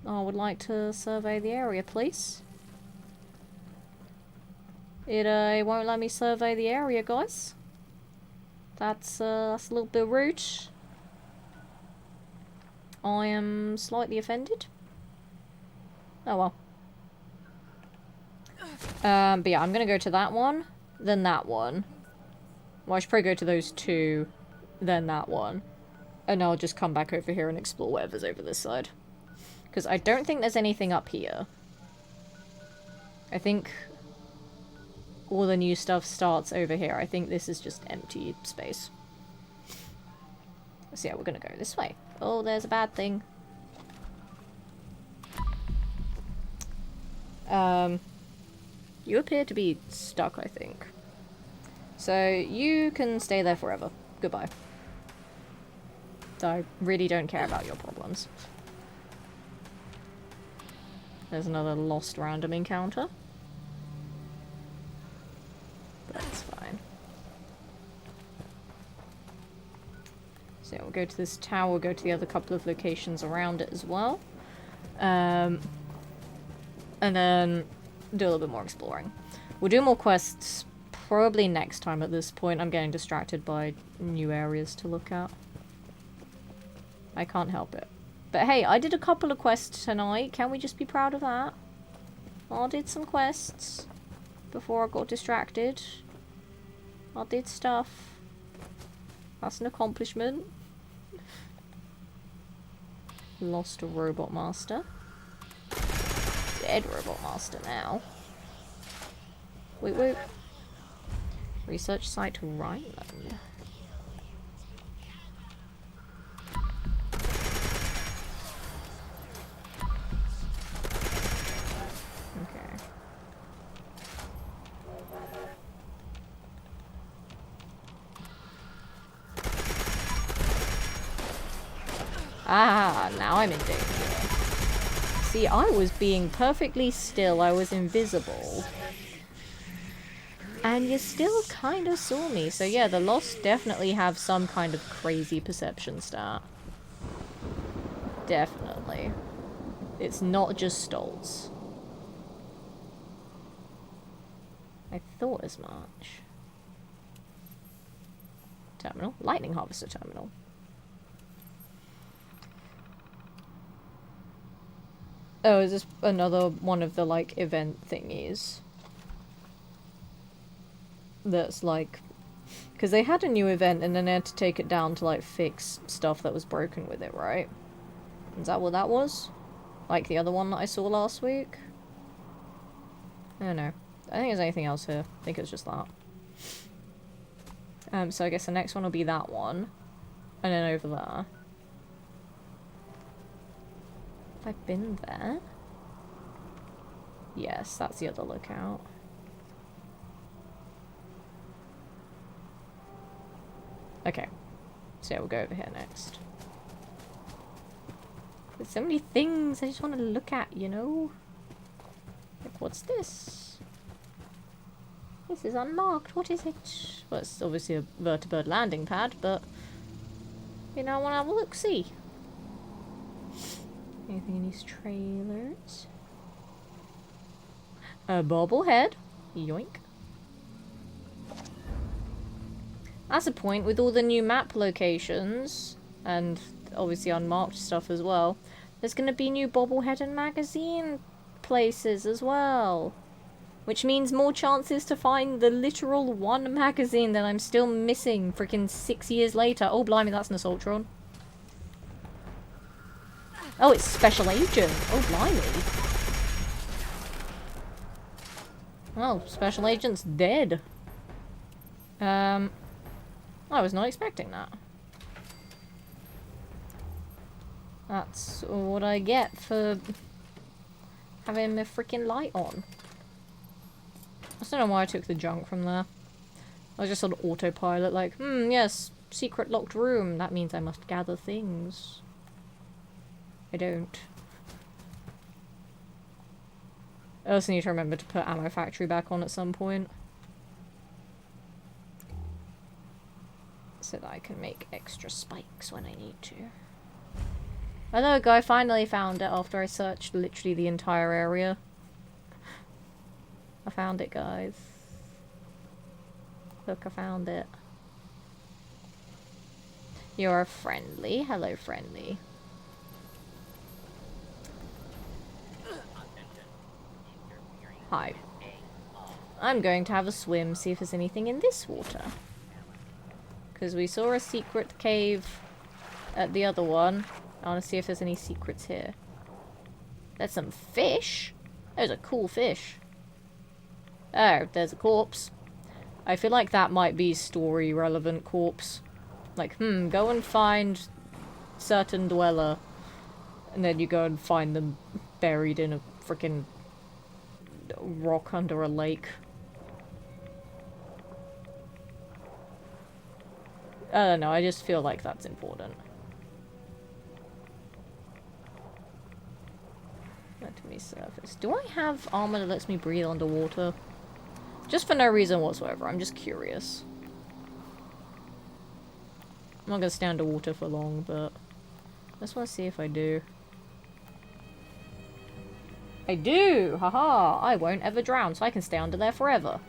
I would like to survey the area, please. It won't let me survey the area, guys. That's a little bit rude. I am slightly offended. Oh well. But yeah, I'm gonna go to that one, then that one. Well, I should probably go to those two, then that one. And I'll just come back over here and explore whatever's over this side. Because I don't think there's anything up here. I think all the new stuff starts over here. I think this is just empty space. So yeah, we're gonna go this way. Oh, there's a bad thing. You appear to be stuck, I think. So you can stay there forever. Goodbye. I really don't care about your problems. There's another lost random encounter. That's fine. So yeah, we'll go to this tower, we'll go to the other couple of locations around it as well. And then do a little bit more exploring. We'll do more quests probably next time at this point. I'm getting distracted by new areas to look at. I can't help it. But hey, I did a couple of quests tonight. Can we just be proud of that? I did some quests before I got distracted. I did stuff. That's an accomplishment. Lost a robot master. Dead robot master now. Wait, wait. Research site Rhineland. Okay. Ah, now I'm in danger. See, I was being perfectly still, I was invisible. And you still kind of saw me, so yeah, the Lost definitely have some kind of crazy perception stat. Definitely. It's not just Stoltz. I thought as much. Terminal? Lightning Harvester Terminal. Oh, is this another one of the, like, event thingies? That's, like... Because they had a new event and then they had to take it down to, like, fix stuff that was broken with it, right? Is that what that was? Like the other one that I saw last week? I don't know. I don't think there's anything else here. I think it's just that. So I guess the next one will be that one. And then over there. Have I been there? Yes, that's the other lookout. Okay. So yeah, we'll go over here next. There's so many things I just want to look at, you know? Like, what's this? This is unmarked. What is it? Well, it's obviously a vertibird landing pad, but... You know, I want to have a look-see. Anything in these trailers? A bobblehead. Yoink. That's a point with all the new map locations, and obviously unmarked stuff as well. There's going to be new bobblehead and magazine places as well. Which means more chances to find the literal one magazine that I'm still missing freaking 6 years later. Oh, blimey, that's an Assaultron. Oh, it's Special Agent. Oh, blimey. Oh, Special Agent's dead. I was not expecting that. That's what I get for having my freaking light on. I don't know why I took the junk from there. I was just on autopilot, like, yes, secret locked room. That means I must gather things. I don't. I also need to remember to put Ammo Factory back on at some point. So that I can make extra spikes when I need to. I know a guy finally found it after I searched literally the entire area. I found it, guys. Look, I found it. You're friendly. Hello, friendly. Hi. I'm going to have a swim, see if there's anything in this water. Because we saw a secret cave at the other one. I want to see if there's any secrets here. There's some fish. Those are cool fish. Oh, there's a corpse. I feel like that might be story relevant corpse. Like, go and find certain dweller. And then you go and find them buried in a freaking rock under a lake. I don't know, I just feel like that's important. Let me surface. Do I have armor that lets me breathe underwater? Just for no reason whatsoever, I'm just curious. I'm not gonna stay underwater for long, but I just want to see if I do. I do! Haha! I won't ever drown, so I can stay under there forever.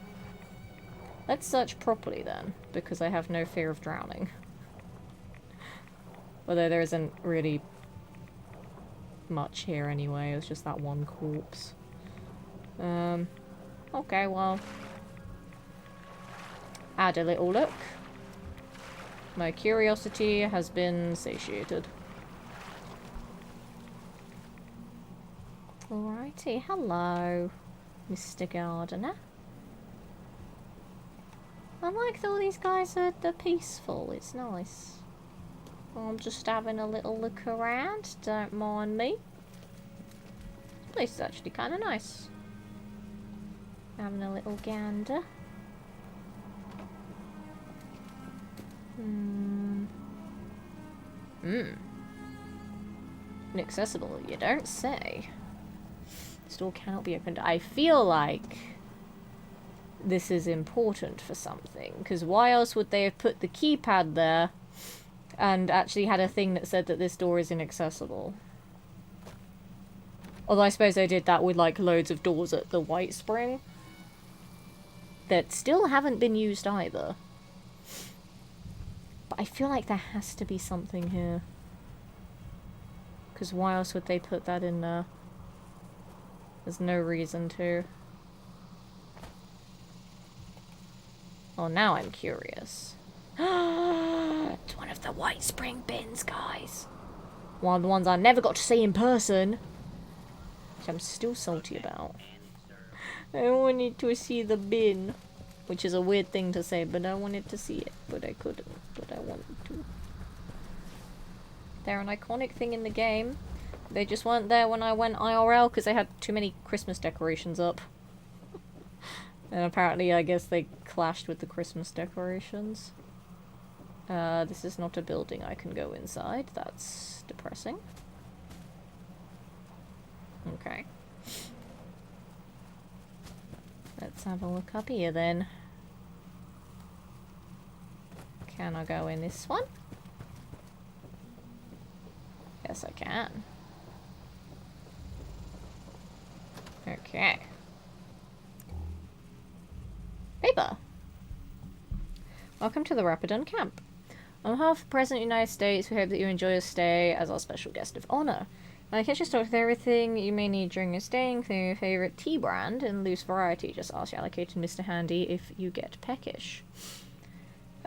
Let's search properly then, because I have no fear of drowning. Although there isn't really much here anyway, it's just that one corpse. Okay, well. Add a little look. My curiosity has been satiated. Alrighty, hello, Mr. Gardener. I like that all these guys are peaceful, it's nice. I'm just having a little look around, don't mind me. This place is actually kind of nice. Having a little gander. Inaccessible, you don't say. This door cannot be opened. I feel like this is important for something, because why else would they have put the keypad there and actually had a thing that said that this door is inaccessible? Although I suppose they did that with like loads of doors at the White Spring that still haven't been used either. But I feel like there has to be something here. Because why else would they put that in there? There's no reason to. Oh, now I'm curious. It's one of the White Spring bins, guys. One of the ones I never got to see in person. Which I'm still salty about. I wanted to see the bin. Which is a weird thing to say, but I wanted to see it. But I couldn't. But I wanted to. They're an iconic thing in the game. They just weren't there when I went IRL because they had too many Christmas decorations up. And apparently, I guess they clashed with the Christmas decorations. This is not a building I can go inside. That's depressing. Okay. Let's have a look up here then. Can I go in this one? Yes, I can. Okay. Paper. Welcome to the Rapidon camp. On behalf of the President of the United States, we hope that you enjoy your stay as our special guest of honor. My kitchen stocked with everything you may need during your stay, including your favorite tea brand and loose variety. Just ask your allocated Mr. Handy if you get peckish.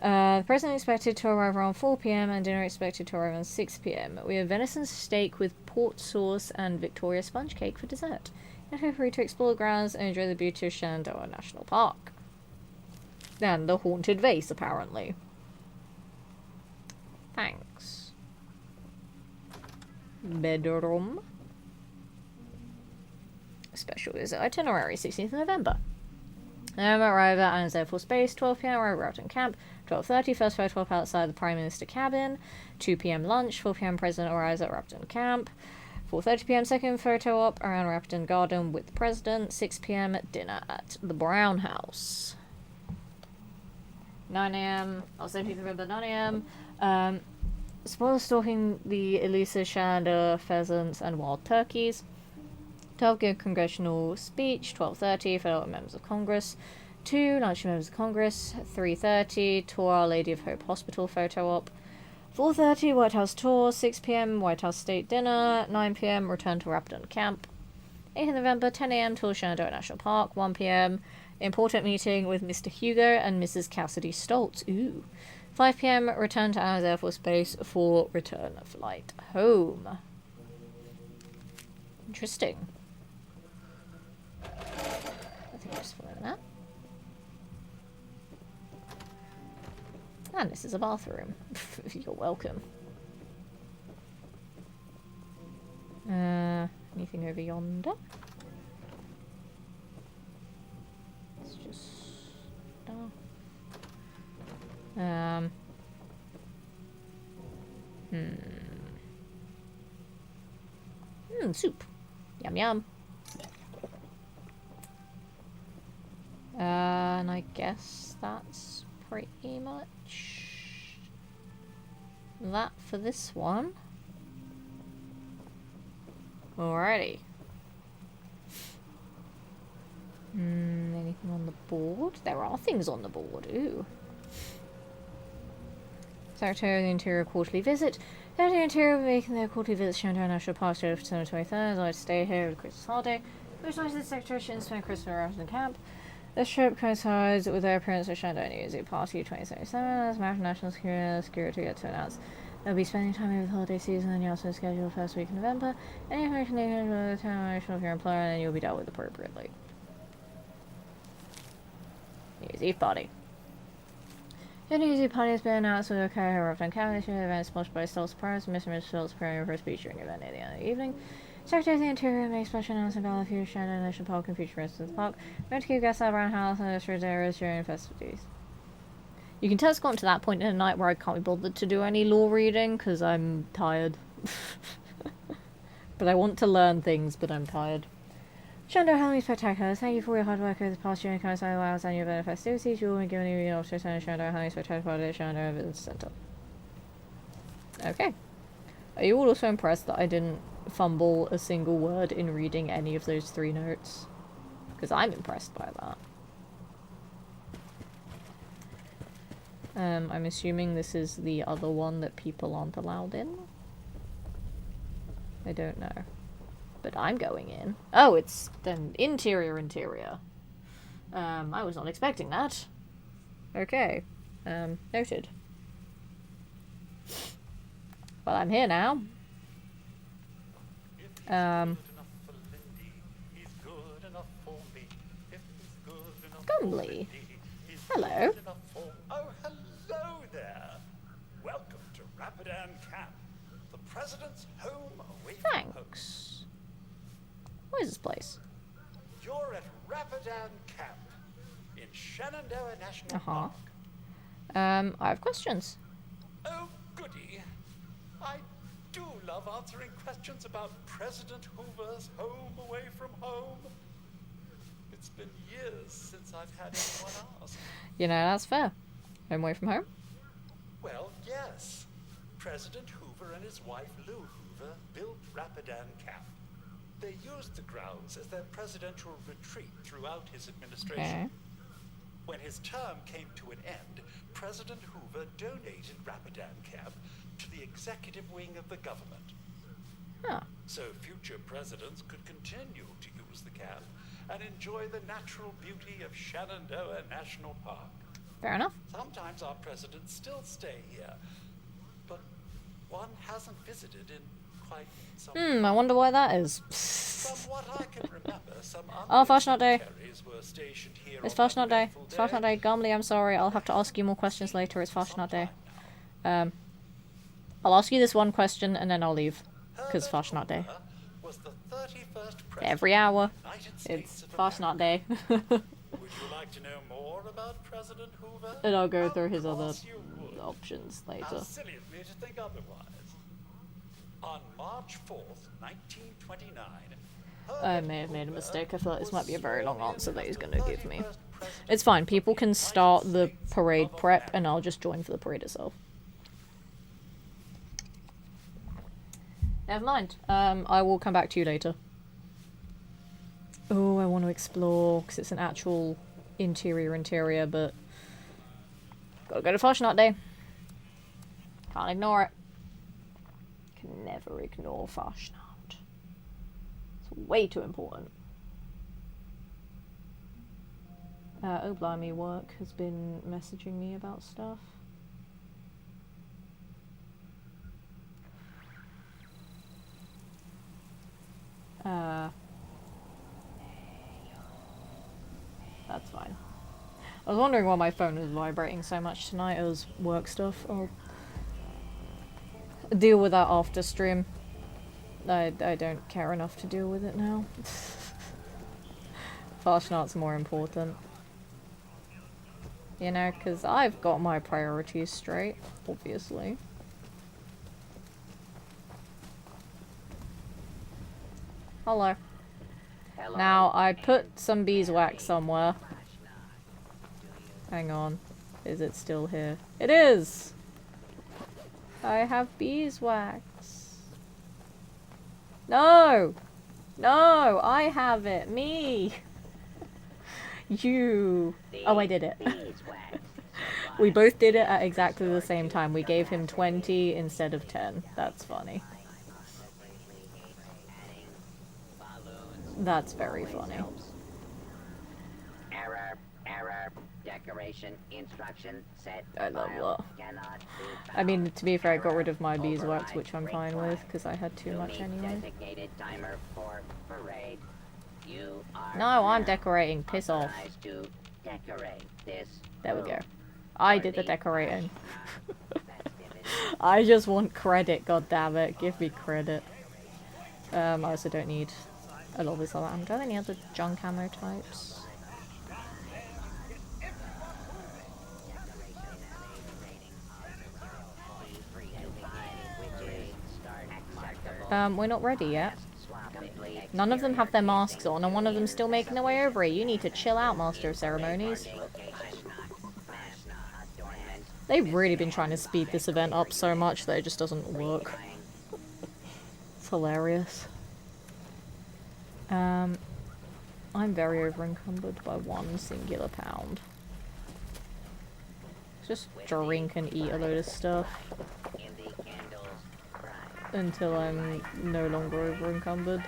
The President expected to arrive around 4 PM and dinner expected to arrive around 6 PM. We have venison steak with port sauce and Victoria sponge cake for dessert. And feel free to explore the grounds and enjoy the beauty of Shenandoah National Park. And the haunted vase, apparently. Thanks. bedroom. Special visit itinerary, 16th November. Arrive at Islands Air Force Base, 12 p.m. Arrive at Upton Camp, 12:30. First photo op outside the Prime Minister cabin. 2 p.m. lunch. 4 p.m. President arrives at Upton Camp. 4:30 p.m. second photo op around Upton Garden with the President. 6 p.m. dinner at the Brown House. 9 a.m. Oh, 17th November, 9 a.m. Spoiler stalking the Elisa Shander pheasants and wild turkeys. 12 give congressional speech. 12:30 fellow members of Congress. 2 lunch with members of Congress. 3:30 tour Our Lady of Hope Hospital photo op. 4:30 White House tour. 6 p.m. White House State dinner. 9 p.m. return to Rapton Camp. 8th November 10 a.m. tour Shenandoah National Park. 1 p.m. important meeting with Mr. Hugo and Mrs. Cassidy Stoltz. Ooh. 5 p.m. return to Islands Air Force Base for return flight home. Interesting. I think we're just following that. And this is a bathroom. You're welcome. Anything over yonder? It's just dark. Soup. Yum yum. And I guess that's pretty much that for this one. Alrighty. Anything on the board? There are things on the board. Ooh. Secretary of the Interior quarterly visit. Secretary of the Interior will be making their quarterly visit to Shenandoah National Park for December 23rd. I'd like to stay here over the Christmas holiday. Which night the Secretary should spend Christmas at Rapton Camp. This trip coincides with their appearance at Shenandoah New Year's Eve Party 2077. As a matter of national security yet to announce. They'll be spending time over the holiday season and you also schedule the first week in November. Any information they can the termination of your employer and then you'll be dealt with appropriately. New Year's Eve Party. The New Year's Eve Party has been announced with okay here Rapton Camp. This year the event is sponsored by Stoltz Paris and Mr. and Mrs. Stoltz preparing for a speech during the event at the end of the evening. Secretary of the Interior makes special announcement about the future Shenandoah National Park and future residents of the park. Going to keep guests out of Brown House and other areas during festivities. You can tell it's gotten to that point in the night where I can't be bothered to do any law reading because I'm tired. But I want to learn things, but I'm tired. Shenandoah Halloween Spectacular. Thank you for your hard work over the past year and kind of allows and your event festivities. You will be given a officer to Shenandoah Halloween Spectacular Party at Shenandoah Events Center. Okay. Are you all also impressed that I didn't fumble a single word in reading any of those 3 notes? Because I'm impressed by that. I'm assuming this is the other one that people aren't allowed in? I don't know. But I'm going in. Oh, it's an interior. I was not expecting that. Okay. Noted. Well, I'm here now. Gumley. Hello. Oh, hello there. Welcome to Rapidan Camp, the President's home away from home. Thanks. What is this place? You're at Rapidan Camp in Shenandoah National Park. I have questions. Oh, goody. I do love answering questions about President Hoover's home away from home. It's been years since I've had anyone ask. You know, that's fair. Home away from home? Well, yes. President Hoover and his wife Lou Hoover built Rapidan Camp. They used the grounds as their presidential retreat throughout his administration. Okay. When his term came to an end, President Hoover donated Rapidan Camp to the executive wing of the government. Huh. So future presidents could continue to use the camp and enjoy the natural beauty of Shenandoah National Park. Fair enough. Sometimes our presidents still stay here, but one hasn't visited in quite some time. I wonder why that is. From what I can remember, some Oh, Fashion Day. were stationed here It's on Fashion that Day. eventful It's Fashion Day. Gumley, I'm sorry. I'll have to ask you more questions later. It's Fashion Day. I'll ask you this one question and then I'll leave. Because Fashionat Day. Hoover was the 31st president Every hour. of the United It's States of Fashionat Day. Would you like to know more about President Hoover? And I'll go through his Of other course you would. options How later. silly of me to think otherwise. On March 4th, 1929, I may have made a mistake. I thought this might be a very long answer that he's going to give me. It's fine. People can start the parade prep and I'll just join for the parade itself. Never mind. I will come back to you later. Oh, I want to explore because it's an actual interior, but gotta go to Fashionat Day. Can't ignore it. Can never ignore Fashionat. It's way too important. Oh blimey, work has been messaging me about stuff. That's fine. I was wondering why my phone was vibrating so much tonight. It was work stuff. I'll deal with that after stream. I don't care enough to deal with it now. Fashionat's more important. You know, because I've got my priorities straight, obviously. Hello. Hello. Now, I put some beeswax somewhere. Hang on. Is it still here? It is! I have beeswax. No! No! I have it! Me! You! Oh, I did it. We both did it at exactly the same time. We gave him 20 instead of 10. That's funny. That's very funny. Error. Decoration instruction set. I love file that. cannot be I mean, found. to be fair, I got rid of my Override beeswax, which I'm fine with, required. because I had too much Duly anyway. Designated timer for parade. You are No, I'm now decorating. Piss off. authorized to decorate this There we go. room. I For did the the decorating. festivities. I just want credit, goddammit. Give me credit. I also don't need a lot of this other ammo. Do I have any other junk ammo types? We're not ready yet. None of them have their masks on, and one of them's still making their way over it. You need to chill out, Master of Ceremonies. They've really been trying to speed this event up so much that it just doesn't work. It's hilarious. I'm very over-encumbered by one singular pound. Just drink and eat a load of stuff until I'm no longer over-encumbered.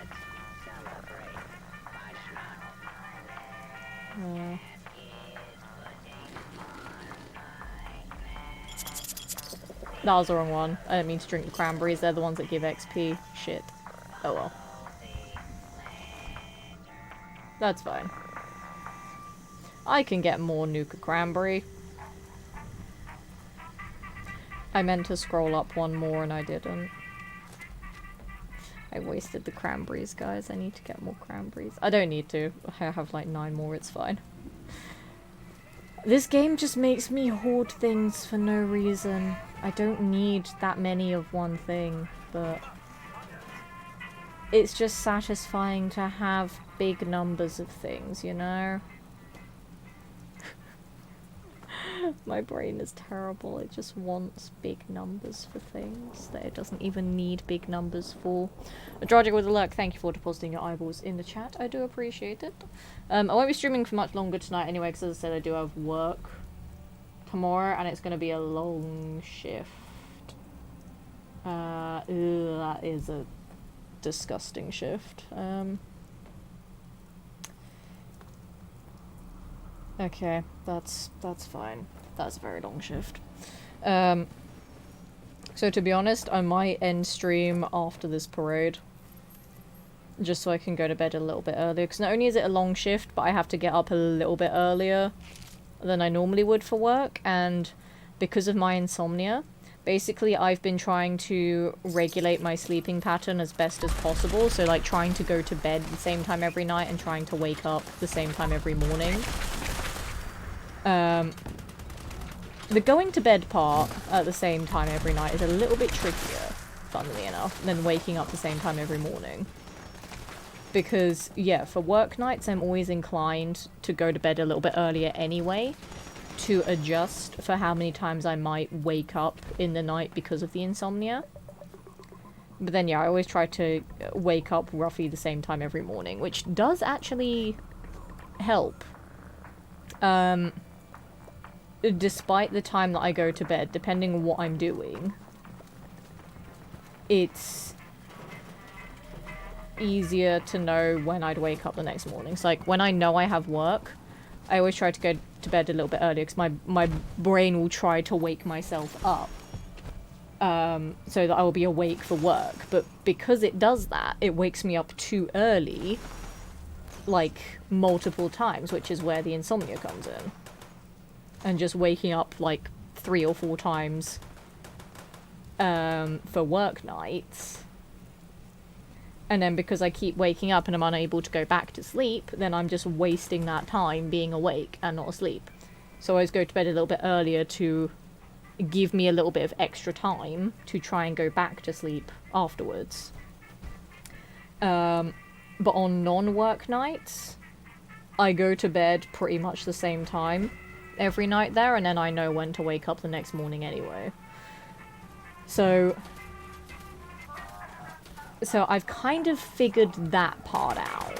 That was the wrong one. I didn't mean to drink the cranberries. They're the ones that give XP. Shit. Oh well. That's fine. I can get more Nuka Cranberry. I meant to scroll up one more and I didn't. I wasted the cranberries, guys. I need to get more cranberries. I don't need to. I have like 9 more. It's fine. This game just makes me hoard things for no reason. I don't need that many of one thing, but it's just satisfying to have big numbers of things, you know? My brain is terrible. It just wants big numbers for things that it doesn't even need big numbers for. Drogic with a lurk, thank you for depositing your eyeballs in the chat. I do appreciate it. I won't be streaming for much longer tonight anyway, because as I said, I do have work tomorrow, and it's going to be a long shift. That is a disgusting shift. Okay, that's fine. That's a very long shift. So to be honest, I might end stream after this parade. Just so I can go to bed a little bit earlier. Because not only is it a long shift, but I have to get up a little bit earlier than I normally would for work. And because of my insomnia, Basically, I've been trying to regulate my sleeping pattern as best as possible. So, like, trying to go to bed the same time every night and trying to wake up the same time every morning. The going to bed part at the same time every night is a little bit trickier, funnily enough, than waking up the same time every morning. Because, yeah, for work nights, I'm always inclined to go to bed a little bit earlier anyway, to adjust for how many times I might wake up in the night because of the insomnia. But then, yeah, I always try to wake up roughly the same time every morning, which does actually help. Despite the time that I go to bed, depending on what I'm doing, it's easier to know when I'd wake up the next morning. So, like, when I know I have work, I always try to go to bed a little bit earlier, because my brain will try to wake myself up, so that I will be awake for work. But because it does that, it wakes me up too early, like, multiple times, which is where the insomnia comes in. And just waking up, like, 3 or 4 times, for work nights. And then because I keep waking up and I'm unable to go back to sleep, then I'm just wasting that time being awake and not asleep. So I always go to bed a little bit earlier to give me a little bit of extra time to try and go back to sleep afterwards. But on non-work nights, I go to bed pretty much the same time every night there, and then I know when to wake up the next morning anyway. So I've kind of figured that part out.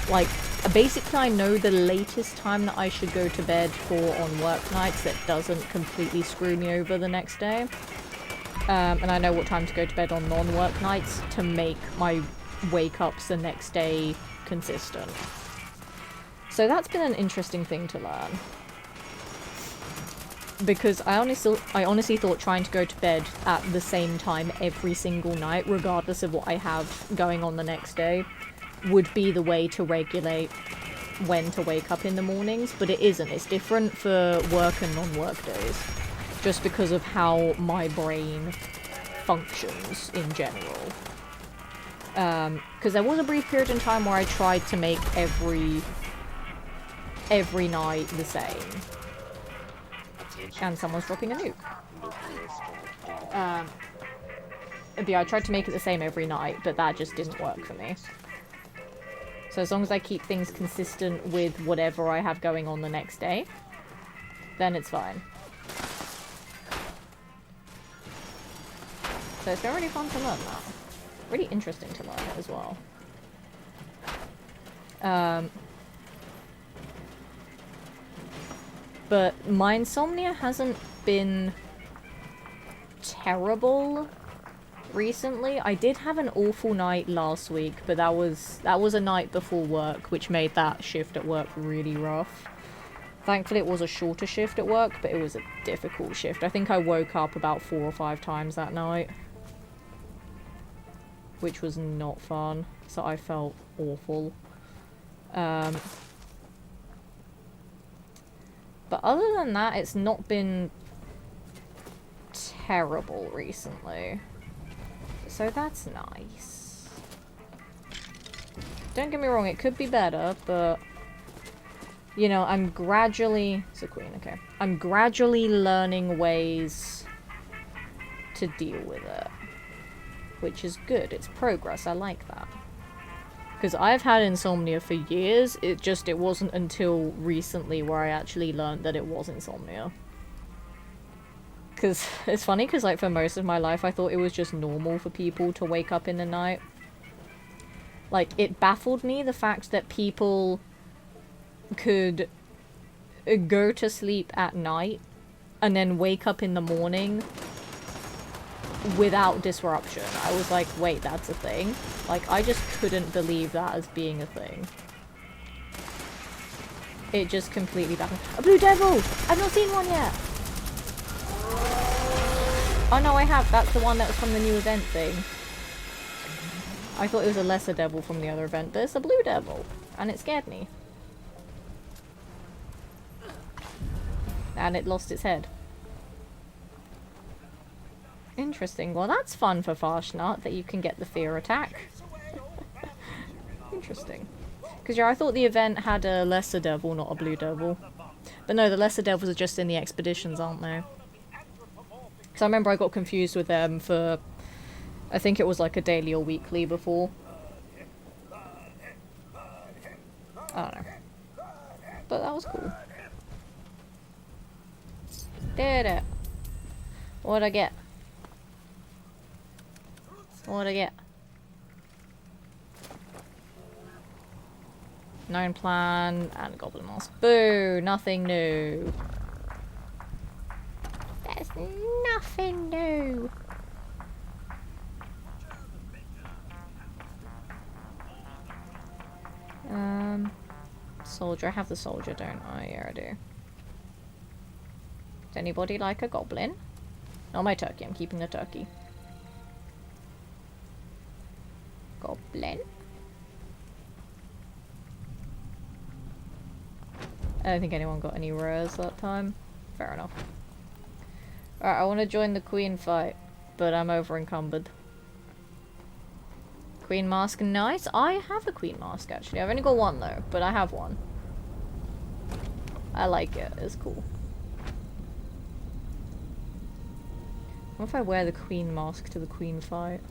Like, basically I know the latest time that I should go to bed for on work nights that doesn't completely screw me over the next day. And I know what time to go to bed on non-work nights to make my wake-ups the next day consistent. So that's been an interesting thing to learn. Because I honestly thought trying to go to bed at the same time every single night, regardless of what I have going on the next day, would be the way to regulate when to wake up in the mornings, but it isn't. It's different for work and non-work days, just because of how my brain functions in general. Because there was a brief period in time where I tried to make every night the same. And someone's dropping a nuke. But yeah, I tried to make it the same every night, but that just didn't work for me. So as long as I keep things consistent with whatever I have going on the next day, then it's fine. So it's been really fun to learn that. Really interesting to learn it as well. But my insomnia hasn't been terrible recently. I did have an awful night last week, but that was a night before work, which made that shift at work really rough. Thankfully it was a shorter shift at work, but it was a difficult shift. I think I woke up about 4 or 5 times that night, which was not fun, so I felt awful. But other than that, it's not been terrible recently. So that's nice. Don't get me wrong, it could be better, but you know, I'm gradually... It's a queen, okay. I'm gradually learning ways to deal with it. Which is good. It's progress. I like that. Because I've had insomnia for years. It wasn't until recently where I actually learned that it was insomnia. Because it's funny, because like for most of my life I thought it was just normal for people to wake up in the night. Like, it baffled me the fact that people could go to sleep at night and then wake up in the morning without disruption. I was like, wait, that's a thing? Like, I just couldn't believe that as being a thing. It just completely baffled. A blue devil! I've not seen one yet! Oh no, I have. That's the one that was from the new event thing. I thought it was a lesser devil from the other event, but it's a blue devil. And it scared me. And it lost its head. Interesting. Well, that's fun for Farshnart, that you can get the fear attack. Interesting. Because, yeah, I thought the event had a lesser devil, not a blue devil. But no, the lesser devils are just in the expeditions, aren't they? Because I remember I got confused with them for... I think it was like a daily or weekly before. I don't know. But that was cool. Did it. What'd I get? What'd I get? Known plan and goblin mask. Boo! Nothing new. There's nothing new. Soldier. I have the soldier, don't I? Yeah, I do. Does anybody like a goblin? Not my turkey. I'm keeping the turkey. Goblin. I don't think anyone got any rares that time. Fair enough. Alright, I want to join the queen fight, but I'm over encumbered. Queen mask, nice. I have a queen mask, actually. I've only got one, though, but I have one. I like it. It's cool. What if I wear the queen mask to the queen fight?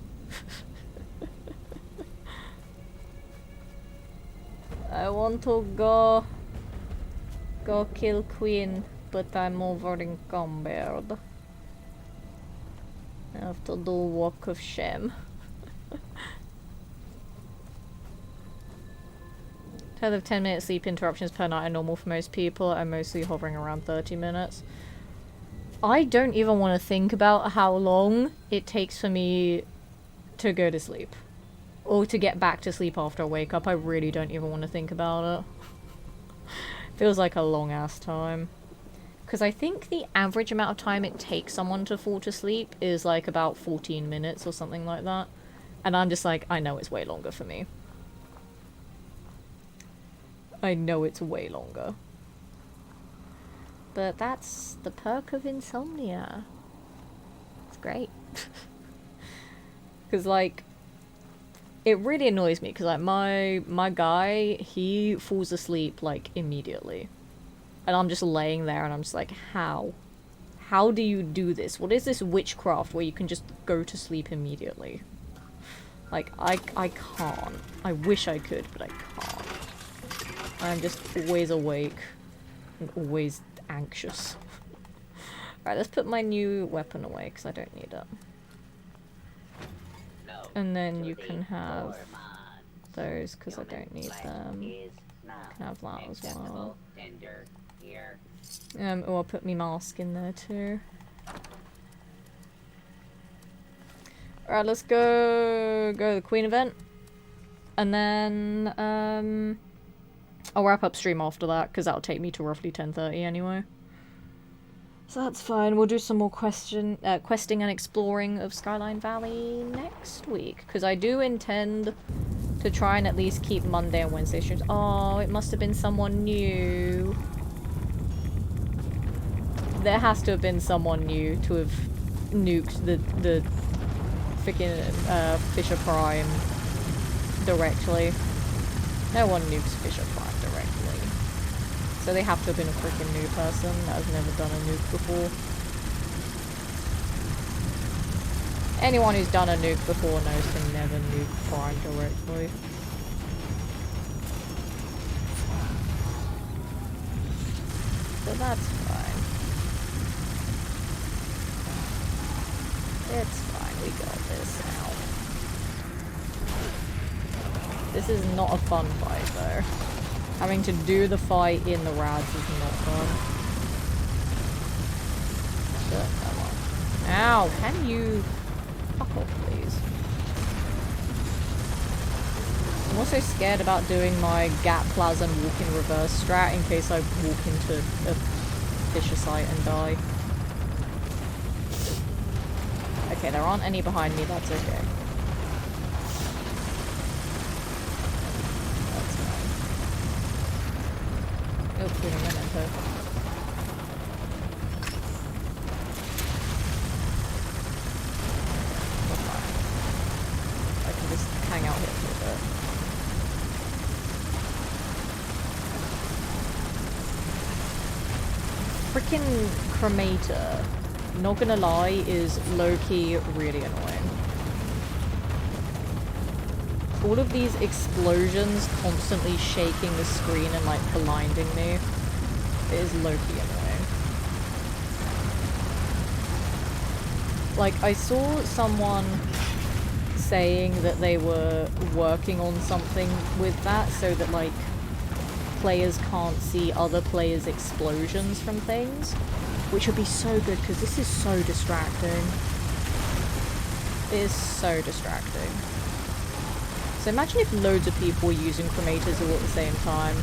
I want to go kill queen, but I'm over encumbered. I have to do walk of shame. Total of 10-minute sleep interruptions per night are normal for most people. I'm mostly hovering around 30 minutes. I don't even want to think about how long it takes for me to go to sleep. Or to get back to sleep after I wake up. I really don't even want to think about it. Feels like a long ass time. Because I think the average amount of time it takes someone to fall to sleep is like about 14 minutes or something like that. And I'm just like, I know it's way longer for me. I know it's way longer. But that's the perk of insomnia. It's great. Because, like, it really annoys me. Because, like, my guy, he falls asleep, like, immediately. And I'm just laying there and I'm just like, how? How do you do this? What is this witchcraft where you can just go to sleep immediately? Like, I can't. I wish I could, but I can't. I'm just always awake and always anxious. Alright, let's put my new weapon away because I don't need it. And then you can have those because I don't need them. You can have that as well. Oh, I'll put my mask in there too. Alright, let's go to the Queen event. And then, I'll wrap up stream after that, because that'll take me to roughly 10:30 anyway. So that's fine. We'll do some more questing and exploring of Skyline Valley next week, because I do intend to try and at least keep Monday and Wednesday streams. Oh, it must have been someone new. There has to have been someone new to have nuked the freaking Fisher Prime directly. No one nukes Fisher Prime directly. So they have to have been a freaking new person that has never done a nuke before. Anyone who's done a nuke before knows to never nuke Prime directly. So that's fine. It's fine, we got this now. This is not a fun fight though. Having to do the fight in the rads is not fun. But, come on. Ow, can you fuck off please? I'm also scared about doing my Gap Plaza and walk in reverse strat in case I walk into a Fisher site and die. Okay, there aren't any behind me, that's okay. That's fine. Oh, wait a minute, freaking cremator, not gonna lie, is low-key really annoying. All of these explosions constantly shaking the screen and like blinding me, it is low-key annoying. Like, I saw someone saying that they were working on something with that so that like players can't see other players' explosions from things, which would be so good because this is so distracting. It is so distracting. So imagine if loads of people were using cremators all at the same time,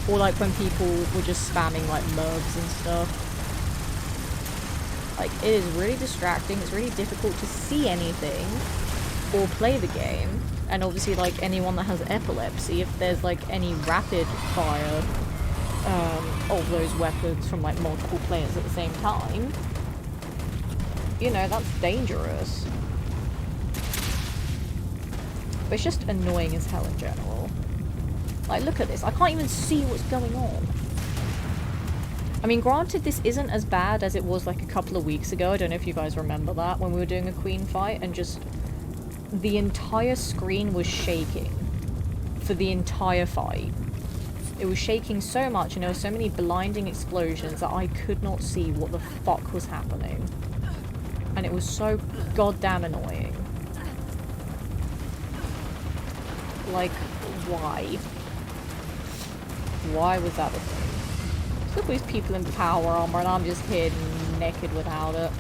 or like when people were just spamming like MURVs and stuff. Like, it is really distracting, it's really difficult to see anything or play the game. And obviously, like, anyone that has epilepsy, if there's like any rapid fire of those weapons from like multiple players at the same time, you know, that's dangerous. But it's just annoying as hell in general. Like, look at this, I can't even see what's going on. I mean, granted, this isn't as bad as it was like a couple of weeks ago. I don't know if you guys remember that, when we were doing a queen fight and just the entire screen was shaking for the entire fight. It was shaking so much and there were so many blinding explosions that I could not see what the fuck was happening. And it was so goddamn annoying. Like, why? Why was that a thing? Look at these people in power armor and I'm just here naked without it.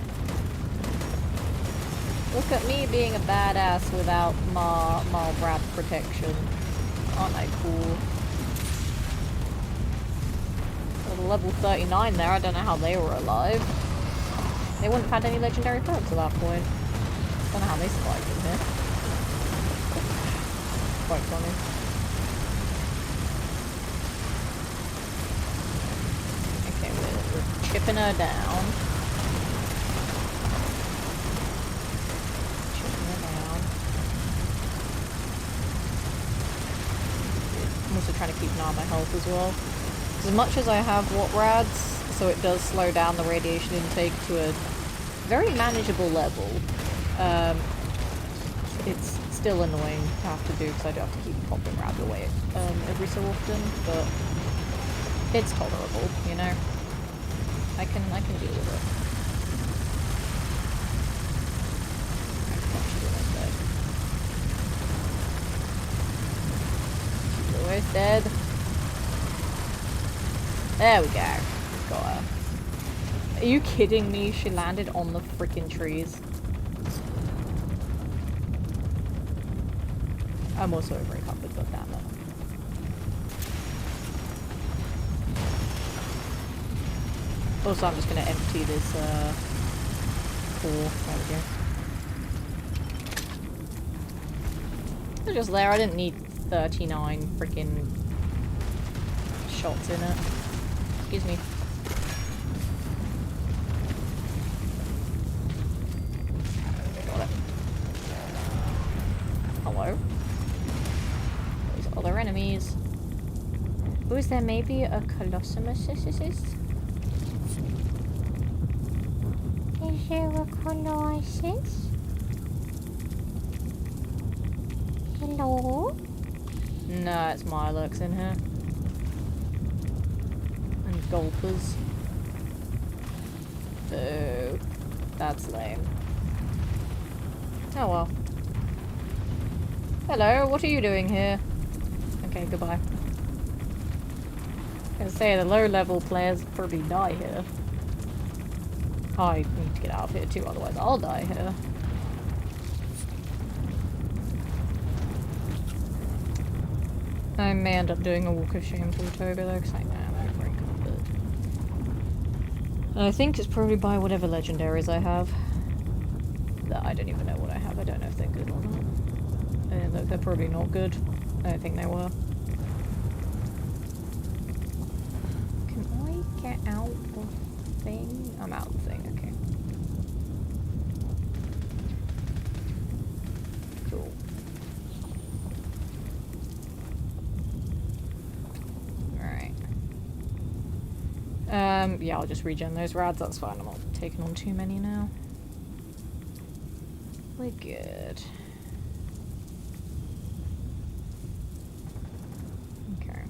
Look at me being a badass without my wrap protection. Aren't they cool? Well, the level 39 there, I don't know how they were alive. They wouldn't have had any legendary perks at that point. Don't know how they survived in here. Quite funny. Okay, we're chipping her down. I'm also trying to keep an eye on my health as well. As much as I have Watrads, so it does slow down the radiation intake to a very manageable level, it's still annoying to have to do because I do have to keep popping Rad away every so often, but it's tolerable, you know? I can deal with it. Almost dead. There we go. Got her. Are you kidding me? She landed on the freaking trees. I'm also over recovered, but damn it. Also, I'm just gonna empty this pool. There we go. It's just there. I didn't need 39 freaking shots in it. Excuse me. Got it. Hello. These other enemies. Who is there? Maybe a Colossus? Is there a Colossus? Hello? No, it's Mirelurks in here. And Gulpers. Boo. That's lame. Oh well. Hello, what are you doing here? Okay, goodbye. I was gonna say, the low level players probably die here. I need to get out of here too, otherwise I'll die here. I may end up doing a walk of shame to Utopia though, because I know I'm very confident. I think it's probably by whatever legendaries I have. That I don't even know what I have. I don't know if they're good or not. They're probably not good. I don't think they were. Can I get out of the thing? I'm out of the thing, okay. Cool. Yeah, I'll just regen those rads, that's fine. I'm not taking on too many now. We're good. Okay.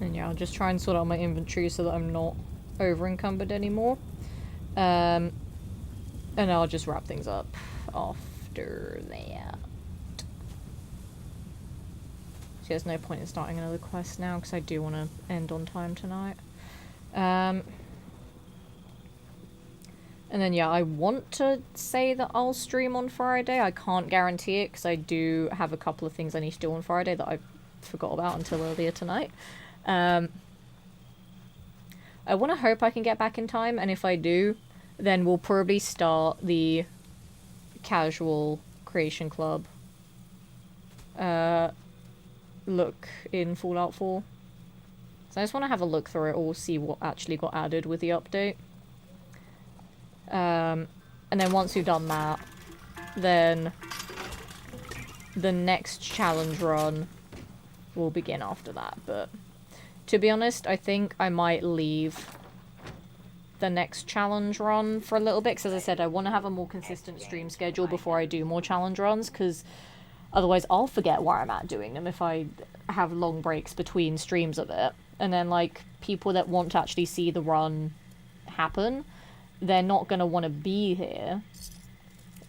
And yeah, I'll just try and sort out my inventory so that I'm not over encumbered anymore. And I'll just wrap things up after that. So there's no point in starting another quest now because I do want to end on time tonight. And then yeah, I want to say that I'll stream on Friday. I can't guarantee it because I do have a couple of things I need to do on Friday that I forgot about until earlier tonight. I want to hope I can get back in time, and if I do, then we'll probably start the casual creation club look in Fallout 4. So I just want to have a look through it all, see what actually got added with the update. And then once we've done that, then the next challenge run will begin after that. But to be honest, I think I might leave the next challenge run for a little bit, because as I said, I want to have a more consistent stream schedule before I do more challenge runs, because otherwise I'll forget where I'm at doing them if I have long breaks between streams of it. And then, like, people that want to actually see the run happen, they're not going to want to be here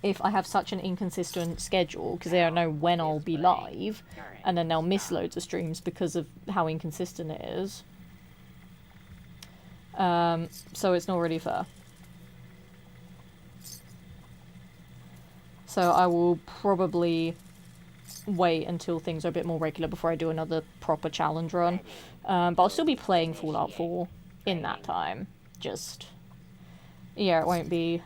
if I have such an inconsistent schedule, because they don't know when I'll be live, and then they'll miss loads of streams because of how inconsistent it is. So it's not really fair. So I will probably wait until things are a bit more regular before I do another proper challenge run. But I'll still be playing Fallout 4 in that time. Just, yeah, it won't be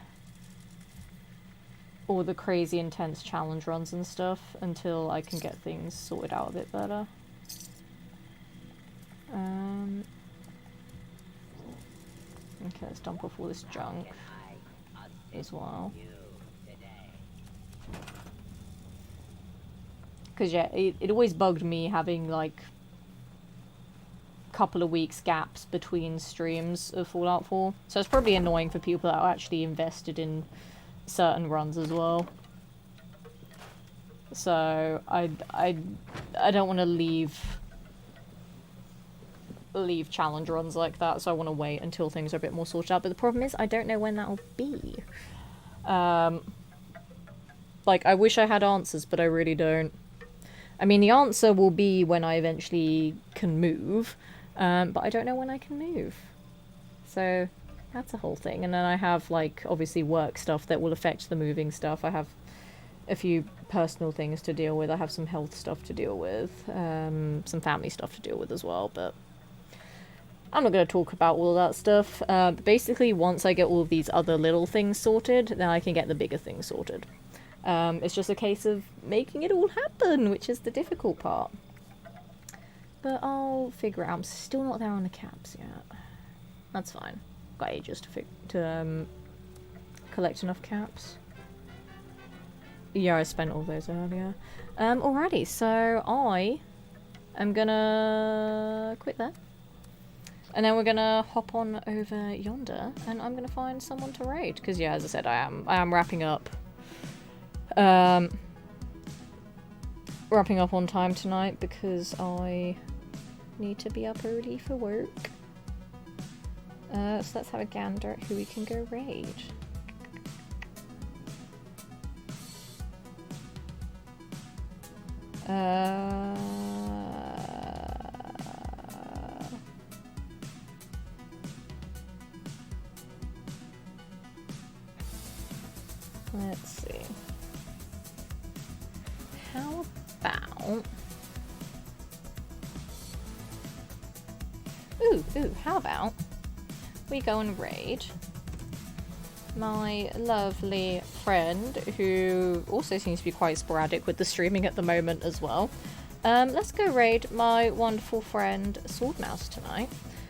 all the crazy intense challenge runs and stuff until I can get things sorted out a bit better. Okay, let's dump off all this junk as well. Because yeah, it always bugged me having like couple of weeks gaps between streams of Fallout 4. So it's probably annoying for people that are actually invested in certain runs as well. So I don't want to leave challenge runs like that, so I want to wait until things are a bit more sorted out. But the problem is I don't know when that'll be. Like, I wish I had answers, but I really don't. I mean, the answer will be when I eventually can move, but I don't know when I can move. So that's a whole thing. And then I have, like, obviously work stuff that will affect the moving stuff. I have a few personal things to deal with. I have some health stuff to deal with, some family stuff to deal with as well, but I'm not going to talk about all that stuff. But basically, once I get all of these other little things sorted, then I can get the bigger things sorted. It's just a case of making it all happen, which is the difficult part. But I'll figure it out. I'm still not there on the caps yet. That's fine. Got ages to collect enough caps. Yeah, I spent all those earlier. Alrighty, so I am gonna quit there. And then we're gonna hop on over yonder, and I'm gonna find someone to raid. Because yeah, as I said, I am wrapping up. Wrapping up on time tonight because I need to be up early for work. So let's have a gander at who we can go raid. Let's see. How about... how about we go and raid my lovely friend, who also seems to be quite sporadic with the streaming at the moment as well. Let's go raid my wonderful friend Swordmouse tonight.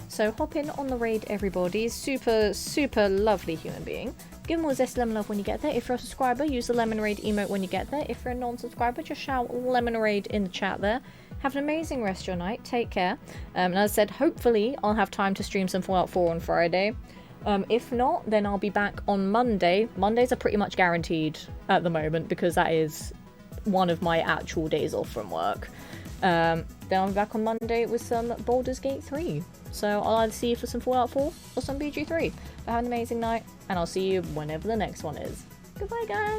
So hop in on the raid, everybody. Super, super lovely human being. Give him all zest lemon love when you get there. If you're a subscriber, use the lemon raid emote when you get there. If you're a non-subscriber, just shout lemon raid in the chat there. have an amazing rest of your night. Take care. And as I said, hopefully I'll have time to stream some Fallout 4 on Friday. If not, then I'll be back on Monday. Mondays are pretty much guaranteed at the moment because that is one of my actual days off from work. Then I'll be back on Monday with some Baldur's Gate 3. So I'll either see you for some Fallout 4 or some BG3. But have an amazing night, and I'll see you whenever the next one is. Goodbye, guys!